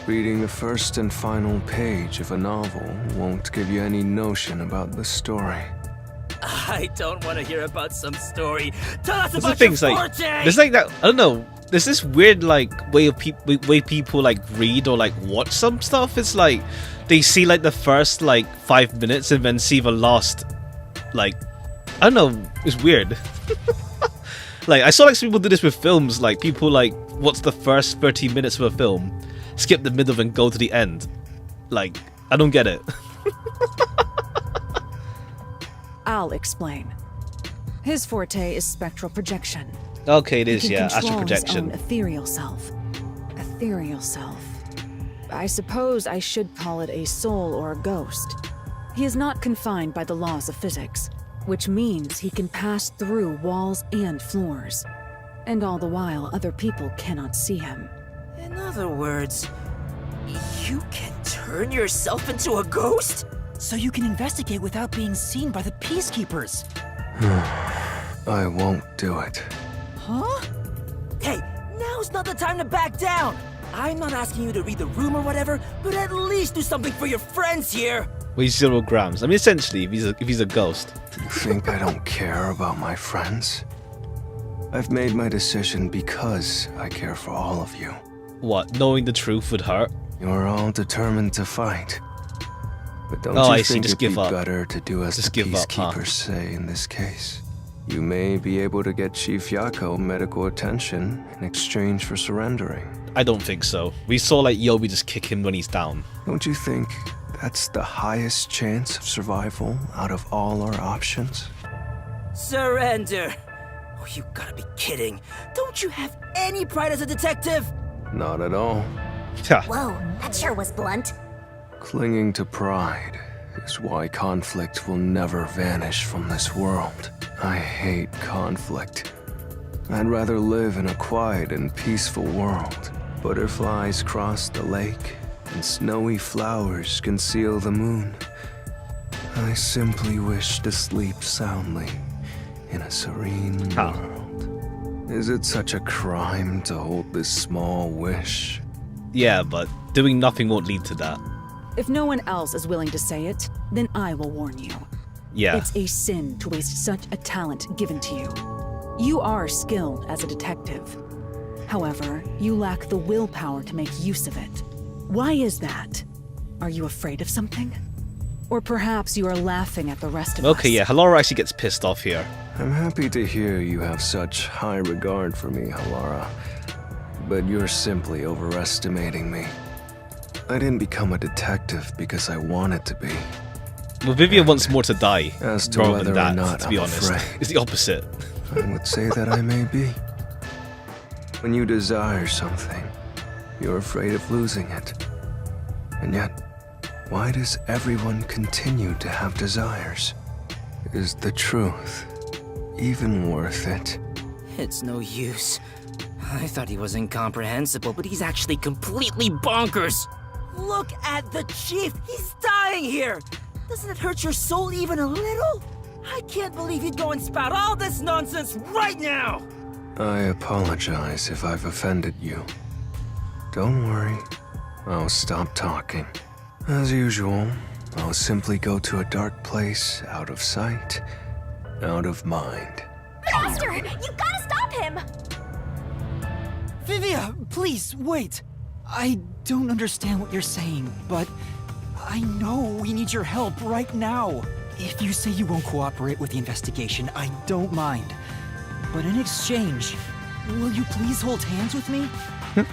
Reading the first and final page of a novel won't give you any notion about the story. I don't want to hear about some story. Tell us That's about the your things like forte! there's like that. I don't know. There's this weird like way people like read or like watch some stuff. It's like they see like the first like 5 minutes and then see the last like I don't know. It's weird. Like I saw like some people do this with films. Like people like watch the first 30 minutes of a film, skip the middle and go to the end. Like I don't get it. I'll explain. His forte is spectral projection. Okay, it is, He can yeah, astral control his projection. own ethereal self. Ethereal self. I suppose I should call it a soul or a ghost. He is not confined by the laws of physics, which means he can pass through walls and floors. And all the while, other people cannot see him. In other words, you can turn yourself into a ghost? So you can investigate without being seen by the Peacekeepers. I won't do it. Huh? Hey, now's not the time to back down! I'm not asking you to read the room or whatever, but at least do something for your friends here! Weighs 0 grams. I mean, essentially, if he's a ghost. Do you think I don't care about my friends? I've made my decision because I care for all of you. What, knowing the truth would hurt? You're all determined to fight. But don't Oh, you I see, think just it'd be give up. better to do as Just the give up, huh? Peacekeepers say in this case? You may be able to get Chief Yako medical attention in exchange for surrendering. I don't think so. We saw like Yobi just kick him when he's down. Don't you think that's the highest chance of survival out of all our options? Surrender? Oh, you gotta be kidding. Don't you have any pride as a detective? Not at all. Whoa, that sure was blunt. Clinging to pride is why conflict will never vanish from this world. I hate conflict. I'd rather live in a quiet and peaceful world. Butterflies cross the lake, and snowy flowers conceal the moon. I simply wish to sleep soundly in a serene world. Is it such a crime to hold this small wish? Yeah, but doing nothing won't lead to that. If no one else is willing to say it, then I will warn you. Yeah. It's a sin to waste such a talent given to you. You are skilled as a detective. However, you lack the willpower to make use of it. Why is that? Are you afraid of something? Or perhaps you are laughing at the rest of us. Okay, yeah, Halara actually gets pissed off here. I'm happy to hear you have such high regard for me, Halara. But you're simply overestimating me. I didn't become a detective because I wanted to be. Well, Vivian wants more to die. As to rather whether than that, or not to be I'm honest. afraid. It's the opposite. I would say that I may be. When you desire something, you're afraid of losing it. And yet, why does everyone continue to have desires? Is the truth even worth it? It's no use. I thought he was incomprehensible, but he's actually completely bonkers. Look at the chief! He's dying here! Doesn't it hurt your soul even a little? I can't believe you'd go and spout all this nonsense right now! I apologize if I've offended you. Don't worry, I'll stop talking. As usual, I'll simply go to a dark place, out of sight, out of mind. Master, you gotta stop him! Vivia, please, wait. I don't understand what you're saying, but I know we need your help right now. If you say you won't cooperate with the investigation, I don't mind. But in exchange, will you please hold hands with me?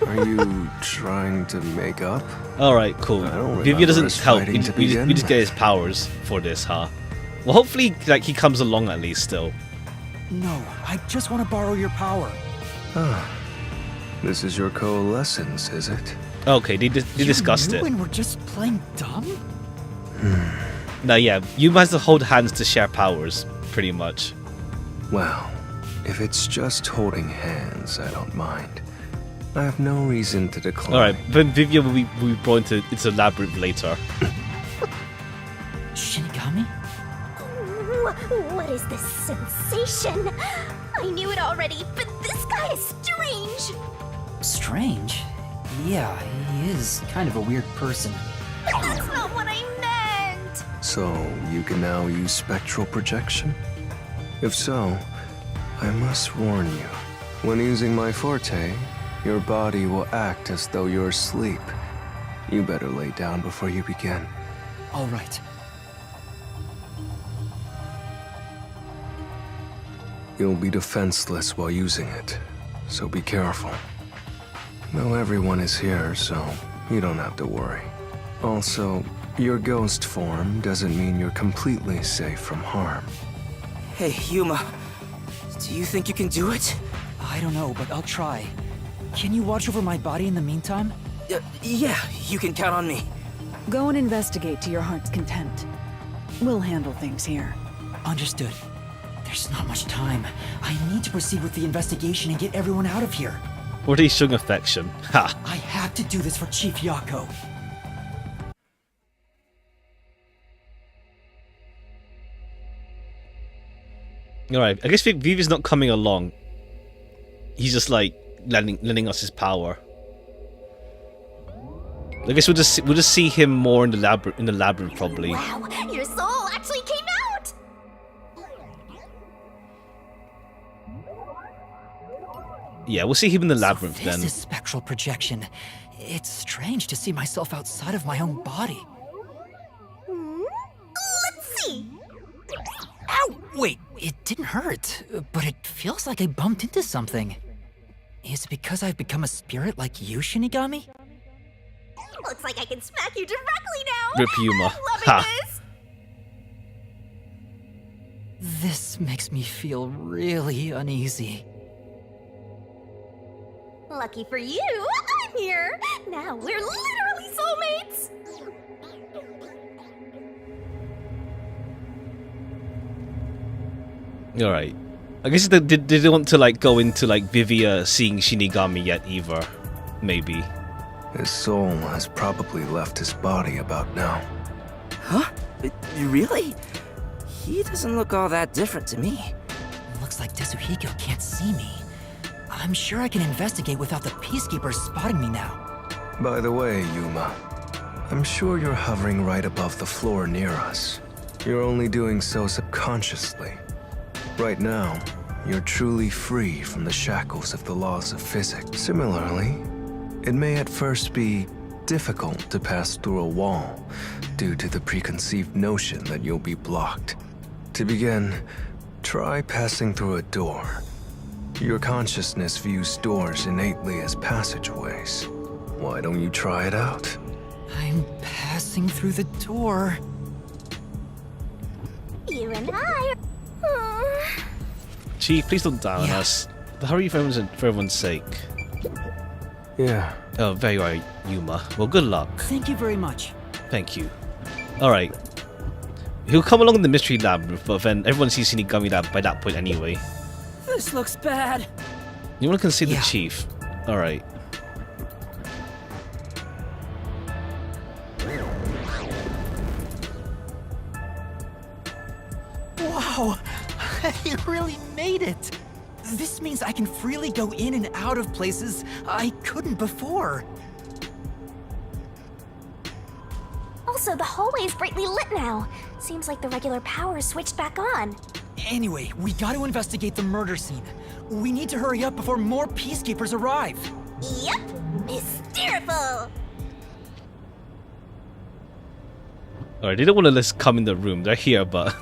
Are you trying to make up? Alright, cool. Vivian doesn't help. We just get his powers for this, huh? Well, hopefully, like, he comes along at least still. No, I just want to borrow your power. Ah, this is your coalescence, is it? Okay, they discussed it. And we're just playing dumb? Now, yeah, you might have to hold hands to share powers, pretty much. Well, if it's just holding hands, I don't mind. I have no reason to decline. Alright, then Vivian will be brought into labyrinth later. Shinigami? What is this sensation? I knew it already, but this guy is strange. Strange? Yeah, he is kind of a weird person. That's not what I meant. So, you can now use spectral projection? If so, I must warn you. When using my forte, your body will act as though you're asleep. You better lay down before you begin. All right. You'll be defenseless while using it, so be careful. Though everyone is here, so you don't have to worry. Also, your ghost form doesn't mean you're completely safe from harm. Hey, Yuma. Do you think you can do it? I don't know, but I'll try. Can you watch over my body in the meantime? Yeah, you can count on me. Go and investigate to your heart's content. We'll handle things here. Understood. There's not much time. I need to proceed with the investigation and get everyone out of here. Or he's showing affection. Ha! I have to do this for Chief Yako. Alright, I guess Vivi's not coming along. He's just like lending us his power. I guess we'll just see him more in the labyrinth probably. Wow, your soul actually came out! Yeah, we'll see him in the labyrinth This then. is spectral projection. It's strange to see myself outside of my own body. Let's see. Ow! Wait, it didn't hurt, but it feels like I bumped into something. Is it because I've become a spirit like you, Shinigami? Looks like I can smack you directly now. Rip Yuma. Loving Ha. this. This makes me feel really uneasy. Lucky for you, I'm here. Now we're literally soulmates. Alright. I guess they didn't want to like go into like Vivia seeing Shinigami yet either. Maybe. His soul has probably left his body about now. Huh? Really? He doesn't look all that different to me. Looks like Tetsuhiko can't see me. I'm sure I can investigate without the Peacekeepers spotting me now. By the way, Yuma, I'm sure you're hovering right above the floor near us. You're only doing so subconsciously. Right now, you're truly free from the shackles of the laws of physics. Similarly, it may at first be difficult to pass through a wall due to the preconceived notion that you'll be blocked. To begin, try passing through a door. Your consciousness views doors innately as passageways. Why don't you try it out? I'm passing through the door. You and I. Chief, please don't die on us. Hurry for everyone's sake. Yeah. Oh, very right, Yuma. Well, good luck. Thank you very much. Thank you. Alright. He'll come along in the mystery lab, but then everyone sees Shinigami lab by that point anyway. This looks bad. You want to consider the chief? Alright. Wow! I really made it! This means I can freely go in and out of places I couldn't before. Also, the hallway is brightly lit now. Seems like the regular power is switched back on. Anyway, we gotta investigate the murder scene. We need to hurry up before more Peacekeepers arrive. Yep, hysterical. Alright, they don't want to just come in the room. They're here, but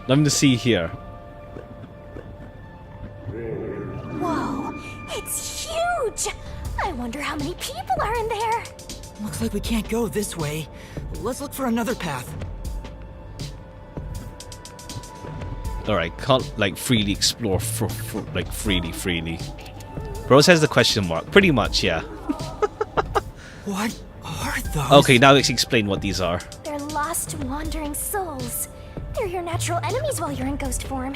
nothing to see here. Whoa, it's huge. I wonder how many people are in there. Looks like we can't go this way. Let's look for another path. Alright, can't like freely explore like freely. Rose has the question mark. Pretty much, yeah. What are those? Okay, now let's explain what these are. They're lost, wandering souls. They're your natural enemies while you're in ghost form.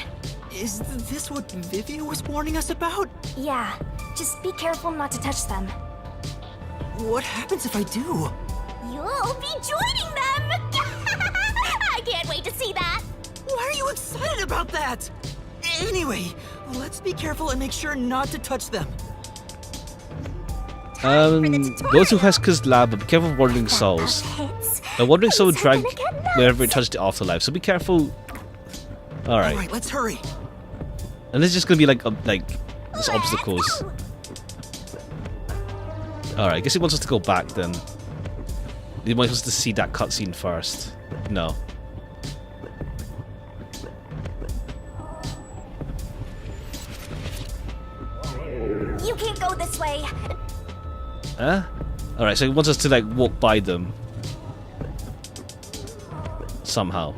Is this what Vivia was warning us about? Yeah, just be careful not to touch them. What happens if I do? You'll be joining them! I can't wait to see that! Why are you excited about that? Anyway, let's be careful and make sure not to touch them. Go to Hesker's lab, but be careful of wandering souls. A wandering soul will drag wherever it touches the afterlife, so be careful. Alright. Alright, let's hurry. And there's just gonna be like these obstacles. Alright, I guess he wants us to go back then. He wants us to see that cutscene first. No. You can't go this way. Huh? Alright, so he wants us to like walk by them. Somehow.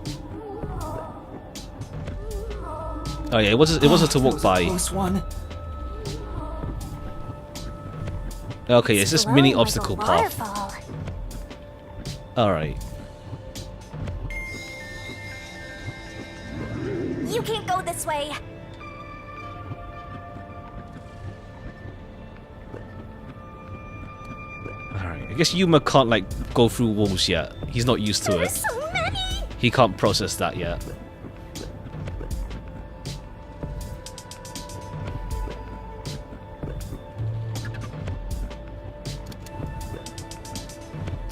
Oh yeah, it wants us to walk by. Close one. Okay, it's this mini obstacle like path. waterfall. Alright. You can't go this way. Alright, I guess Yuma can't like go through walls yet. He's not used to it. So many. He can't process that yet.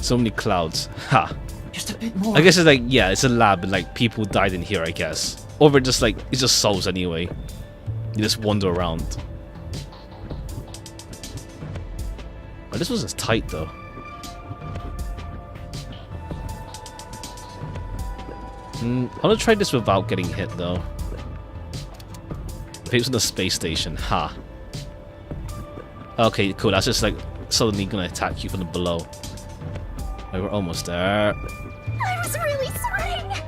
So many clouds. Ha. Just a bit more. I guess it's like, yeah, it's a lab and like people died in here, I guess. Or we're just like, it's just souls anyway. You just wander around. Oh, this was tight though. I want to try this without getting hit though. It's on the space station. Ha. Okay, cool. That's just like suddenly gonna attack you from the below. Right, we're almost there. I was really sweating!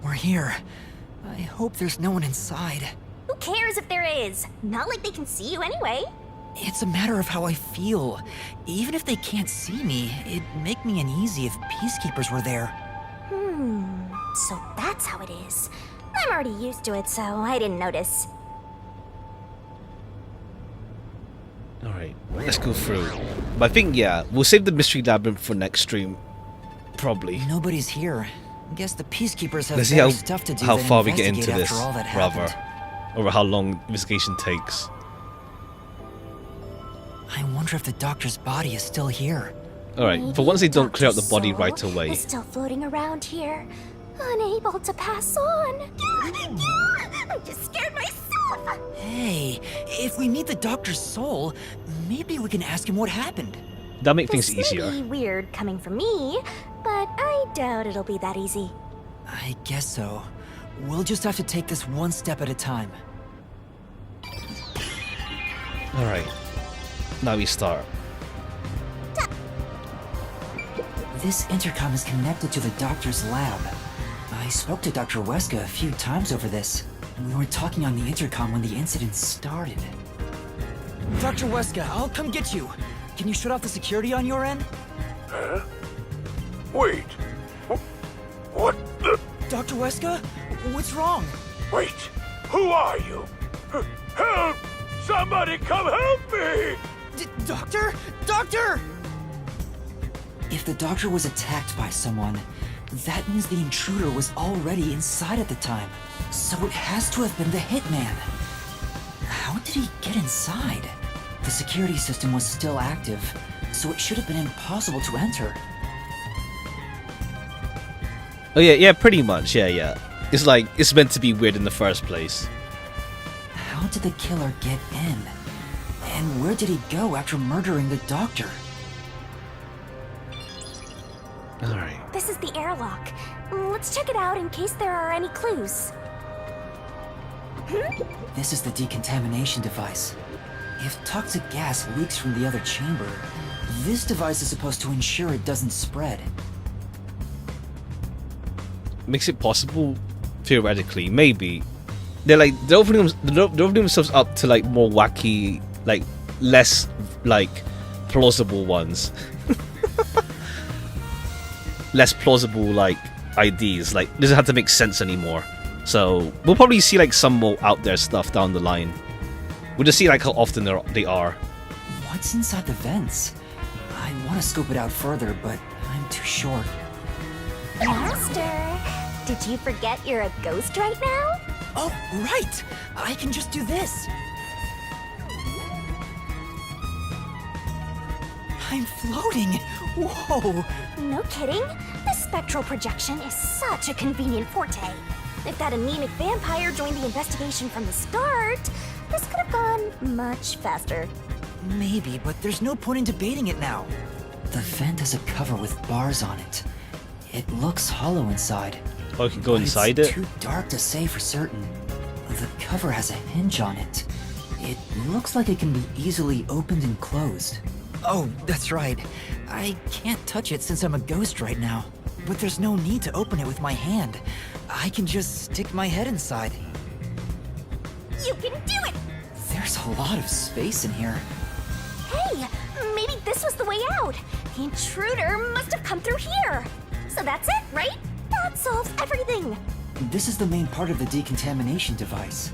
We're here. I hope there's no one inside. Who cares if there is? Not like they can see you anyway. It's a matter of how I feel. Even if they can't see me, it'd make me uneasy if peacekeepers were there. So that's how it is. I'm already used to it, so I didn't notice. Alright, let's go through. But I think, yeah, we'll save the mystery labyrinth for next stream. Probably. Nobody's here. Guess the peacekeepers have Let's see better stuff to do how than far we get into investigate this, after all that rather. happened. Or how long investigation takes. I wonder if the doctor's body is still here. Alright, but once they don't clear out the body Soul right away. is still floating around here, unable to pass on. I just scared myself. Hey, if we meet the doctor's soul, maybe we can ask him what happened. That'll make things This easier. may be weird coming from me, but I doubt it'll be that easy. I guess so. We'll just have to take this one step at a time. Alright. Now we start. This intercom is connected to the doctor's lab. I spoke to Dr. Weska a few times over this. We were talking on the intercom when the incident started. Dr. Weska, I'll come get you. Can you shut off the security on your end? Huh? Wait. What the? Dr. Weska? What's wrong? Wait. Who are you? Help! Somebody come help me! Doctor? Doctor! If the doctor was attacked by someone, that means the intruder was already inside at the time. So it has to have been the hitman. How did he get inside? The security system was still active, so it should have been impossible to enter. Oh yeah, pretty much, yeah. It's like, it's meant to be weird in the first place. How did the killer get in? And where did he go after murdering the doctor? Alright. This is the airlock. Let's check it out in case there are any clues. This is the decontamination device. If toxic gas leaks from the other chamber, this device is supposed to ensure it doesn't spread. Makes it possible, theoretically, maybe. They're opening themselves up to like more wacky, like less like plausible ones. Less plausible like IDs. Like doesn't have to make sense anymore. So we'll probably see like some more out there stuff down the line. We'll just see like how often they are. What's inside the vents? I want to scope it out further, but I'm too short. Master, did you forget you're a ghost right now? Oh, right! I can just do this. I'm floating! Whoa! No kidding. This spectral projection is such a convenient forte. If that anemic vampire joined the investigation from the start, this could have gone much faster. Maybe, but there's no point in debating it now. The vent has a cover with bars on it. It looks hollow inside. Oh, you can go inside it's it? Too dark to say for certain. The cover has a hinge on it. It looks like it can be easily opened and closed. Oh, that's right. I can't touch it since I'm a ghost right now. But there's no need to open it with my hand. I can just stick my head inside. You can do it! There's a lot of space in here. Hey, maybe this was the way out. The intruder must have come through here. So that's it, right? That solves everything. This is the main part of the decontamination device.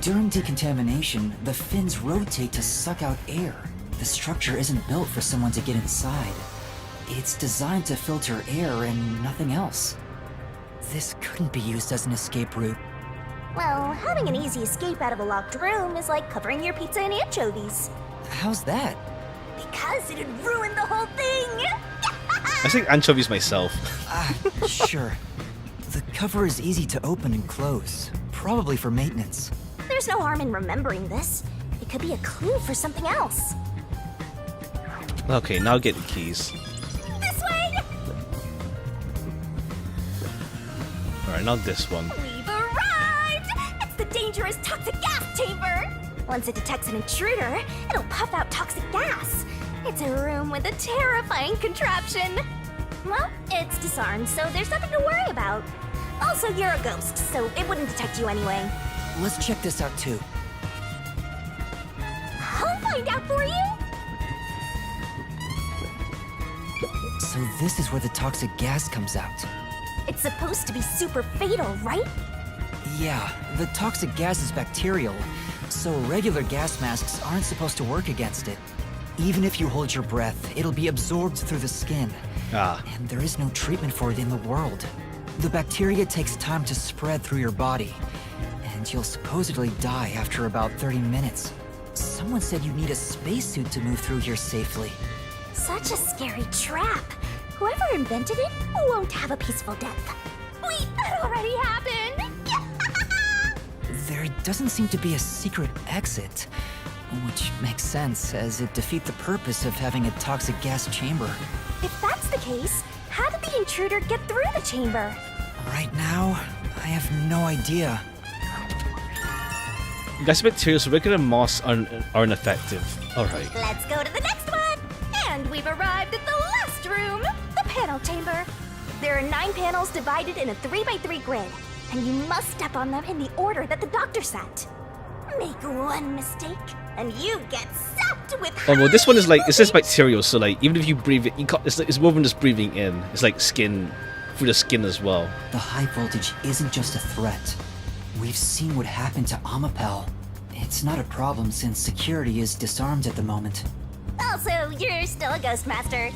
During decontamination, the fins rotate to suck out air. The structure isn't built for someone to get inside. It's designed to filter air and nothing else. This couldn't be used as an escape route. Well, having an easy escape out of a locked room is like covering your pizza in anchovies. How's that? Because it'd ruin the whole thing! I think anchovies myself. Sure. The cover is easy to open and close, probably for maintenance. There's no harm in remembering this. It could be a clue for something else. Okay, now get the keys. This way! Alright, now this one. We've arrived! It's the dangerous toxic gas chamber! Once it detects an intruder, it'll puff out toxic gas. It's a room with a terrifying contraption. Well, it's disarmed, so there's nothing to worry about. Also, you're a ghost, so it wouldn't detect you anyway. Let's check this out too. I'll find out for you! So this is where the toxic gas comes out. It's supposed to be super fatal, right? Yeah, the toxic gas is bacterial, so regular gas masks aren't supposed to work against it. Even if you hold your breath, it'll be absorbed through the skin. And there is no treatment for it in the world. The bacteria takes time to spread through your body, and you'll supposedly die after about 30 minutes. Someone said you need a spacesuit to move through here safely. Such a scary trap. Whoever invented it won't have a peaceful death. Wait, that already happened! There doesn't seem to be a secret exit, which makes sense, as it defeats the purpose of having a toxic gas chamber. If that's the case, how did the intruder get through the chamber? Right now, I have no idea. Gas materials, regular moss aren't effective. Alright. Let's go to the next one! And we've arrived at the last room, the panel chamber. There are 9 panels divided in a 3x3 grid, and you must step on them in the order that the doctor set. Make one mistake, and you get sapped with Oh well, this one is like, it says bacterial, so like even if you breathe it, you can't, it's more than just breathing in. It's like skin, through the skin as well. The high voltage isn't just a threat. We've seen what happened to Amapel. It's not a problem since security is disarmed at the moment. Also, you're still a ghost master.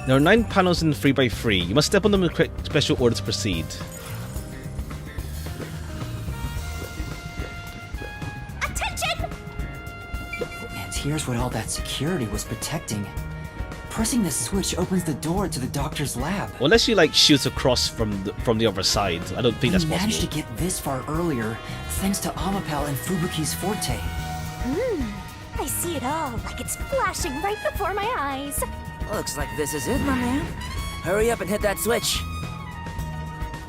There are 9 panels in 3x3. You must step on them in special order to proceed. Attention! And here's what all that security was protecting. Pressing the switch opens the door to the doctor's lab. Well, unless you like shoot across from the other side, I don't think that's We managed possible. to get this far earlier, thanks to Amapel and Fubuki's forte. I see it all like it's flashing right before my eyes. Looks like this is it, my man. Hurry up and hit that switch.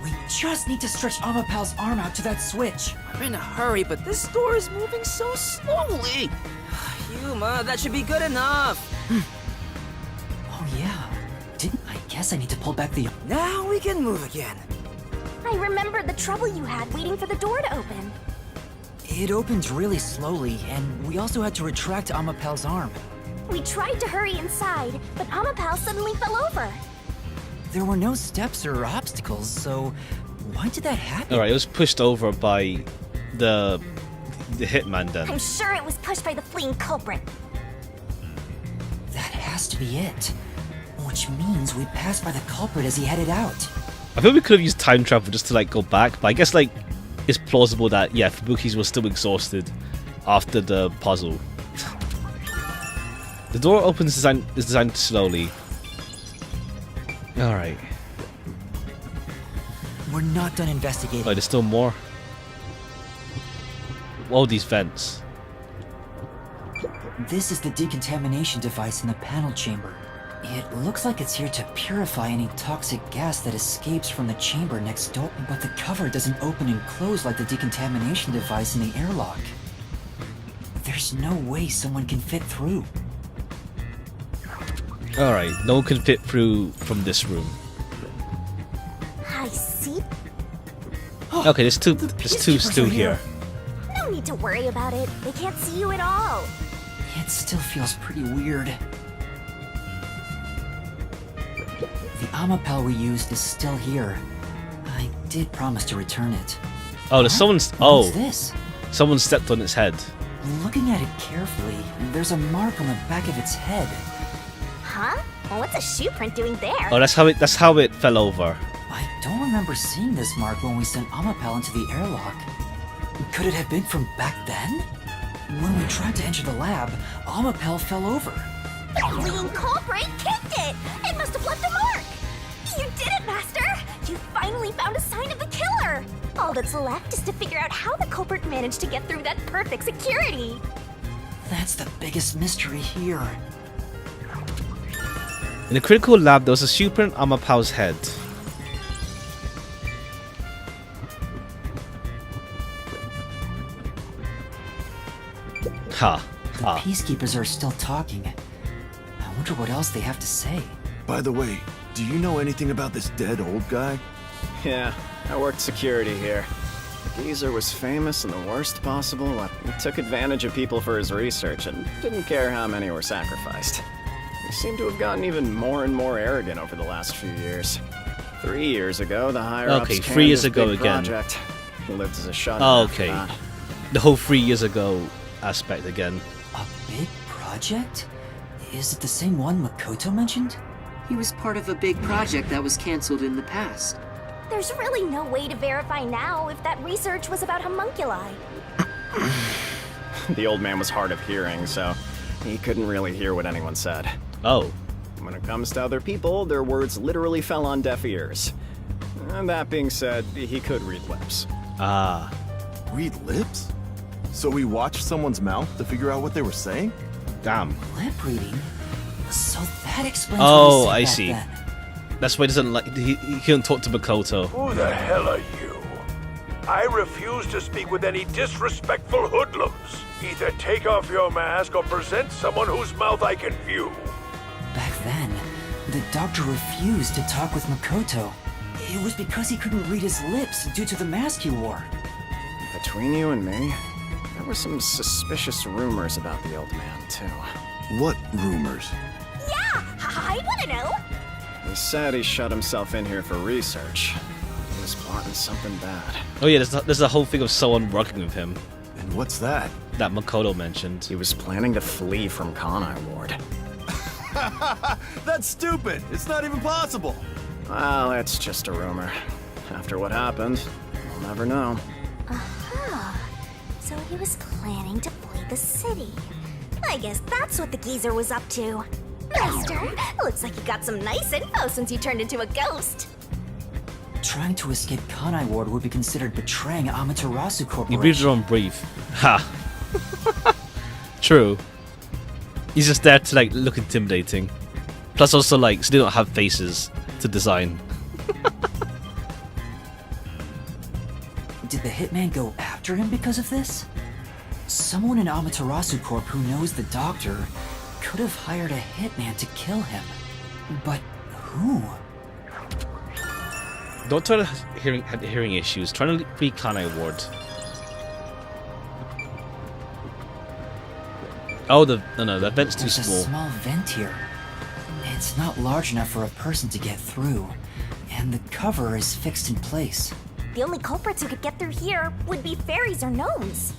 We just need to stretch Amapel's arm out to that switch. I'm in a hurry, but this door is moving so slowly. Yuma, that should be good enough. Oh yeah. I guess I need to pull back the... Now we can move again. I remember the trouble you had waiting for the door to open. It opened really slowly, and we also had to retract Amapel's arm. We tried to hurry inside, but Amapel suddenly fell over. There were no steps or obstacles, so why did that happen? Alright, it was pushed over by the hitman then. I'm sure it was pushed by the fleeing culprit. That has to be it. Which means we passed by the culprit as he headed out. I think we could have used time travel just to like go back, but I guess like it's plausible that yeah, Fubuki's was still exhausted after the puzzle. The door opens is designed slowly. Alright. We're not done investigating. Oh, there's still more. All these vents. This is the decontamination device in the panel chamber. It looks like it's here to purify any toxic gas that escapes from the chamber next door, but the cover doesn't open and close like the decontamination device in the airlock. There's no way someone can fit through. Alright, no one can fit through from this room. I see. Okay, there's two still here. No need to worry about it. They can't see you at all. It still feels pretty weird. The Amapel we used is still here. I did promise to return it. Oh, there's someone's. What's this? Someone stepped on its head. Looking at it carefully, there's a mark on the back of its head. Huh? Well, what's a shoe print doing there? Oh, that's how it fell over. I don't remember seeing this mark when we sent Amapel into the airlock. Could it have been from back then? When we tried to enter the lab, Amapel fell over. The fleeing culprit kicked it! It must have left a mark! You did it, Master! You finally found a sign of the killer! All that's left is to figure out how the culprit managed to get through that perfect security. That's the biggest mystery here. In the critical lab, there was a super in Amapau's head. Ha. The Peacekeepers are still talking. I wonder what else they have to say. By the way, do you know anything about this dead old guy? Yeah, I worked security here. The geezer was famous in the worst possible way. He took advantage of people for his research and didn't care how many were sacrificed. He seemed to have gotten even more and more arrogant over the last few years. 3 years ago, the higher-ups Okay, canned 3 years his ago big again. project. He lived as a shut-in Okay. after that. The whole 3 years ago aspect again. A big project? Is it the same one Makoto mentioned? He was part of a big project that was cancelled in the past. There's really no way to verify now if that research was about homunculi. The old man was hard of hearing, so he couldn't really hear what anyone said. Oh. When it comes to other people, their words literally fell on deaf ears. And that being said, he could read lips. Ah. Read lips? So we watched someone's mouth to figure out what they were saying? Damn. Lip reading? So that explains Oh, what I he said see. back then. That's why he doesn't like. He can't talk to Makoto. Who the hell are you? I refuse to speak with any disrespectful hoodlums. Either take off your mask or present someone whose mouth I can view. Back then, the doctor refused to talk with Makoto. It was because he couldn't read his lips due to the mask he wore. Between you and me, there were some suspicious rumors about the old man, too. What rumors? Yeah, I want to know. He said he shut himself in here for research. He was plotting something bad. Oh yeah, there's the whole thing of someone working with him. And what's that? That Makoto mentioned. He was planning to flee from Kanai Ward. That's stupid! It's not even possible! Well, it's just a rumor. After what happened, we'll never know. Aha. So he was planning to flee the city. I guess that's what the geezer was up to. Master, looks like you got some nice info since you turned into a ghost. Trying to escape Kanai Ward would be considered betraying Amaterasu He Corporation. breathes your own breathe. Ha. True. He's just there to like look intimidating. Plus also like, so they don't have faces to design. Did the hitman go after him because of this? Someone in Amaterasu Corp who knows the doctor could have hired a hitman to kill him. But who? Doctor had hearing issues, trying to free Kanai Ward. Oh, the vent's too There's small. a small vent here. It's not large enough for a person to get through, and the cover is fixed in place. The only culprits who could get through here would be fairies or gnomes.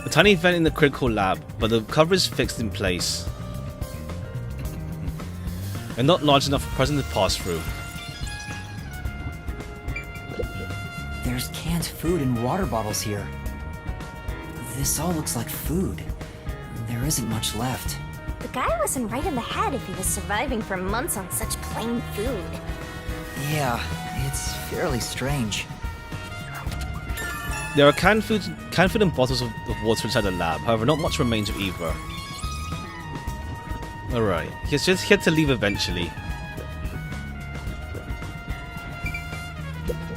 A tiny vent in the critical lab, but the cover is fixed in place. And not large enough for a person to pass through. There's canned food and water bottles here. This all looks like food. There isn't much left. The guy wasn't right in the head if he was surviving for months on such plain food. Yeah, it's fairly strange. There are canned food and bottles of water inside the lab. However, not much remains of either. Alright, he had to leave eventually.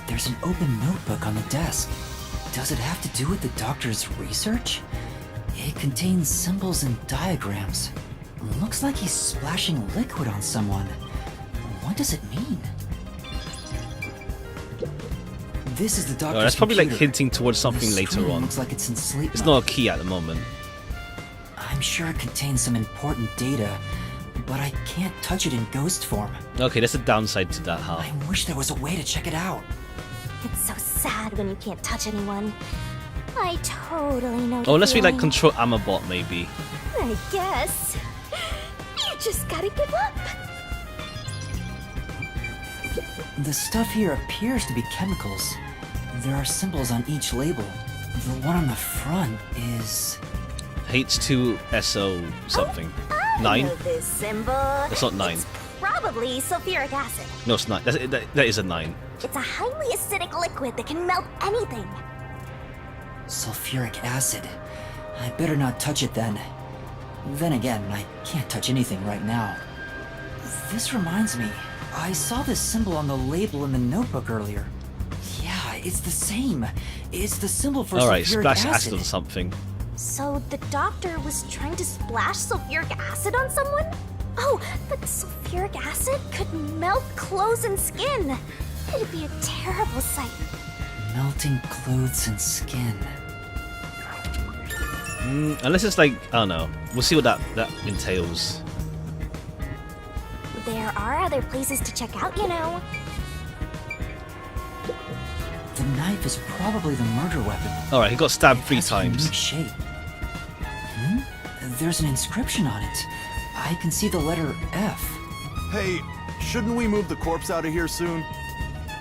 There's an open notebook on the desk. Does it have to do with the doctor's research? It contains symbols and diagrams. Looks like he's splashing liquid on someone. What does it mean? This is the doctor's That's probably like computer. hinting towards something The later screen on. Looks like it's in sleep It's mode. not a key at the moment. I'm sure it contains some important data, but I can't touch it in ghost form. Okay, that's a downside to that, huh? I wish there was a way to check it out. It's so sad when you can't touch anyone. I totally know. Oh, the unless we like feeling. control Amabot maybe. I guess. You just gotta give up. The stuff here appears to be chemicals. There are symbols on each label. The one on the front is... H2SO something. I 9? know this symbol. That's not 9. It's probably sulfuric acid. No, it's 9. That is a 9. It's a highly acidic liquid that can melt anything. sulfuric acid. I better not touch it then. Then again, I can't touch anything right now. This reminds me, I saw this symbol on the label in the notebook earlier. Yeah, it's the same. It's the symbol for Alright, sulfuric splash acid. acid on something. So the doctor was trying to splash sulfuric acid on someone? Oh, but sulfuric acid could melt clothes and skin. It'd be a terrible sight. Melting clothes and skin. Unless it's like, I don't know. We'll see what that entails. There are other places to check out, you know. The knife is probably the murder weapon. Alright, he got stabbed It 3 has a times. unique shape. There's an inscription on it. I can see the letter F. Hey, shouldn't we move the corpse out of here soon?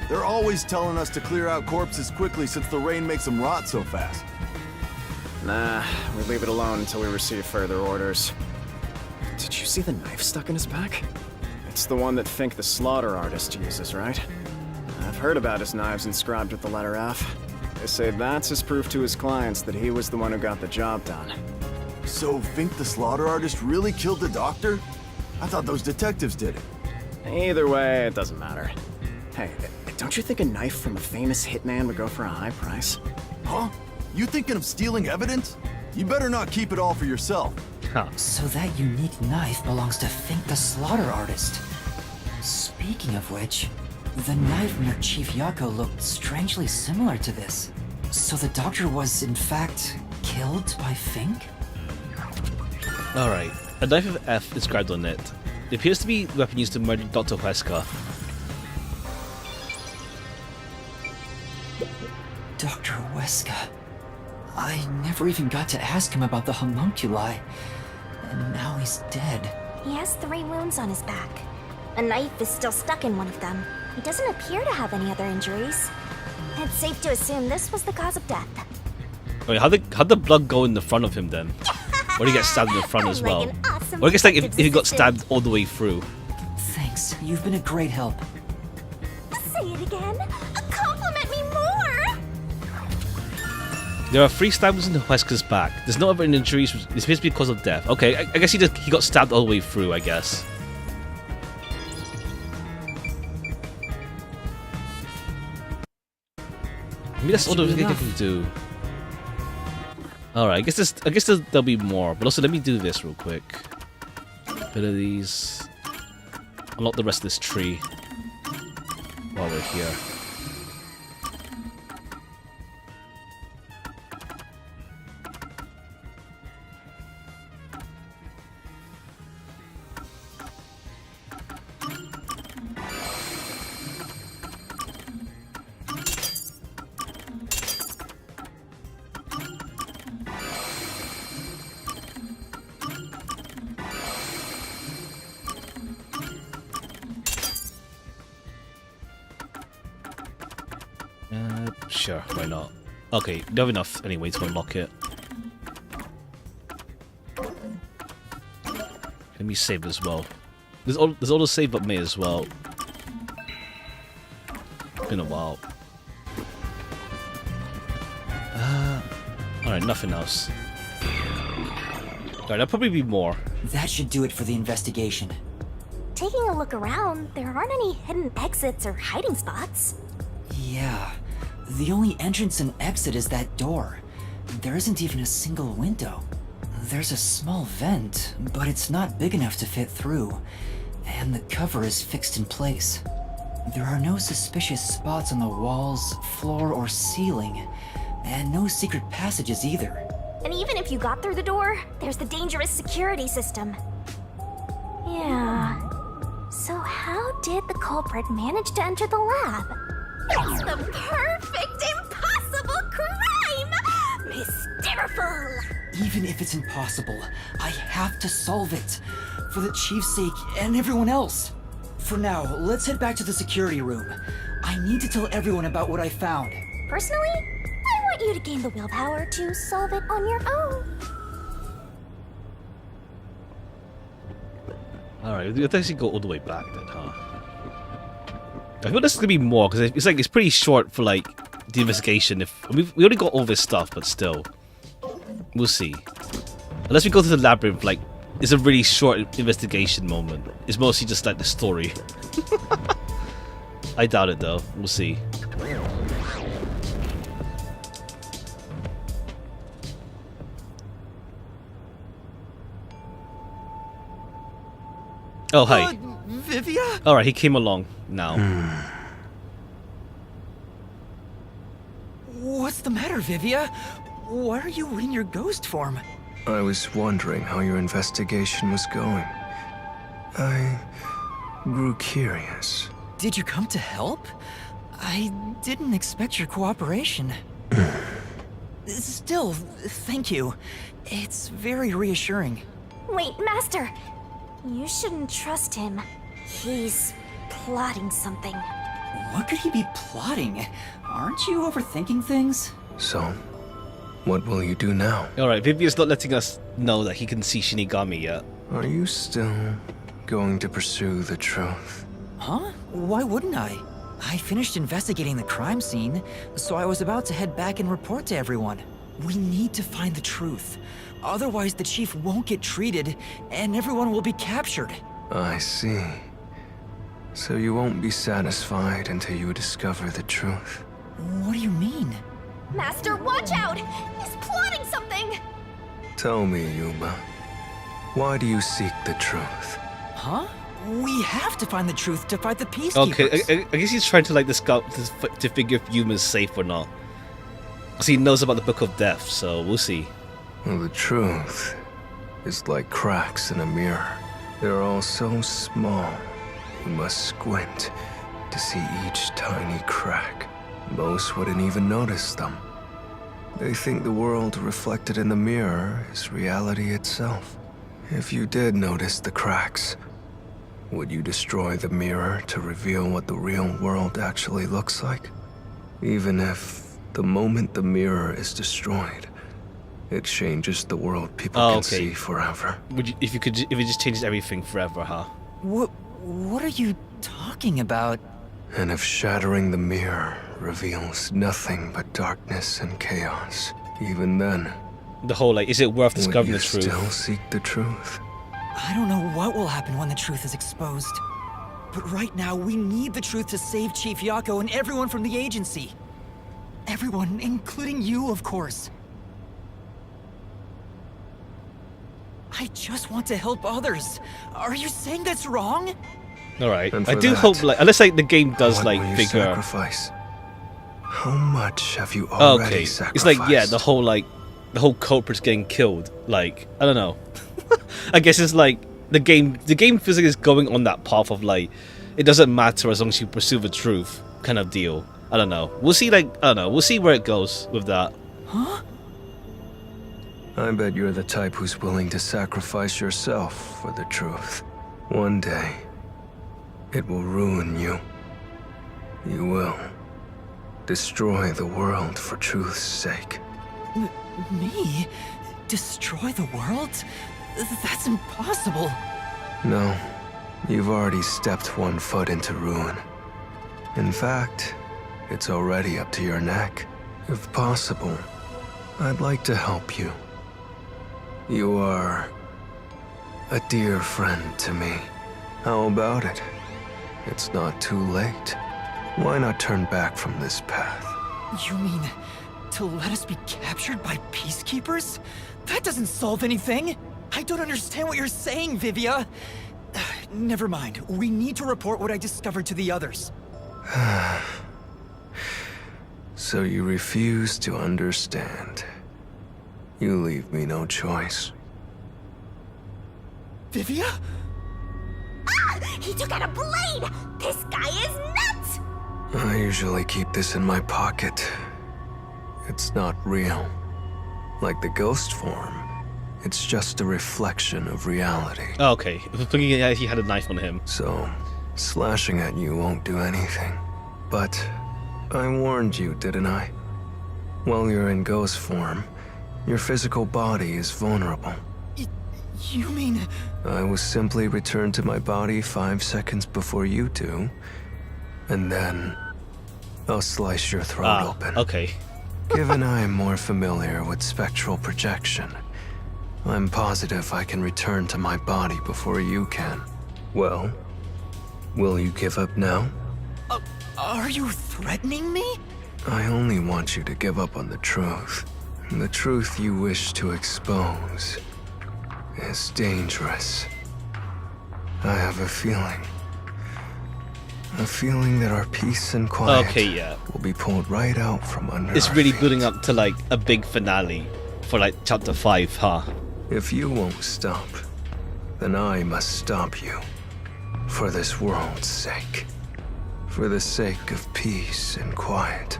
They're always telling us to clear out corpses quickly since the rain makes them rot so fast. Nah, we leave it alone until we receive further orders. Did you see the knife stuck in his back? It's the one that Fink the slaughter artist uses, right? I've heard about his knives inscribed with the letter F. They say that's his proof to his clients that he was the one who got the job done. So Fink the slaughter artist really killed the doctor? I thought those detectives did it. Either way, it doesn't matter. Hey, don't you think a knife from a famous hitman would go for a high price? Huh? You thinking of stealing evidence? You better not keep it all for yourself. So that unique knife belongs to Fink the slaughter artist. Speaking of which, the knife near Chief Yako looked strangely similar to this. So the doctor was, in fact, killed by Fink? Alright, a knife of F inscribed on it. It appears to be the weapon used to murder Dr. Huesca. Dr. Huesca. I never even got to ask him about the homunculi. And now he's dead. He has 3 wounds on his back. A knife is still stuck in one of them. He doesn't appear to have any other injuries. It's safe to assume this was the cause of death. Wait, how'd the blood go in the front of him then? Or did he get stabbed in the front as well? Or I guess like if he got stabbed all the way through. Thanks, you've been a great help. Say it again. Compliment me more. There are 3 stabs in Huesca's back. There's no other injuries. This appears to be because of death. Okay, I guess he got stabbed all the way through, I guess. Maybe that's all the thing I can do. Alright, I guess there'll be more. But also, let me do this real quick. Bit of these. Unlock the rest of this tree while we're here. Sure, why not? Okay, you have enough anyway to unlock it. Let me save as well. There's all the save but me as well. It's been a while. Alright, nothing else. Alright, there'll probably be more. That should do it for the investigation. Taking a look around, there aren't any hidden exits or hiding spots. Yeah. The only entrance and exit is that door. There isn't even a single window. There's a small vent, but it's not big enough to fit through, and the cover is fixed in place. There are no suspicious spots on the walls, floor, or ceiling, and no secret passages either. And even if you got through the door, there's the dangerous security system. Yeah. So how did the culprit manage to enter the lab? It's the perfect impossible crime! Mysteriful! Even if it's impossible, I have to solve it. For the chief's sake and everyone else. For now, let's head back to the security room. I need to tell everyone about what I found. Personally, I want you to gain the willpower to solve it on your own. Alright, let's actually go all the way back then, huh? I feel this is gonna be more because it's pretty short for like the investigation. We only got all this stuff, but still. We'll see. Unless we go to the labyrinth, like, it's a really short investigation moment. It's mostly just like the story. I doubt it though. We'll see. Oh, hi. Vivia? Alright, he came along now. What's the matter, Vivia? Why are you in your ghost form? I was wondering how your investigation was going. I grew curious. Did you come to help? I didn't expect your cooperation. Still, thank you. It's very reassuring. Wait, Master! You shouldn't trust him. He's plotting something. What could he be plotting? Aren't you overthinking things? So, what will you do now? Alright, Vivia's not letting us know that he can see Shinigami yet. Are you still going to pursue the truth? Huh? Why wouldn't I? I finished investigating the crime scene, so I was about to head back and report to everyone. We need to find the truth. Otherwise, the chief won't get treated, and everyone will be captured. I see. So you won't be satisfied until you discover the truth. What do you mean? Master, watch out! He's plotting something! Tell me, Yuma. Why do you seek the truth? Huh? We have to find the truth to fight the peacekeepers. Okay, I guess he's trying to like to figure if Yuma's safe or not. Because he knows about the Book of Death, so we'll see. Well, the truth is like cracks in a mirror. They're all so small, you must squint to see each tiny crack. Most wouldn't even notice them. They think the world reflected in the mirror is reality itself. If you did notice the cracks, would you destroy the mirror to reveal what the real world actually looks like? Even if the moment the mirror is destroyed, it changes the world people can see forever. Would you, if it just changes everything forever, huh? What are you talking about? And if shattering the mirror reveals nothing but darkness and chaos, even then, the whole like, is it worth discovering the would truth? you still seek the truth? I don't know what will happen when the truth is exposed. But right now, we need the truth to save Chief Yako and everyone from the agency. Everyone, including you, of course. I just want to help others. Are you saying that's wrong? Alright, I do hope, like, unless like the game does what like will you figure. Sacrifice? How much have you already sacrificed? It's like, yeah, the whole culprit's getting killed. Like, I don't know. I guess it's like the game feels like it's going on that path of like, it doesn't matter as long as you pursue the truth kind of deal. I don't know. We'll see. Like, I don't know. We'll see where it goes with that. Huh? I bet you're the type who's willing to sacrifice yourself for the truth. One day, it will ruin you. You will destroy the world for truth's sake. Me? Destroy the world? That's impossible. No, you've already stepped one foot into ruin. In fact, it's already up to your neck. If possible, I'd like to help you. You are a dear friend to me. How about it? It's not too late. Why not turn back from this path? You mean to let us be captured by peacekeepers? That doesn't solve anything. I don't understand what you're saying, Vivia. Never mind. We need to report what I discovered to the others. So you refuse to understand. You leave me no choice. Vivia? Ah! He took out a blade! This guy is nuts! I usually keep this in my pocket. It's not real. Like the ghost form, it's just a reflection of reality. Oh, okay. I was thinking he had a knife on him. So, slashing at you won't do anything. But I warned you, didn't I? While you're in ghost form, your physical body is vulnerable. You mean... I will simply return to my body 5 seconds before you do, and then I'll slice your throat open. Okay. Given I am more familiar with spectral projection, I'm positive I can return to my body before you can. Well, will you give up now? Are you threatening me? I only want you to give up on the truth. The truth you wish to expose is dangerous. I have a feeling that our peace and quiet will be pulled right out from under It's our really feet. building up to like a big finale for like chapter 5, huh? If you won't stop, then I must stop you. For this world's sake. For the sake of peace and quiet.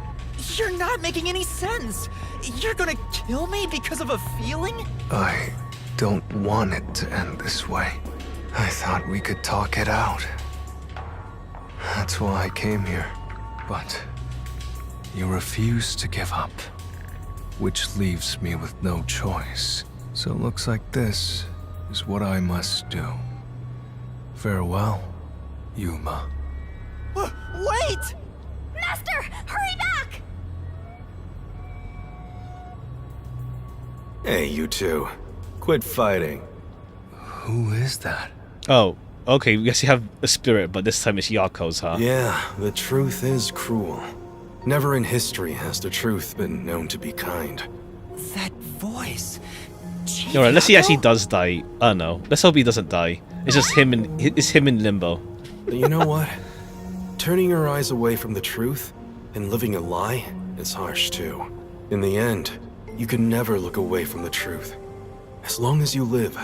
You're not making any sense. You're gonna kill me because of a feeling? I don't want it to end this way. I thought we could talk it out. That's why I came here. But you refuse to give up, which leaves me with no choice. So it looks like this is what I must do. Farewell, Yuma. Wait! Master, hurry back! Hey, you two. Quit fighting. Who is that? Oh, okay, we guess you have a spirit, but this time it's Yako's, huh? Yeah, the truth is cruel. Never in history has the truth been known to be kind. That voice. Alright, let's see if he does die. Oh no, let's hope he doesn't die. It's just him in limbo. But you know what? Turning your eyes away from the truth and living a lie is harsh too. In the end, you can never look away from the truth. As long as you live,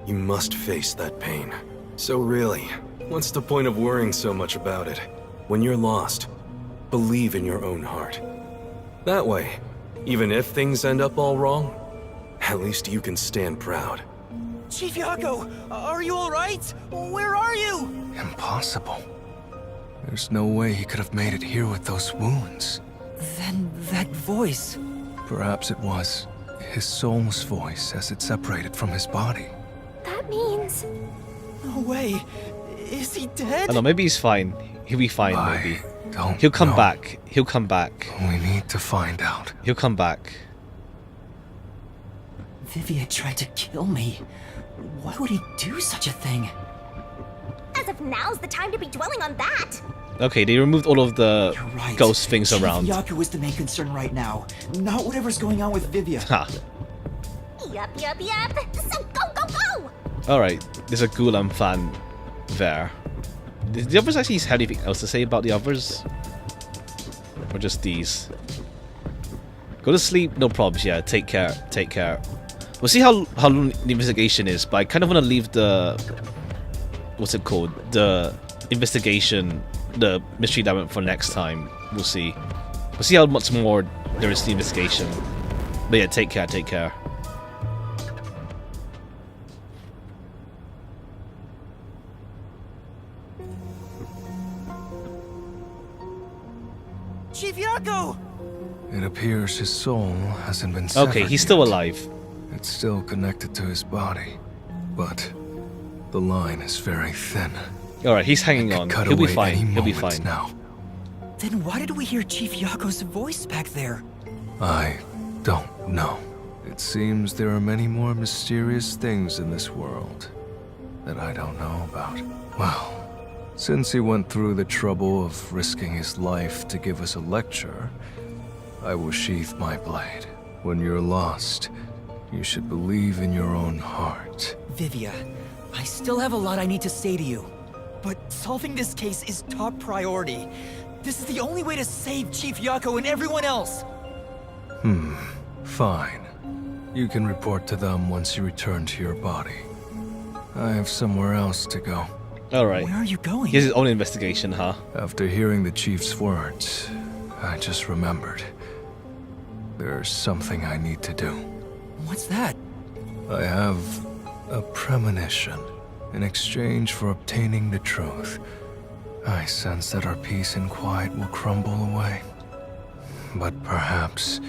you must face that pain. So really, what's the point of worrying so much about it? When you're lost, believe in your own heart. That way, even if things end up all wrong, at least you can stand proud. Chief Yako, are you alright? Where are you? Impossible. There's no way he could have made it here with those wounds. Then that voice. Perhaps it was his soul's voice as it separated from his body. That means... No way. Is he dead? I don't know, maybe he's fine. He'll be fine, maybe. He'll come back. He'll come back. We need to find out. He'll come back. Vivia tried to kill me. Why would he do such a thing? As if now's the time to be dwelling on that! Okay, they removed all of the Right. ghost things Chief around. Yaku is the main concern right now, not whatever's going on with Vivia. Ha. Yup. So go! Alright, there's a Gulam fan there. Did the others actually have anything else to say about the others? Or just these? Go to sleep, no problems, yeah, take care. We'll see how long the investigation is, but I kind of want to leave the... What's it called? The investigation, the mystery element for next time. We'll see. We'll see how much more there is to the investigation. But yeah, take care. Chief Yako! It appears his soul hasn't been severed Okay, he's still yet. alive. It's still connected to his body, but the line is very thin. Alright, he's hanging on. He'll be fine. He'll be moment fine. Now. Then why did we hear Chief Yako's voice back there? I don't know. It seems there are many more mysterious things in this world that I don't know about. Well, since he went through the trouble of risking his life to give us a lecture, I will sheath my blade. When you're lost, you should believe in your own heart. Vivia, I still have a lot I need to say to you, but solving this case is top priority. This is the only way to save Chief Yako and everyone else. Fine. You can report to them once you return to your body. I have somewhere else to go. Alright. Where are you going? He has his own investigation, huh? After hearing the chief's words, I just remembered. There's something I need to do. What's that? I have a premonition. In exchange for obtaining the truth, I sense that our peace and quiet will crumble away. But perhaps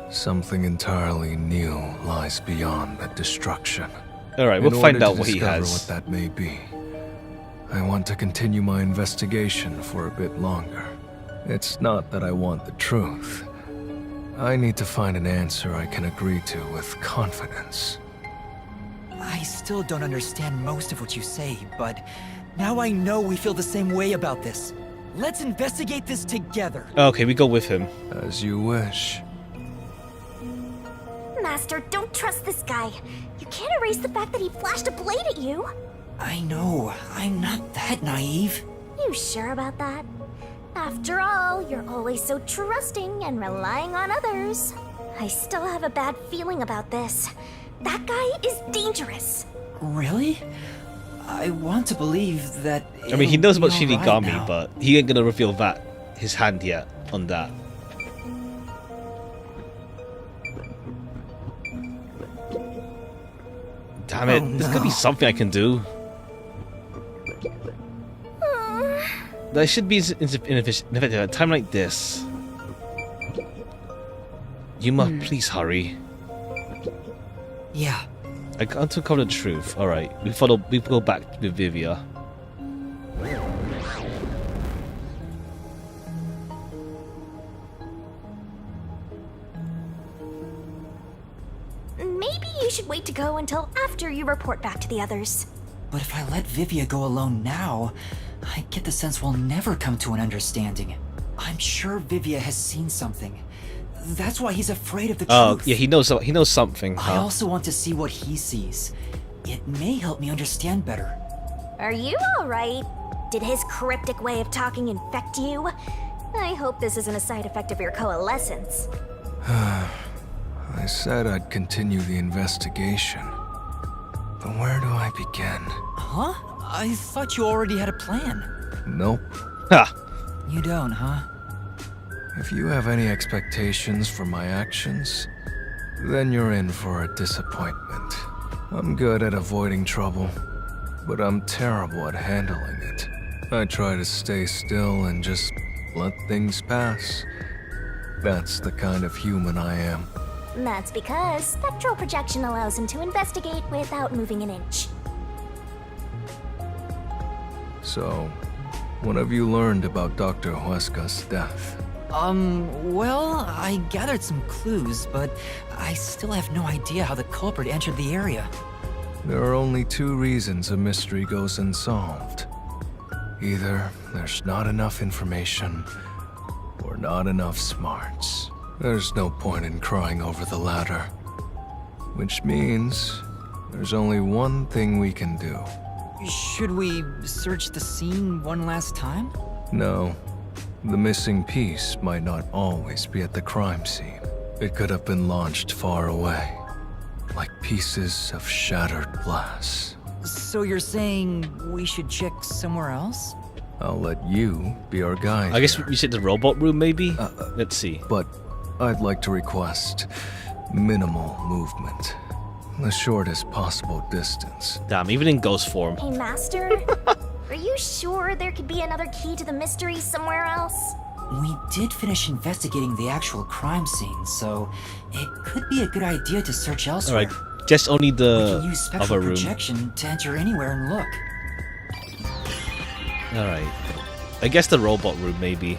something entirely new lies beyond that destruction. Alright, we'll find out what he discover has. what that may be, I want to continue my investigation for a bit longer. It's not that I want the truth. I need to find an answer I can agree to with confidence. I still don't understand most of what you say, but now I know we feel the same way about this. Let's investigate this together. Okay, we go with him. As you wish. Master, don't trust this guy. You can't erase the fact that he flashed a blade at you. I know. I'm not that naive. You sure about that? After all, you're always so trusting and relying on others. I still have a bad feeling about this. That guy is dangerous. Really? I want to believe that. I mean, he knows about it'll be Shinigami, alright now. but he ain't gonna reveal that his hand yet on that. Damn it! There's gotta be something I can do. There should be ineffective at a time like this. Yuma, please hurry. Yeah. I got to cover the truth. Alright, we go back with Vivia. Maybe you should wait to go until after you report back to the others. But if I let Vivia go alone now, I get the sense we'll never come to an understanding. I'm sure Vivia has seen something. That's why he's afraid of the Oh, truth. yeah, he knows something. I Huh? also want to see what he sees. It may help me understand better. Are you alright? Did his cryptic way of talking infect you? I hope this isn't a side effect of your coalescence. I said I'd continue the investigation. But where do I begin? Huh? I thought you already had a plan. Nope. Ha! You don't, huh? If you have any expectations for my actions, then you're in for a disappointment. I'm good at avoiding trouble, but I'm terrible at handling it. I try to stay still and just let things pass. That's the kind of human I am. That's because spectral projection allows him to investigate without moving an inch. So, what have you learned about Dr. Huesca's death? Well, I gathered some clues, but I still have no idea how the culprit entered the area. There are only two reasons a mystery goes unsolved. Either there's not enough information, or not enough smarts. There's no point in crying over the latter. Which means there's only one thing we can do. Should we search the scene one last time? No. The missing piece might not always be at the crime scene. It could have been launched far away, like pieces of shattered glass. So you're saying we should check somewhere else? I'll let you be our guide. I guess we said the robot room, maybe? Let's see. But I'd like to request minimal movement. The shortest possible distance. Damn, even in ghost form. Hey, Master? Are you sure there could be another key to the mystery somewhere else? We did finish investigating the actual crime scene, so it could be a good idea to search elsewhere. Alright, just only We the can use spectral other room. projection to enter anywhere and look. Alright. I guess the robot room, maybe.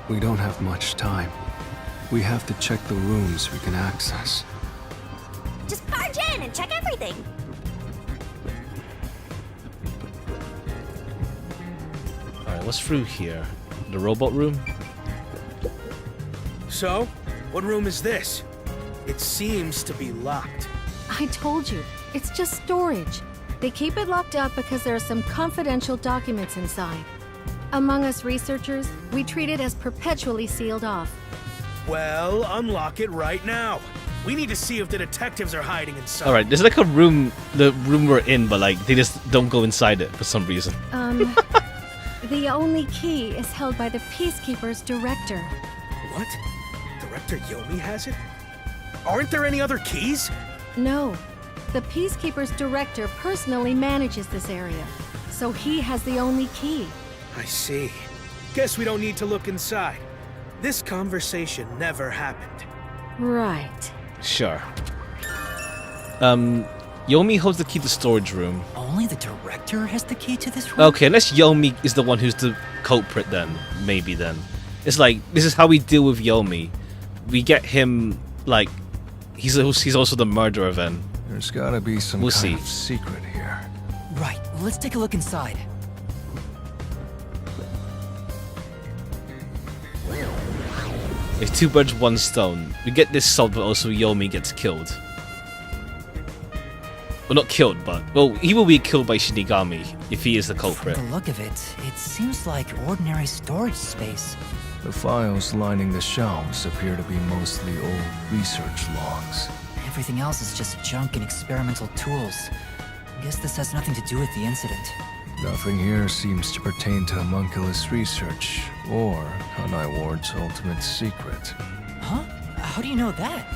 We don't have much time. We have to check the rooms we can access. Just barge in and check everything. Alright, what's through here? The robot room? So, what room is this? It seems to be locked. I told you, it's just storage. They keep it locked up because there are some confidential documents inside. Among us researchers, we treat it as perpetually sealed off. Well, unlock it right now. We need to see if the detectives are hiding inside. Alright, there's like a room, the room we're in, but like, they just don't go inside it for some reason. The only key is held by the Peacekeeper's director. What? Director Yomi has it? Aren't there any other keys? No. The Peacekeeper's director personally manages this area, so he has the only key. I see. Guess we don't need to look inside. This conversation never happened. Right. Sure. Yomi holds the key to the storage room. Only the director has the key to this room? Okay, unless Yomi is the one who's the culprit then. Maybe then. It's like, this is how we deal with Yomi. We get him, like, he's also the murderer then. There's gotta be some We'll kind see. of secret here. Right, let's take a look inside. It's 2 birds, 1 stone. We get this solved, but also Yomi gets killed. Well, not killed, but... Well, he will be killed by Shinigami if he is the culprit. From the look of it, it seems like ordinary storage space. The files lining the shelves appear to be mostly old research logs. Everything else is just junk and experimental tools. I guess this has nothing to do with the incident. Nothing here seems to pertain to homunculus research or Kanai Ward's ultimate secret. Huh? How do you know that?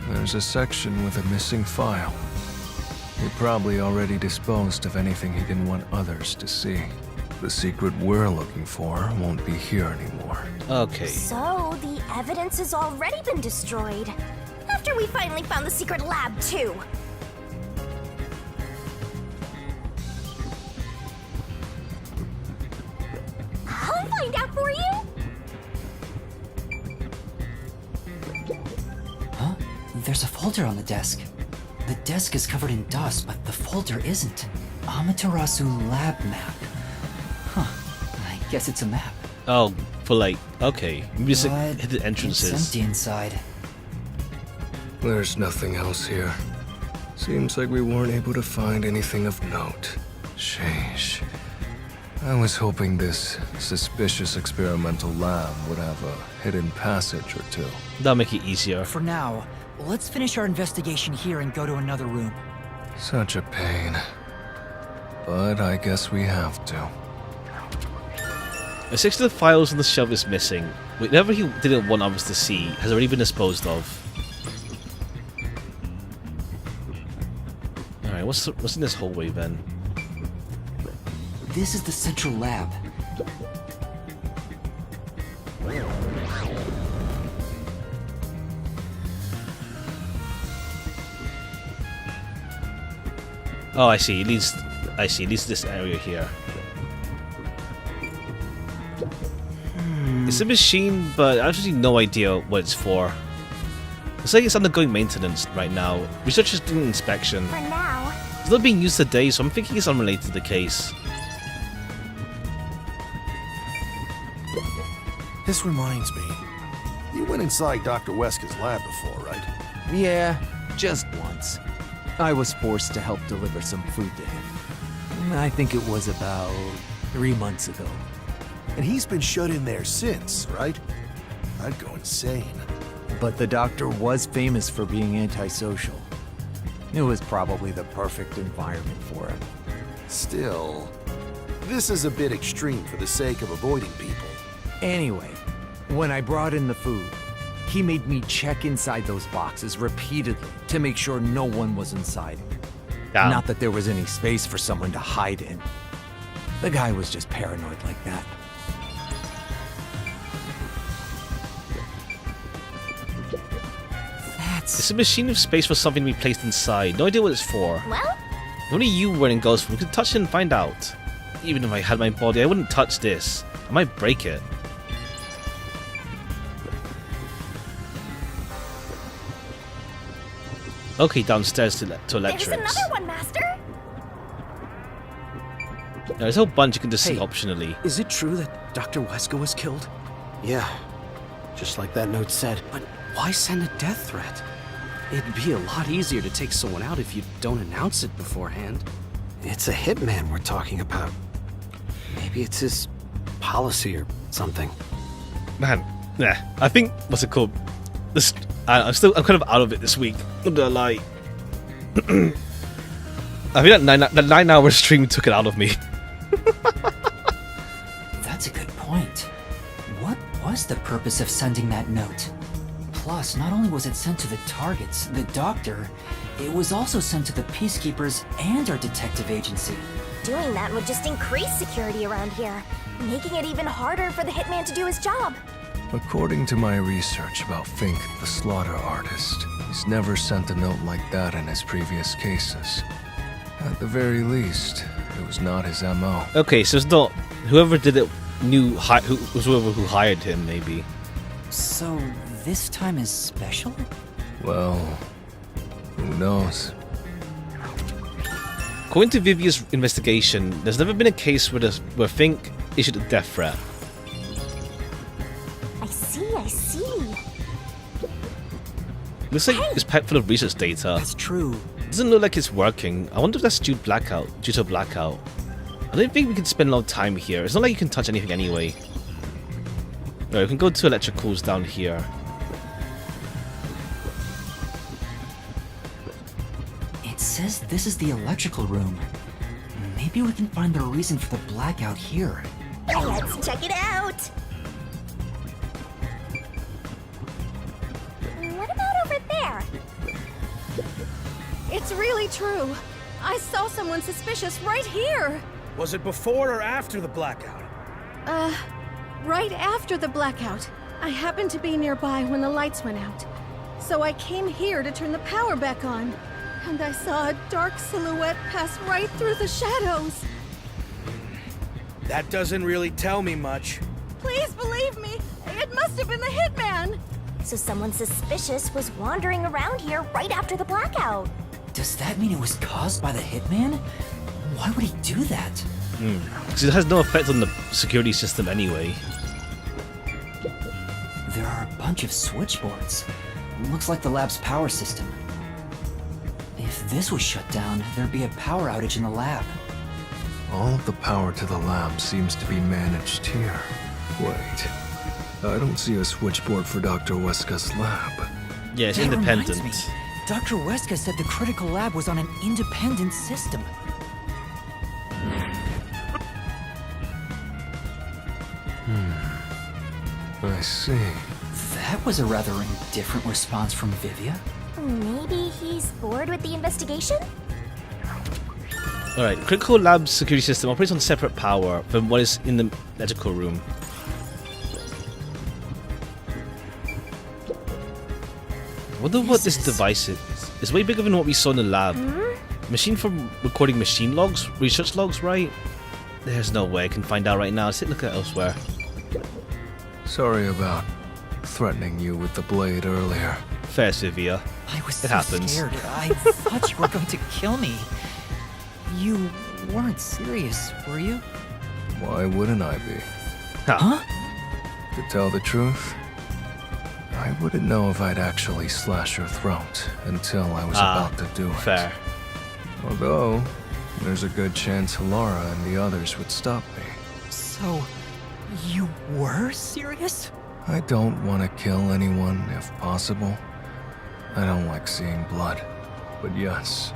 There's a section with a missing file. He probably already disposed of anything he didn't want others to see. The secret we're looking for won't be here anymore. Okay. So, the evidence has already been destroyed. After we finally found the secret lab, too. I'll find out for you! Huh? There's a folder on the desk. The desk is covered in dust, but the folder isn't. Amaterasu lab map. Huh. I guess it's a map. Oh, for like... Okay. Maybe just like, hidden It's entrances. empty inside. There's nothing else here. Seems like we weren't able to find anything of note. Sheesh. I was hoping this suspicious experimental lab would have a hidden passage or two. That'll make it easier. For now, let's finish our investigation here and go to another room. Such a pain. But I guess we have to. A section of the files on the shelf is missing. Whatever he didn't want others to see has already been disposed of. Alright, what's in this hallway then? This is the central lab. Oh, I see. It leads to this area here. It's a machine, but I have actually no idea what it's for. It's like it's undergoing maintenance right now. Researchers doing an inspection. For now. It's not being used today, so I'm thinking it's unrelated to the case. This reminds me. You went inside Dr. Weska's lab before, right? Yeah, just once. I was forced to help deliver some food to him. I think it was about 3 months ago. And he's been shut in there since, right? I'd go insane. But the doctor was famous for being antisocial. It was probably the perfect environment for him. Still, this is a bit extreme for the sake of avoiding people. Anyway, when I brought in the food, he made me check inside those boxes repeatedly to make sure no one was inside. Damn. Not that there was any space for someone to hide in. The guy was just paranoid like that. It's a machine with space for something to be placed inside. No idea what it's for. Well? If only you were in Ghost Room, could touch it and find out. Even if I had my body, I wouldn't touch this. I might break it. Okay, downstairs to There's electrics. another one, Master! There's a whole bunch you can just see Hey, optionally. Is it true that Dr. Weska was killed? Yeah, just like that note said. But why send a death threat? It'd be a lot easier to take someone out if you don't announce it beforehand. It's a hitman we're talking about. Maybe it's his policy or something. Man, yeah, I think, what's it called? This, I'm kind of out of it this week. I'm gonna lie. I think that 9-hour stream took it out of me. That's a good point. What was the purpose of sending that note? Plus, not only was it sent to the targets, the doctor, it was also sent to the Peacekeepers and our detective agency. Doing that would just increase security around here, making it even harder for the hitman to do his job. According to my research about Fink, the slaughter artist, he's never sent a note like that in his previous cases. At the very least, it was not his MO. Okay, so it's not whoever did it who hired him, maybe. So this time is special? Well, who knows? According to Vivia's investigation, there's never been a case where Fink issued a death threat. I see. Looks like it's packed full of research data. That's true. Doesn't look like it's working. I wonder if that's due to blackout. I don't think we can spend a lot of time here. It's not like you can touch anything anyway. Alright, we can go to electricals down here. It says this is the electrical room. Maybe we can find the reason for the blackout here. Let's check it out. What about over there? It's really true. I saw someone suspicious right here. Was it before or after the blackout? Right after the blackout. I happened to be nearby when the lights went out. So I came here to turn the power back on. And I saw a dark silhouette pass right through the shadows. That doesn't really tell me much. Please believe me, it must have been the hitman. So someone suspicious was wandering around here right after the blackout. Does that mean it was caused by the hitman? Why would he do that? Because it has no effect on the security system anyway. There are a bunch of switchboards. Looks like the lab's power system. If this was shut down, there'd be a power outage in the lab. All of the power to the lab seems to be managed here. Wait, I don't see a switchboard for Dr. Weska's lab. Yeah, it's That independent. reminds me, Dr. Weska said the critical lab was on an independent system. I see. That was a rather indifferent response from Vivia. Maybe he's bored with the investigation? Alright, critical lab security system operates on separate power from what is in the electrical room. I wonder what this device is. It's way bigger than what we saw in the lab. Machine for recording machine logs? Research logs, right? There's no way I can find out right now. Let's look at elsewhere. Sorry about threatening you with the blade earlier. Fair, Sivia. I was It so happens. scared. I thought you were going to kill me. You weren't serious, were you? Why wouldn't I be? Huh? To tell the truth, I wouldn't know if I'd actually slash your throat until I was about to do it. Fair. Although, there's a good chance Laura and the others would stop me. So, you were serious? I don't want to kill anyone if possible. I don't like seeing blood. But yes,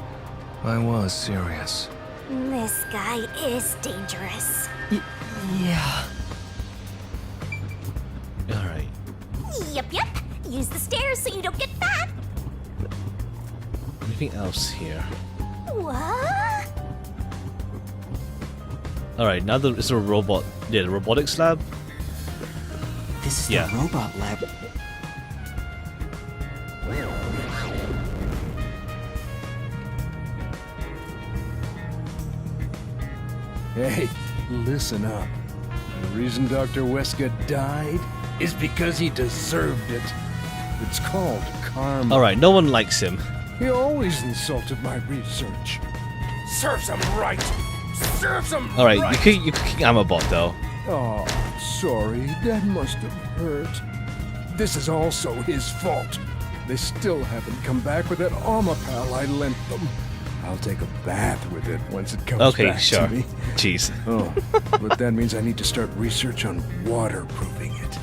I was serious. This guy is dangerous. Yeah. Alright. Yep. Use the stairs so you don't get fat. Anything else here? What? Alright, now that it's a robot. Yeah, the robotics lab? This is the robot lab. Hey, listen up. The reason Dr. Weska died is because he deserved it. It's called karma. Alright, no one likes him. He always insulted my research. Serves him right. Serves him Alright, right. you're kicking Amabot though. Oh, sorry. That must have hurt. This is also his fault. They still haven't come back with that armor pal I lent them. I'll take a bath with it once it comes Okay, back sure. to me. Jeez. Oh, but that means I need to start research on waterproofing it.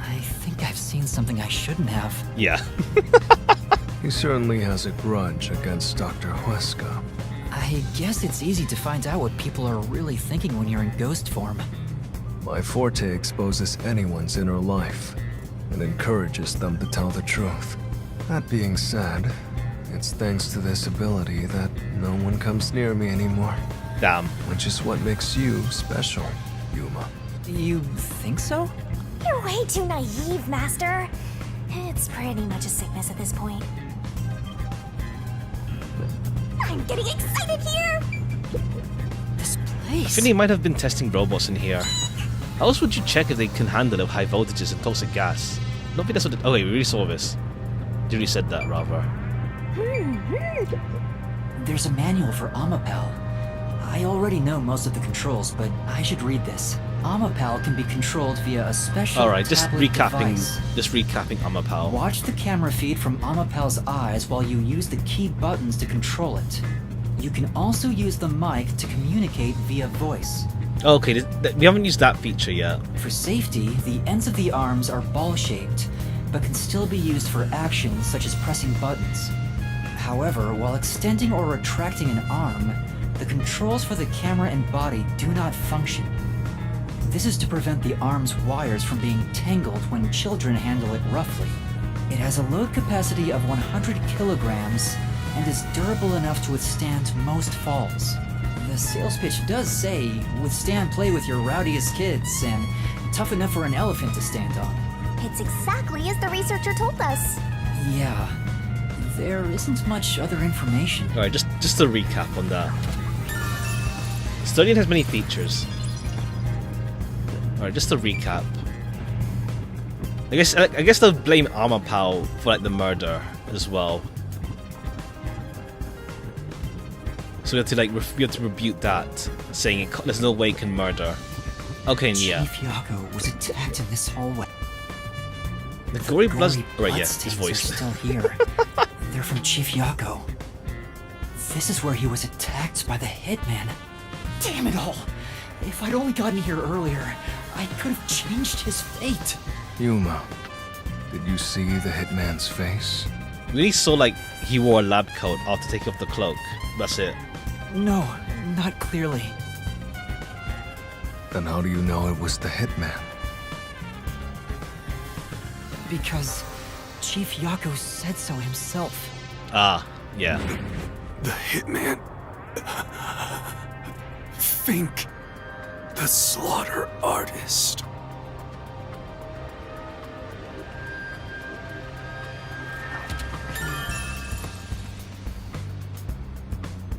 I think I've seen something I shouldn't have. Yeah. He certainly has a grudge against Dr. Weska. I guess it's easy to find out what people are really thinking when you're in ghost form. My forte exposes anyone's inner life and encourages them to tell the truth. That being said, it's thanks to this ability that no one comes near me anymore. Damn. Which is what makes you special, Yuma. You think so? You're way too naive, Master. It's pretty much a sickness at this point. I'm getting excited here! This I place. think he might have been testing robots in here. How else would you check if they can handle high voltages and toxic gas? I don't think that's what. Oh wait, we already saw this. You already said that, rather. There's a manual for Amapal. I already know most of the controls, but I should read this. Amapal can be controlled via a special Alright, just tablet recapping device. Amapal. Watch the camera feed from Amapal's eyes while you use the key buttons to control it. You can also use the mic to communicate via voice. Okay, we haven't used that feature yet. For safety, the ends of the arms are ball-shaped, but can still be used for actions such as pressing buttons. However, while extending or retracting an arm, the controls for the camera and body do not function. This is to prevent the arm's wires from being tangled when children handle it roughly. It has a load capacity of 100 kilograms and is durable enough to withstand most falls. The sales pitch does say, withstand play with your rowdiest kids and tough enough for an elephant to stand on. It's exactly as the researcher told us. Yeah, there isn't much other information. Alright, just to recap on that. Studying has many features. Alright, just to recap. I guess they'll blame Amapal for like the murder as well. So we have to rebuke that, saying there's no way it can murder. Okay, and yeah. Chief Yako was attacked in this hallway. The gory blood. Right, yeah, Bloodstains his voice. are still here. They're from Chief Yako. This is where he was attacked by the hitman. Damn it all! If I'd only gotten here earlier, I could have changed his fate. Yuma, did you see the hitman's face? We only saw like he wore a lab coat after taking off the cloak. That's it. No, not clearly. Then how do you know it was the hitman? Because Chief Yako said so himself. Ah, yeah. The hitman. Think. The slaughter artist.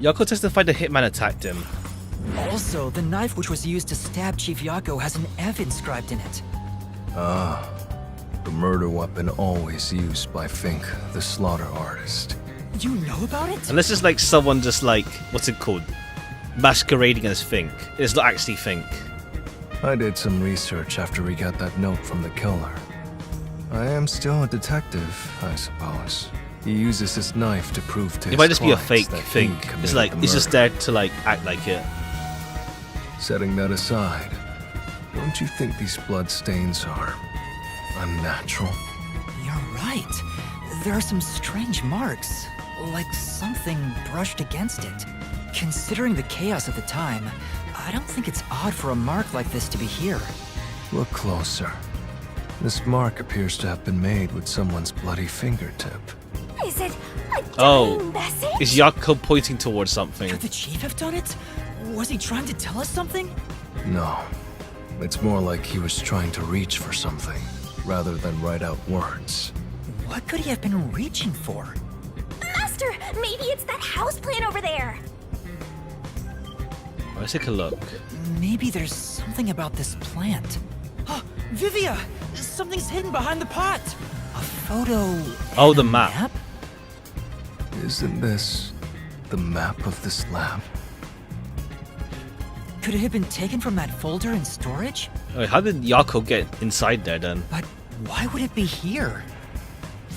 Yako testified the hitman attacked him. Also, the knife which was used to stab Chief Yako has an F inscribed in it. Ah, the murder weapon always used by Fink, the slaughter artist. You know about it? Unless it's like someone just like, what's it called? Masquerading as Fink. It's not actually Fink. I did some research after we got that note from the killer. I am still a detective, I suppose. He uses his knife to prove to It his might just be a clients fake that he Fink. It's committed like, the he's just murder. there to like act like it. Setting that aside, don't you think these blood stains are unnatural? You're right. There are some strange marks, like something brushed against it. Considering the chaos at the time, I don't think it's odd for a mark like this to be here. Look closer. This mark appears to have been made with someone's bloody fingertip. Is it a Oh, dying message? is Yako pointing towards something? Could the chief have done it? Was he trying to tell us something? No. It's more like he was trying to reach for something, rather than write out words. What could he have been reaching for? Master, maybe it's that house plant over there. Let's take a look. Maybe there's something about this plant. Oh, Vivia! Something's hidden behind the pot! A photo... Oh, the map. Isn't this the map of this lab? Could it have been taken from that folder in storage? Wait, how did Yako get inside there then? But why would it be here?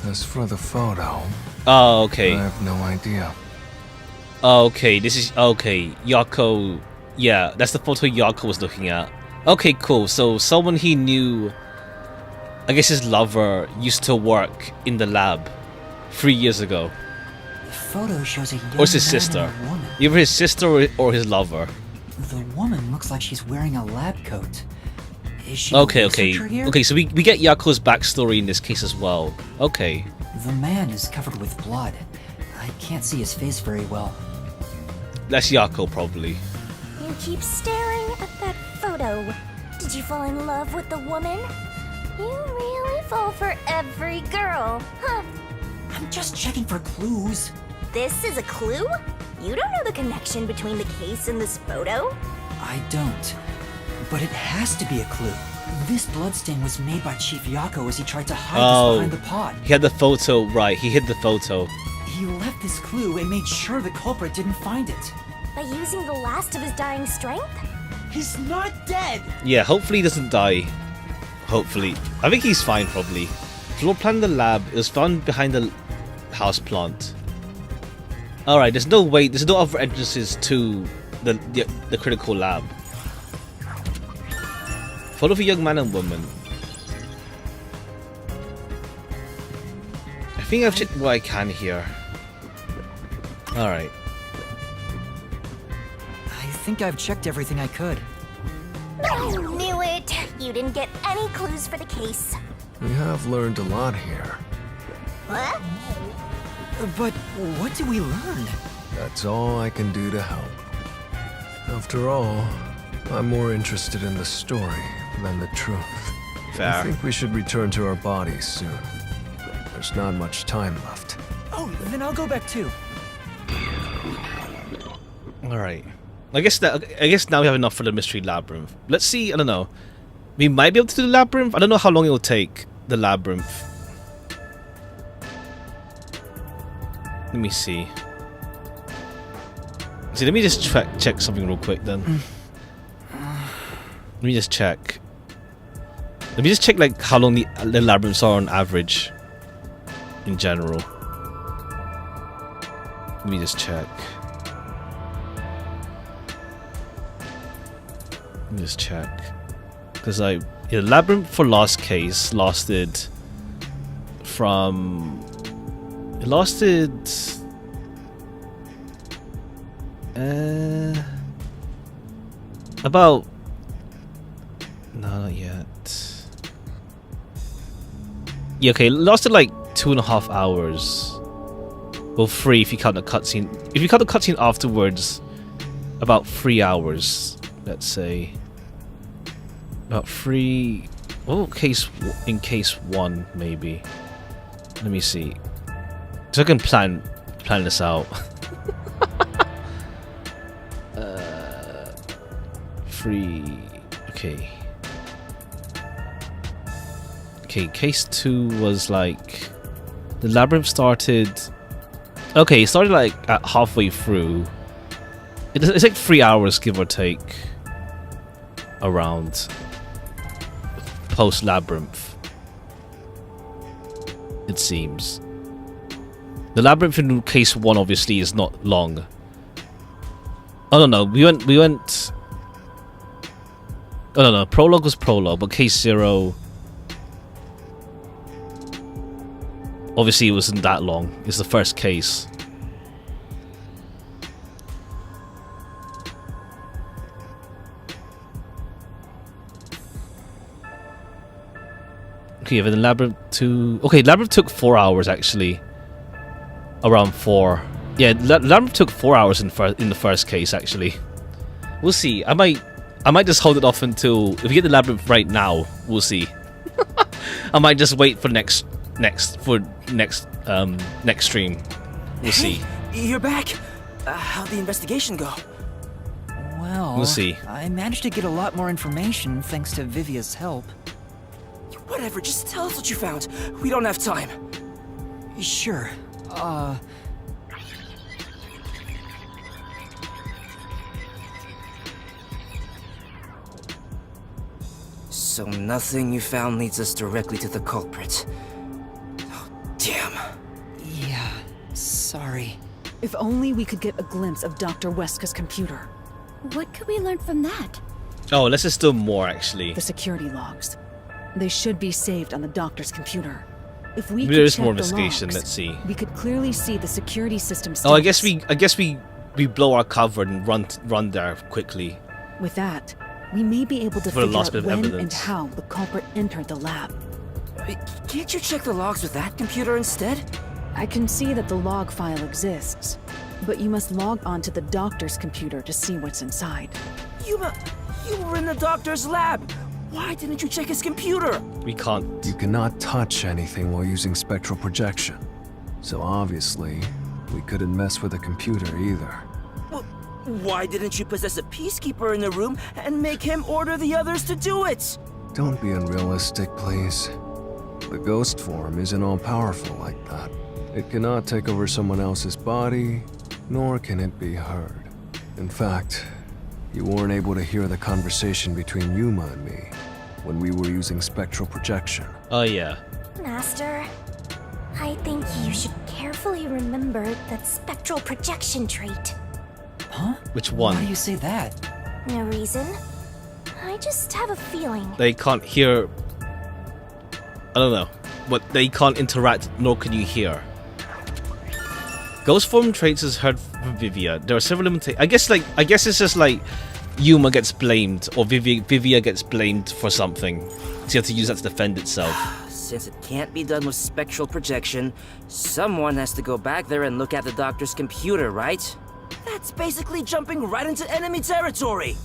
As for the photo... Oh, okay. I have no idea. Oh, okay, this is... Okay, Yako... Yeah, that's the photo Yako was looking at. Okay, cool. So someone he knew... I guess his lover used to work in the lab 3 years ago. The photo shows a young Or it's his man sister. and a woman. Either his sister or his lover. The woman looks like she's wearing a lab coat. Is she Okay, a okay. researcher here? Okay, so we get Yako's backstory in this case as well. Okay. The man is covered with blood. I can't see his face very well. That's Yako, probably. You keep staring at that photo. Did you fall in love with the woman? You really fall for every girl, huh? I'm just checking for clues. This is a clue? You don't know the connection between the case and this photo? I don't. But it has to be a clue. This bloodstain was made by Chief Yako as he tried to hide this behind the pod. He had the photo, right, he hid the photo. He left this clue and made sure the culprit didn't find it. By using the last of his dying strength? He's not dead! Yeah, hopefully he doesn't die. Hopefully. I think he's fine, probably. Floor plan in the lab. It was found behind the house plant. Alright, there's no other entrances to the critical lab. Follow a young man and woman. I think I've checked what I can here. Alright. I think I've checked everything I could. I knew it! You didn't get any clues for the case. We have learned a lot here. What? But what do we learn? That's all I can do to help. After all, I'm more interested in the story than the truth. Fair. I think we should return to our bodies soon. There's not much time left. Oh, then I'll go back too. Alright. I guess now we have enough for the mystery labyrinth. Let's see, I don't know. We might be able to do the labyrinth. I don't know how long it will take, the labyrinth. Let me see. Let me just check something real quick then. Let me just check. Let me just check like how long the labyrinths are on average in general. Let me just check. Let me just check. Because the labyrinth for last case lasted from... It lasted... about... No, not yet. Yeah, okay, it lasted like 2.5 hours. Well, 3 if you count the cutscene. If you count the cutscene afterwards, about 3 hours, let's say. About 3... Oh, in case 1, maybe. Let me see. So I can plan this out. 3... Okay. Okay, case 2 was like... The labyrinth started... Okay, it started like at halfway through. It's like 3 hours, give or take. Around. Post labyrinth. It seems. The labyrinth in case 1 obviously is not long. Oh no, we went... Oh no, prologue was prologue, but case 0... Obviously it wasn't that long. It's the first case. Okay, but the labyrinth 2... Okay, labyrinth took 4 hours actually. Around 4. Yeah, labyrinth took 4 hours in the first case actually. We'll see. I might just hold it off until... If we get the labyrinth right now, we'll see. I might just wait for next stream. We'll see. You're back. How'd the investigation go? Well, we'll see. I managed to get a lot more information thanks to Vivia's help. Whatever, just tell us what you found. We don't have time. Sure. So nothing you found leads us directly to the culprit. Oh, damn. Yeah, sorry. If only we could get a glimpse of Dr. Weska's computer. What could we learn from that? Oh, let's just do more actually. The security logs. They should be saved on the doctor's computer. If we Maybe could there's check more the investigation. logs, Let's see. we could clearly see the security system status. Oh, I guess we blow our cover and run there quickly. With that, we may be able to For the figure last out bit of when and evidence. how the culprit entered the lab. Can't you check the logs with that computer instead? I can see that the log file exists, but you must log on to the doctor's computer to see what's inside. You were in the doctor's lab. Why didn't you check his computer? We can't. You cannot touch anything while using spectral projection. So obviously, we couldn't mess with the computer either. Why didn't you possess a peacekeeper in the room and make him order the others to do it? Don't be unrealistic, please. The ghost form isn't all-powerful like that. It cannot take over someone else's body, nor can it be heard. In fact, you weren't able to hear the conversation between Yuma and me when we were using spectral projection. Oh yeah. Master, I think you should carefully remember that spectral projection trait. Huh? Which one? Why do you say that? No reason. I just have a feeling. They can't hear. I don't know. But they can't interact, nor can you hear. Ghost form traits is heard from Vivia. There are several limitations. I guess it's just like Yuma gets blamed or Vivia gets blamed for something. So you have to use that to defend itself. Since it can't be done with spectral projection, someone has to go back there and look at the doctor's computer, right? That's basically jumping right into enemy territory.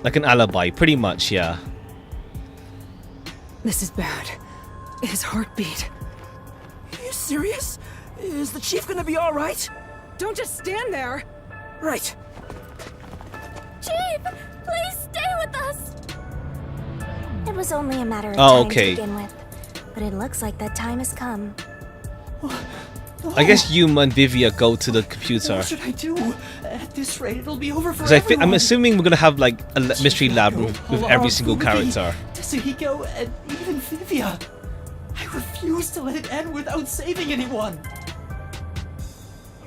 Like an alibi, pretty much, yeah. This is bad. His heartbeat. Are you serious? Is the chief gonna be alright? Don't just stand there! Right. Chief, please stay with us! It was only a matter of Oh, time okay. to begin with, but it looks like that time has come. I guess Yuma and Vivia go to the computer. What should I do? At this rate, it'll be over for 'Cause everyone. I'm assuming we're gonna have like a mystery lab with every single character. Tsuhiko and even Vivia. I refuse to let it end without saving anyone.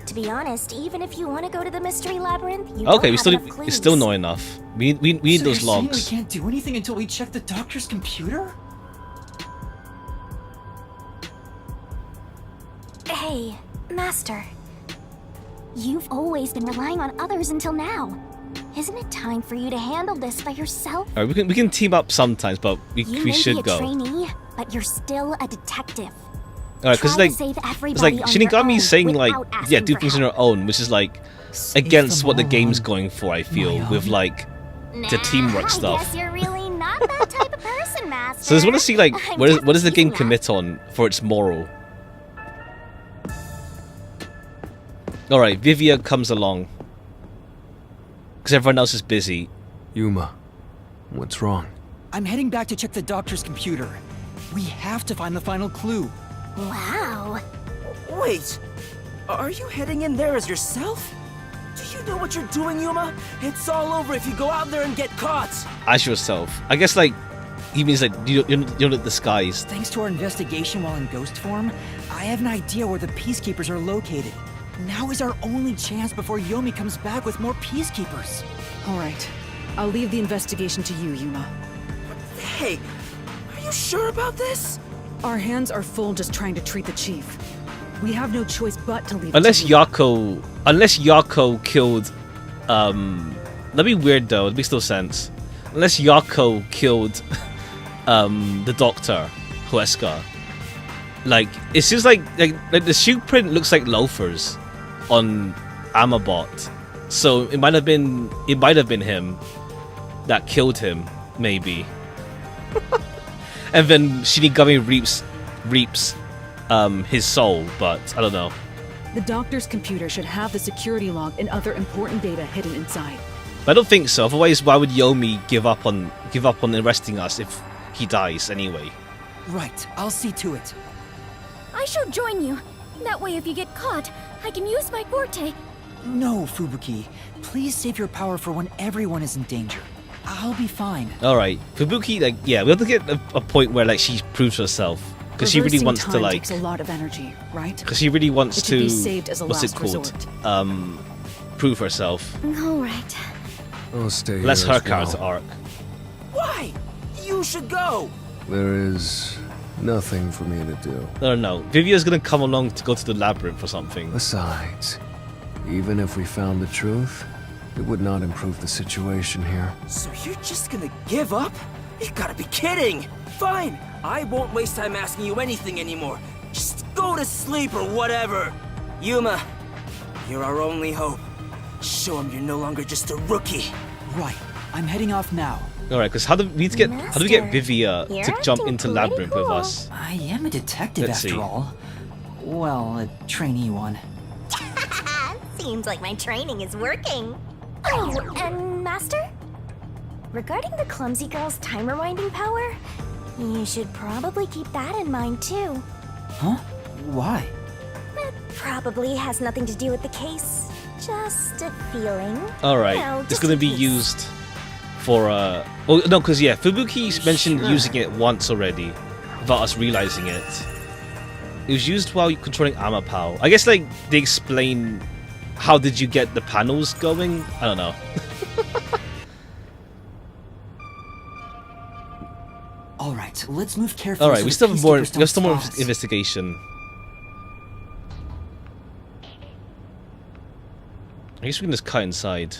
To be honest, even if you want to go to the mystery labyrinth, you Okay, don't have enough clues. it's still not enough. We need So those you're saying logs. we can't do anything until we check the doctor's computer? Hey, Master. You've always been relying on others until now. Isn't it time for you to handle this by yourself? Alright, we can team up sometimes, but You we may should be a go. trainee, but you're still a detective. Alright, because Try like to save it's everybody like on your Shinigami own saying like without asking yeah, do for things on your own, which is like against what the game's going for. I feel with like the teamwork I stuff. guess you're really not that type of person, Master. So I just want to see like I'm what does the game teasing that. commit on for its moral. Alright, Vivia comes along. Because everyone else is busy. Yuma, what's wrong? I'm heading back to check the doctor's computer. We have to find the final clue. Wow. Wait, are you heading in there as yourself? Do you know what you're doing, Yuma? It's all over if you go out there and get caught. As yourself. I guess like he means like you're not disguised. Thanks to our investigation while in ghost form, I have an idea where the peacekeepers are located. Now is our only chance before Yomi comes back with more peacekeepers. All right. I'll leave the investigation to you, Yuma. Hey, are you sure about this? Our hands are full just trying to treat the chief. We have no choice but to leave it Unless to you. Yako killed that'd be weird though, it makes no sense. Unless Yako killed the doctor, Huesca. Like it seems like the shoe print looks like loafers on Amabot. So it might have been him that killed him, maybe. And then Shinigami reaps his soul, but I don't know. The doctor's computer should have the security log and other important data hidden inside. But I don't think so. Otherwise, why would Yomi give up on arresting us if he dies anyway? Right, I'll see to it. I shall join you. That way, if you get caught, I can use my forte. No, Fubuki. Please save your power for when everyone is in danger. I'll be fine. All right, Fubuki, like yeah, we have to get a point where like she proves herself because she really Reversing wants to time like takes a lot of energy, right? because she really wants It should to be saved as a what's it last called? resort. Prove herself. All right. I'll stay That's here her as well. character arc. Why? You should go. There is nothing for me to do. No. Vivia's gonna come along to go to the labyrinth or something. Besides, even if we found the truth, it would not improve the situation here. So you're just gonna give up? You gotta be kidding! Fine, I won't waste time asking you anything anymore. Just go to sleep or whatever. Yuma, you're our only hope. Show him you're no longer just a rookie. Right, I'm heading off now. All right, because how do we get Master, Vivia you're to jump acting into pretty labyrinth with cool. us? I am a detective Let's after see. all. Well, a trainee one. Seems like my training is working. Oh, and Master? Regarding the clumsy girl's time rewinding power, you should probably keep that in mind too. Huh? Why? It probably has nothing to do with the case. Just a feeling. Alright, You know, it's just gonna in be case. used for well, no, because yeah, Fubuki mentioned using it once already without us realizing it. It was used while you're controlling armor power. I guess like they explain how did you get the panels going? I don't know. Alright, let's move carefully. Alright, so we the still have more. peacekeepers We have still more don't spot us. investigation. I guess we can just cut inside.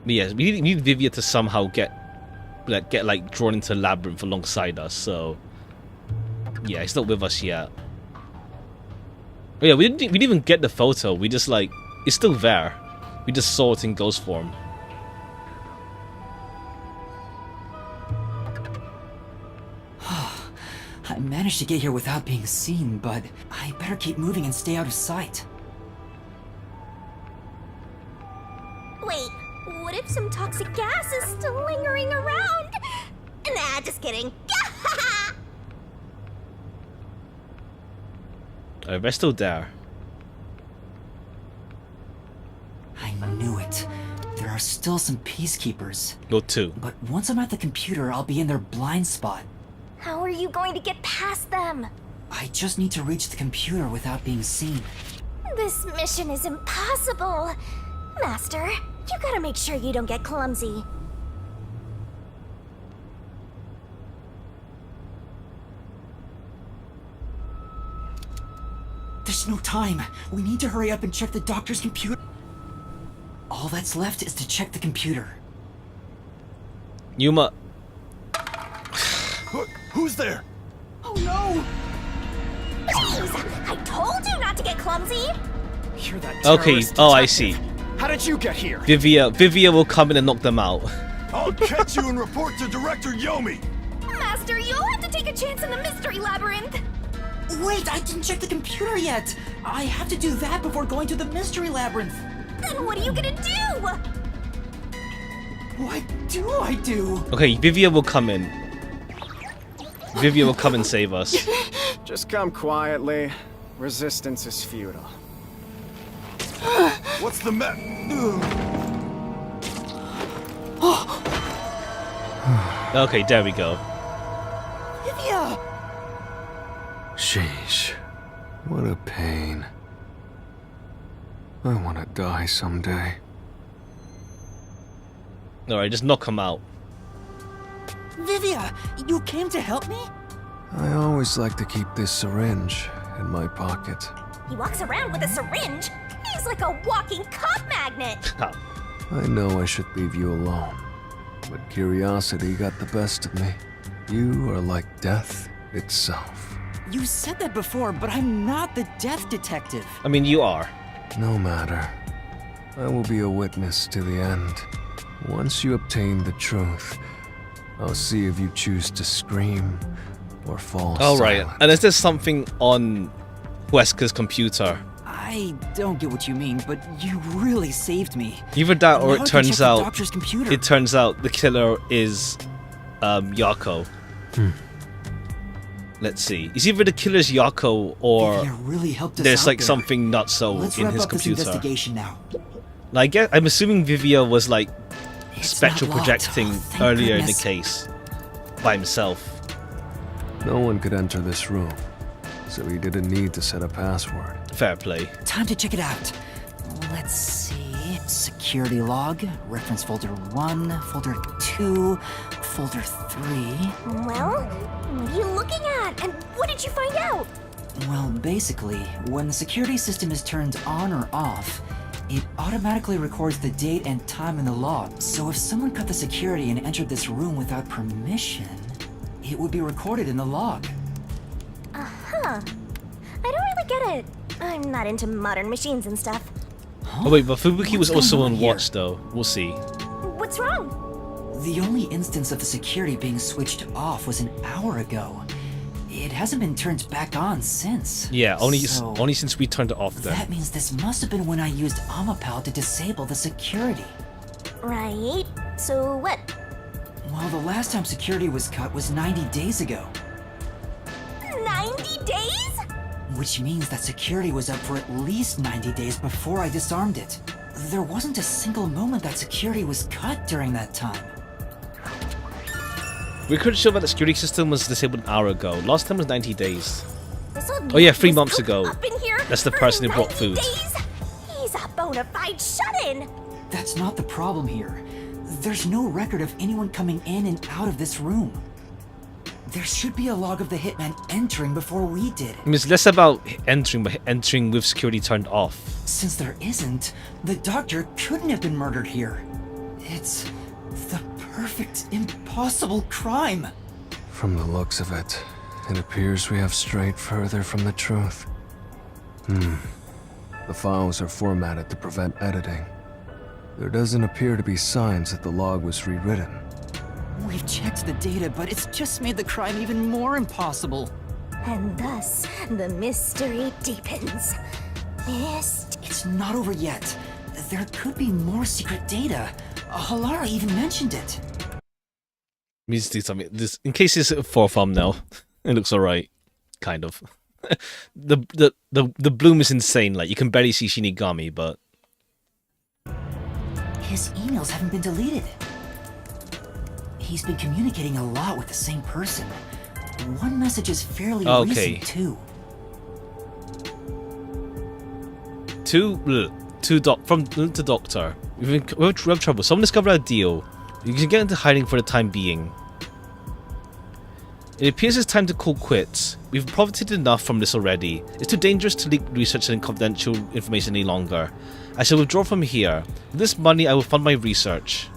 But yes, we need Vivia to somehow get like drawn into the labyrinth alongside us. So yeah, he's not with us yet. Oh yeah, we didn't even get the photo. We just like it's still there. We just saw it in ghost form. I managed to get here without being seen, but I better keep moving and stay out of sight. Wait, what if some toxic gas is still lingering around? Nah, just kidding. We're still there. I knew it. There are still some peacekeepers. Go two. But once I'm at the computer, I'll be in their blind spot. How are you going to get past them? I just need to reach the computer without being seen. This mission is impossible. Master, you gotta make sure you don't get clumsy. There's no time. We need to hurry up and check the doctor's computer. All that's left is to check the computer. Yuma. Who's there? Oh no! Jeez, I told you not to get clumsy. You're that Okay. terrorist Oh, I detective. see. How did you get here? Vivia will come in and knock them out. I'll catch you and report to Director Yomi. Master, you'll have to take a chance in the mystery labyrinth. Wait, I didn't check the computer yet! I have to do that before going to the mystery labyrinth! Then what are you gonna do? What do I do? Okay, Vivia will come in. Vivia will come and save us. Just come quietly. Resistance is futile. What's the matter? Okay, there we go. Vivia! Sheesh. What a pain. I want to die someday. Alright, just knock him out. Vivia, you came to help me? I always like to keep this syringe in my pocket. He walks around with a syringe. He's like a walking cop magnet. I know I should leave you alone, but curiosity got the best of me. You are like death itself. You said that before, but I'm not the death detective. I mean, you are. No matter. I will be a witness to the end. Once you obtain the truth, I'll see if you choose to scream or fall Alright, silent. and is there something on Weska's computer? I don't get what you mean, but you really saved me. Either that or Now I it can turns check the out doctor's computer. it turns out the killer is Yako. Let's see. It's either the killer's Yako or Vivia really helped us there's out like there. something not so Let's in wrap his up this computer. investigation now. I guess I'm assuming Vivia was like spectral not locked. projecting Thank earlier in the goodness. case by himself. No one could enter this room, so he didn't need to set a password. Fair play. Time to check it out. Let's see. Security log, reference folder 1, folder 2, folder 3. Well, what are you looking at? And what did you find out? Well, basically, when the security system is turned on or off, it automatically records the date and time in the log. So if someone cut the security and entered this room without permission, it would be recorded in the log. Uh-huh. I don't really get it. I'm not into modern machines and stuff. Oh wait, but Fubuki was What's also going on here? watch though. We'll see. What's wrong? The only instance of the security being switched off was an hour ago. It hasn't been turned back on since. Yeah, only So, only since we turned it off then. that means this must have been when I used Amapal to disable the security. Right. So what? Well, the last time security was cut was 90 days ago. 90 days? Which means that security was up for at least 90 days before I disarmed it. There wasn't a single moment that security was cut during that time. We could show that the security system was disabled an hour ago. Last time was 90 days. This old Oh yeah, man 3 was months cooped ago. up in here That's the for person who brought 90 food. days? He's a bona fide shut-in. That's not the problem here. There's no record of anyone coming in and out of this room. There should be a log of the hitman entering before we did. I mean, it's less about entering, but entering with security turned off. Since there isn't, the doctor couldn't have been murdered here. It's the perfect, impossible crime. From the looks of it, it appears we have strayed further from the truth. The files are formatted to prevent editing. There doesn't appear to be signs that the log was rewritten. We've checked the data, but it's just made the crime even more impossible. And thus, the mystery deepens. It's not over yet. There could be more secret data. Halara even mentioned it. Means to do something. This, in case it's for thumbnail, it looks alright, kind of. the bloom is insane. Like you can barely see Shinigami, but His emails haven't been deleted. He's been communicating a lot with the same person. One message is fairly recent, too. From to doctor. We have trouble. Someone discovered our deal. You can get into hiding for the time being. It appears it's time to call quits. We've profited enough from this already. It's too dangerous to leak research and confidential information any longer. I shall withdraw from here. With this money, I will fund my research.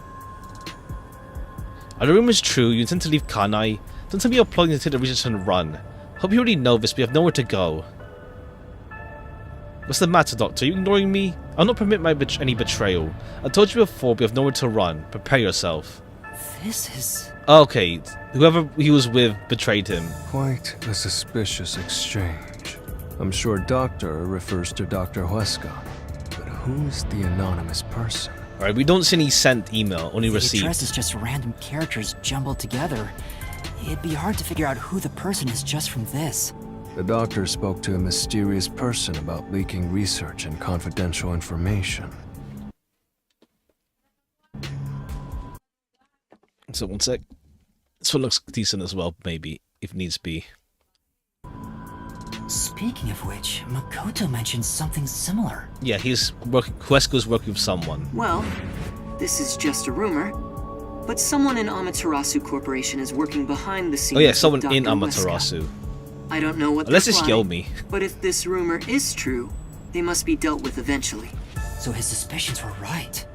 Are the rumors true? You intend to leave Kanai? Don't tell me you're plotting to take the research and run. Hope you already know this, but you have nowhere to go. What's the matter, Doctor? Are you ignoring me? I'll not permit any betrayal. I told you before, but you have nowhere to run. Prepare yourself. This is... Okay, whoever he was with betrayed him. Quite a suspicious exchange. I'm sure Doctor refers to Dr. Huesca, but who's the anonymous person? Alright, we don't see any sent email, only received. The address is just random characters jumbled together. It'd be hard to figure out who the person is just from this. The doctor spoke to a mysterious person about leaking research and confidential information. So one sec. This one looks decent as well, maybe, if needs be. Speaking of which, Makoto mentioned something similar. Yeah, he's working. Huesco's working with someone. Well, this is just a rumor, but someone in Amaterasu Corporation is working behind the scenes. Oh yeah, someone with in Dr. Amaterasu. Wesker. I don't know what Unless they're it's plotting, Yomi. but if this rumor is true, they must be dealt with eventually. So his suspicions were right.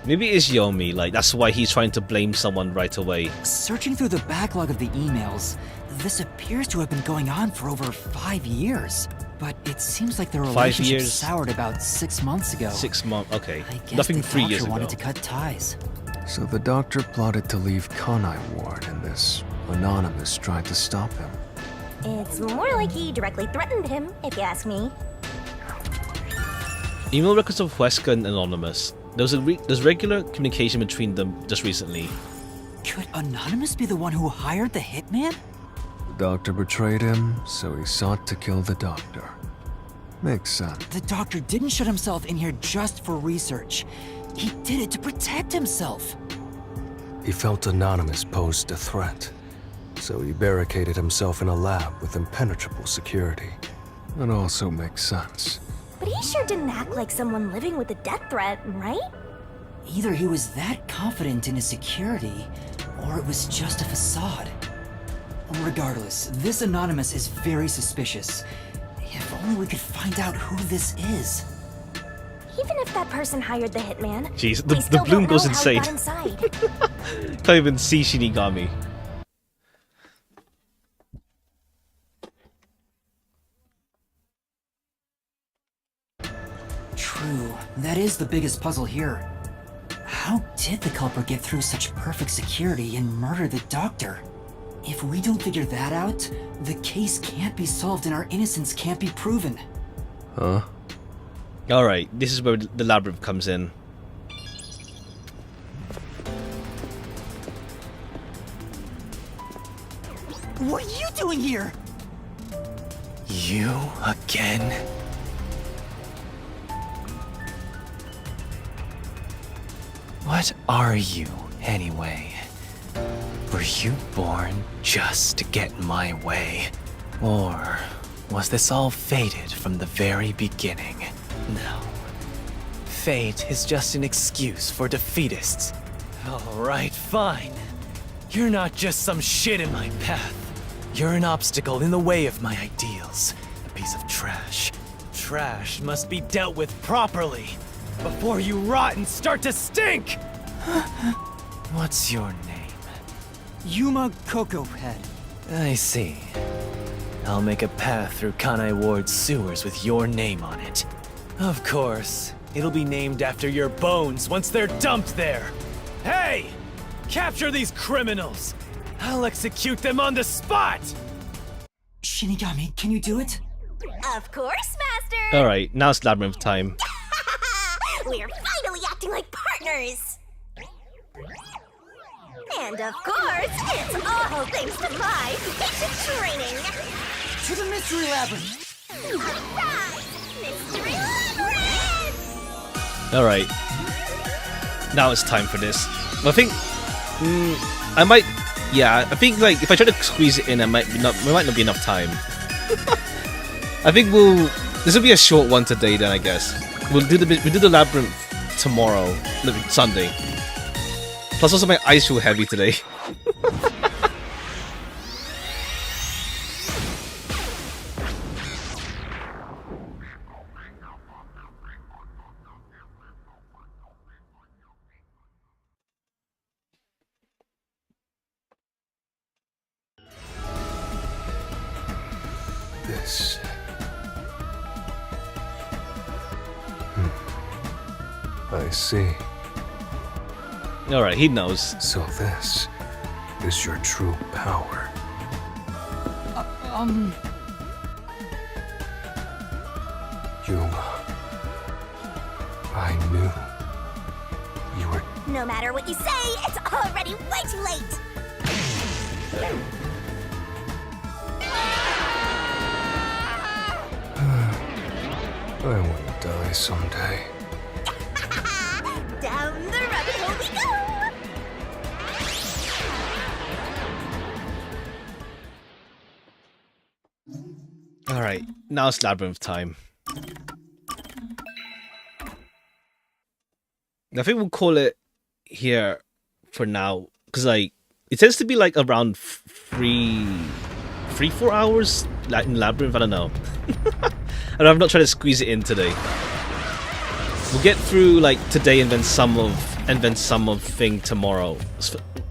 Maybe it's Yomi, like that's why he's trying to blame someone right away. Searching through the backlog of the emails, this appears to have been going on for over 5 years. But it seems like the 5 relationship years? soured about 6 months ago. 6 months, okay. I guess Nothing the 3 years doctor ago. wanted to cut ties. So the doctor plotted to leave Kanai ward, and this anonymous tried to stop him. It's more like he directly threatened him, if you ask me. Email records of Huesca and Anonymous. There's regular communication between them just recently. Could Anonymous be the one who hired the hitman? The doctor betrayed him, so he sought to kill the doctor. Makes sense. The doctor didn't shut himself in here just for research. He did it to protect himself. He felt Anonymous posed a threat, so he barricaded himself in a lab with impenetrable security. That also makes sense. But he sure didn't act like someone living with a death threat, right? Either he was that confident in his security, or it was just a facade. Regardless, this Anonymous is very suspicious. If only we could find out who this is. Even if that person hired the hitman, Jeez, we the still bloom don't goes know how he insane. got inside. Can't even see Shinigami. True. true. That is the biggest puzzle here. How did the culprit get through such perfect security and murder the doctor? If we don't figure that out, the case can't be solved and our innocence can't be proven. Huh? Alright, this is where the labyrinth comes in. What are you doing here? You again? What are you, anyway? Were you born just to get in my way? Or was this all fated from the very beginning? No. Fate is just an excuse for defeatists. Alright, fine. You're not just some shit in my path. You're an obstacle in the way of my ideals. A piece of trash. Trash must be dealt with properly before you rot and start to stink! What's your name? Yuma Cocoa Head. I see. I'll make a path through Kanai Ward's sewers with your name on it. Of course, it'll be named after your bones once they're dumped there. Hey! Capture these criminals! I'll execute them on the spot! Shinigami, can you do it? Of course, Master! Alright, now it's labyrinth time. We're finally acting like partners! And of course, it's all thanks to my patient training! To the Mystery Labyrinth! Alright! Mystery Labyrinth! Alright. Now it's time for this. I think... I might... Yeah, I think like if I try to squeeze it in, there might not be enough time. I think this will be a short one today then, I guess. We'll do the labyrinth tomorrow, Sunday. Plus also my eyes feel heavy today. This... I see. Alright, he knows. So this is your true power. Yuma, I knew you were... No matter what you say, it's already way too late! I want to die someday. Down the rabbit hole we go! Alright, now it's labyrinth time. I think we'll call it here for now, because like it tends to be like around 3-4 hours in labyrinth. I don't know. And I'm not trying to squeeze it in today. We'll get through like today and then some of thing tomorrow,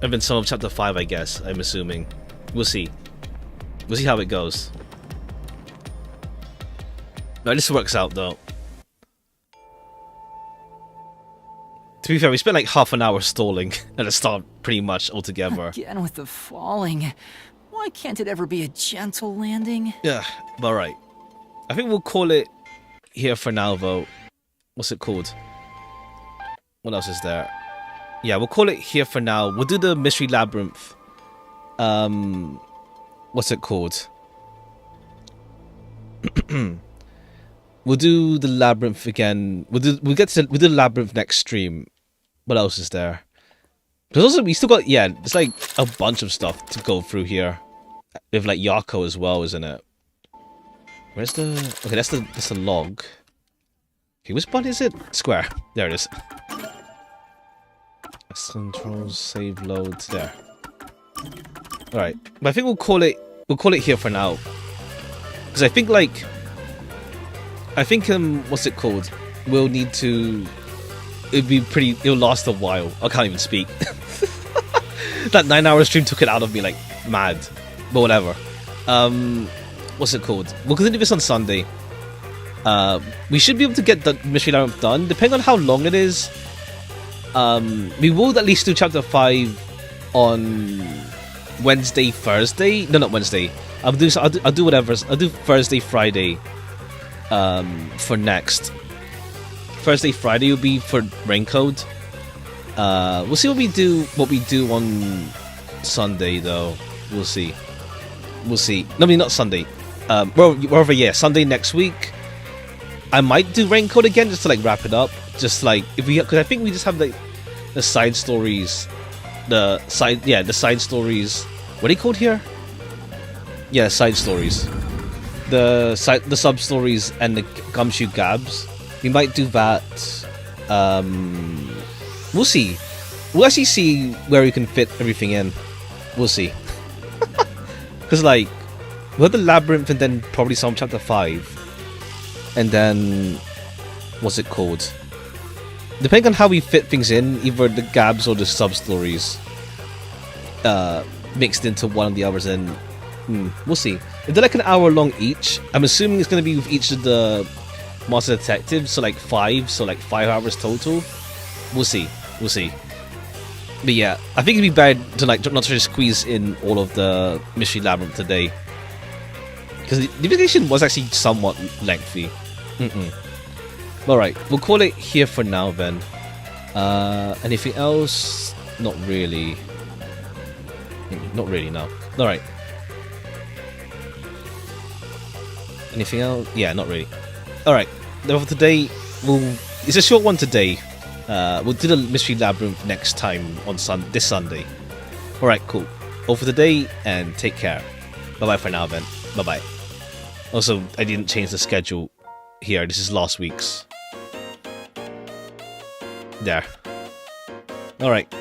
and then some of chapter 5. I guess I'm assuming. We'll see. We'll see how it goes. No, this works out though. To be fair, we spent like half an hour stalling at the start, pretty much altogether. Again with the falling. Why can't it ever be a gentle landing? Yeah, alright. I think we'll call it here for now, though. What's it called? What else is there? Yeah, we'll call it here for now. We'll do the Mystery Labyrinth. What's it called? We'll do the Labyrinth again. We'll do the Labyrinth next stream. What else is there? There's also, we still got, yeah, there's like a bunch of stuff to go through here. With like Yako as well, isn't it? Where's the... Okay, that's the log. Okay, which one is it? Square. There it is. Controls, save, load. There. Alright. But I think we'll call it here for now. Because I think like... what's it called? We'll need to... It'll last a while. I can't even speak. That 9-hour stream took it out of me like mad. But whatever. What's it called? We'll continue this on Sunday. we should be able to get the mystery labyrinth done. Depending on how long it is, we will at least do chapter 5 on Wednesday, Thursday. No, not Wednesday. I'll do whatever. I'll do Thursday, Friday. For next. Thursday, Friday will be for Raincode. We'll see what we do on Sunday though. We'll see. No, I mean not Sunday. Wherever, yeah, Sunday next week. I might do Raincode again just to like wrap it up. Just like because I think we just have like the side stories, the side stories. What are they called here? Yeah, side stories. The sub stories and the Gumshoe Gabs. We might do that. We'll see. We'll actually see where we can fit everything in. We'll see. Because like we'll have the labyrinth and then probably some chapter 5, and then what's it called? Depending on how we fit things in, either the Gabs or the sub stories mixed into one of the others, and we'll see. If they're like an hour long each, I'm assuming it's going to be with each of the Monster Detectives, so like 5 hours total. We'll see. But yeah, I think it'd be better to like not try to squeeze in all of the Mystery Labyrinth today, because the investigation was actually somewhat lengthy. Alright, we'll call it here for now then. Anything else? Not really. Not really, no. Alright. Anything else? Yeah, not really. Alright, for today, it's a short one today. We'll do the Mystery Labyrinth next time on this Sunday. Alright, cool. All for today, and take care. Bye-bye for now then. Bye-bye. Also, I didn't change the schedule here. This is last week's. There. Alright.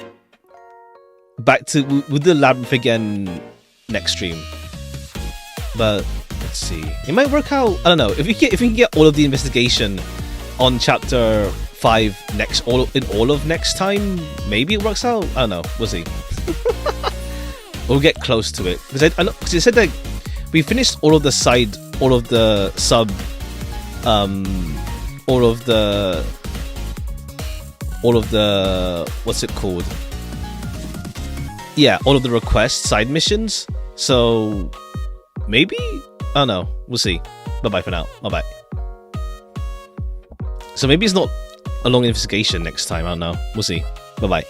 Back to... We'll do the Labyrinth again next stream. But, let's see. It might work out... I don't know. If we can get all of the investigation on chapter 5 all of next time, maybe it works out. I don't know. We'll see. We'll get close to it. Because it said that we finished all of the sub... all of the what's it called? Yeah, all of the request side missions. So maybe? I don't know. We'll see. Bye-bye for now. Bye-bye. So maybe it's not a long investigation next time. I don't know. We'll see. Bye-bye.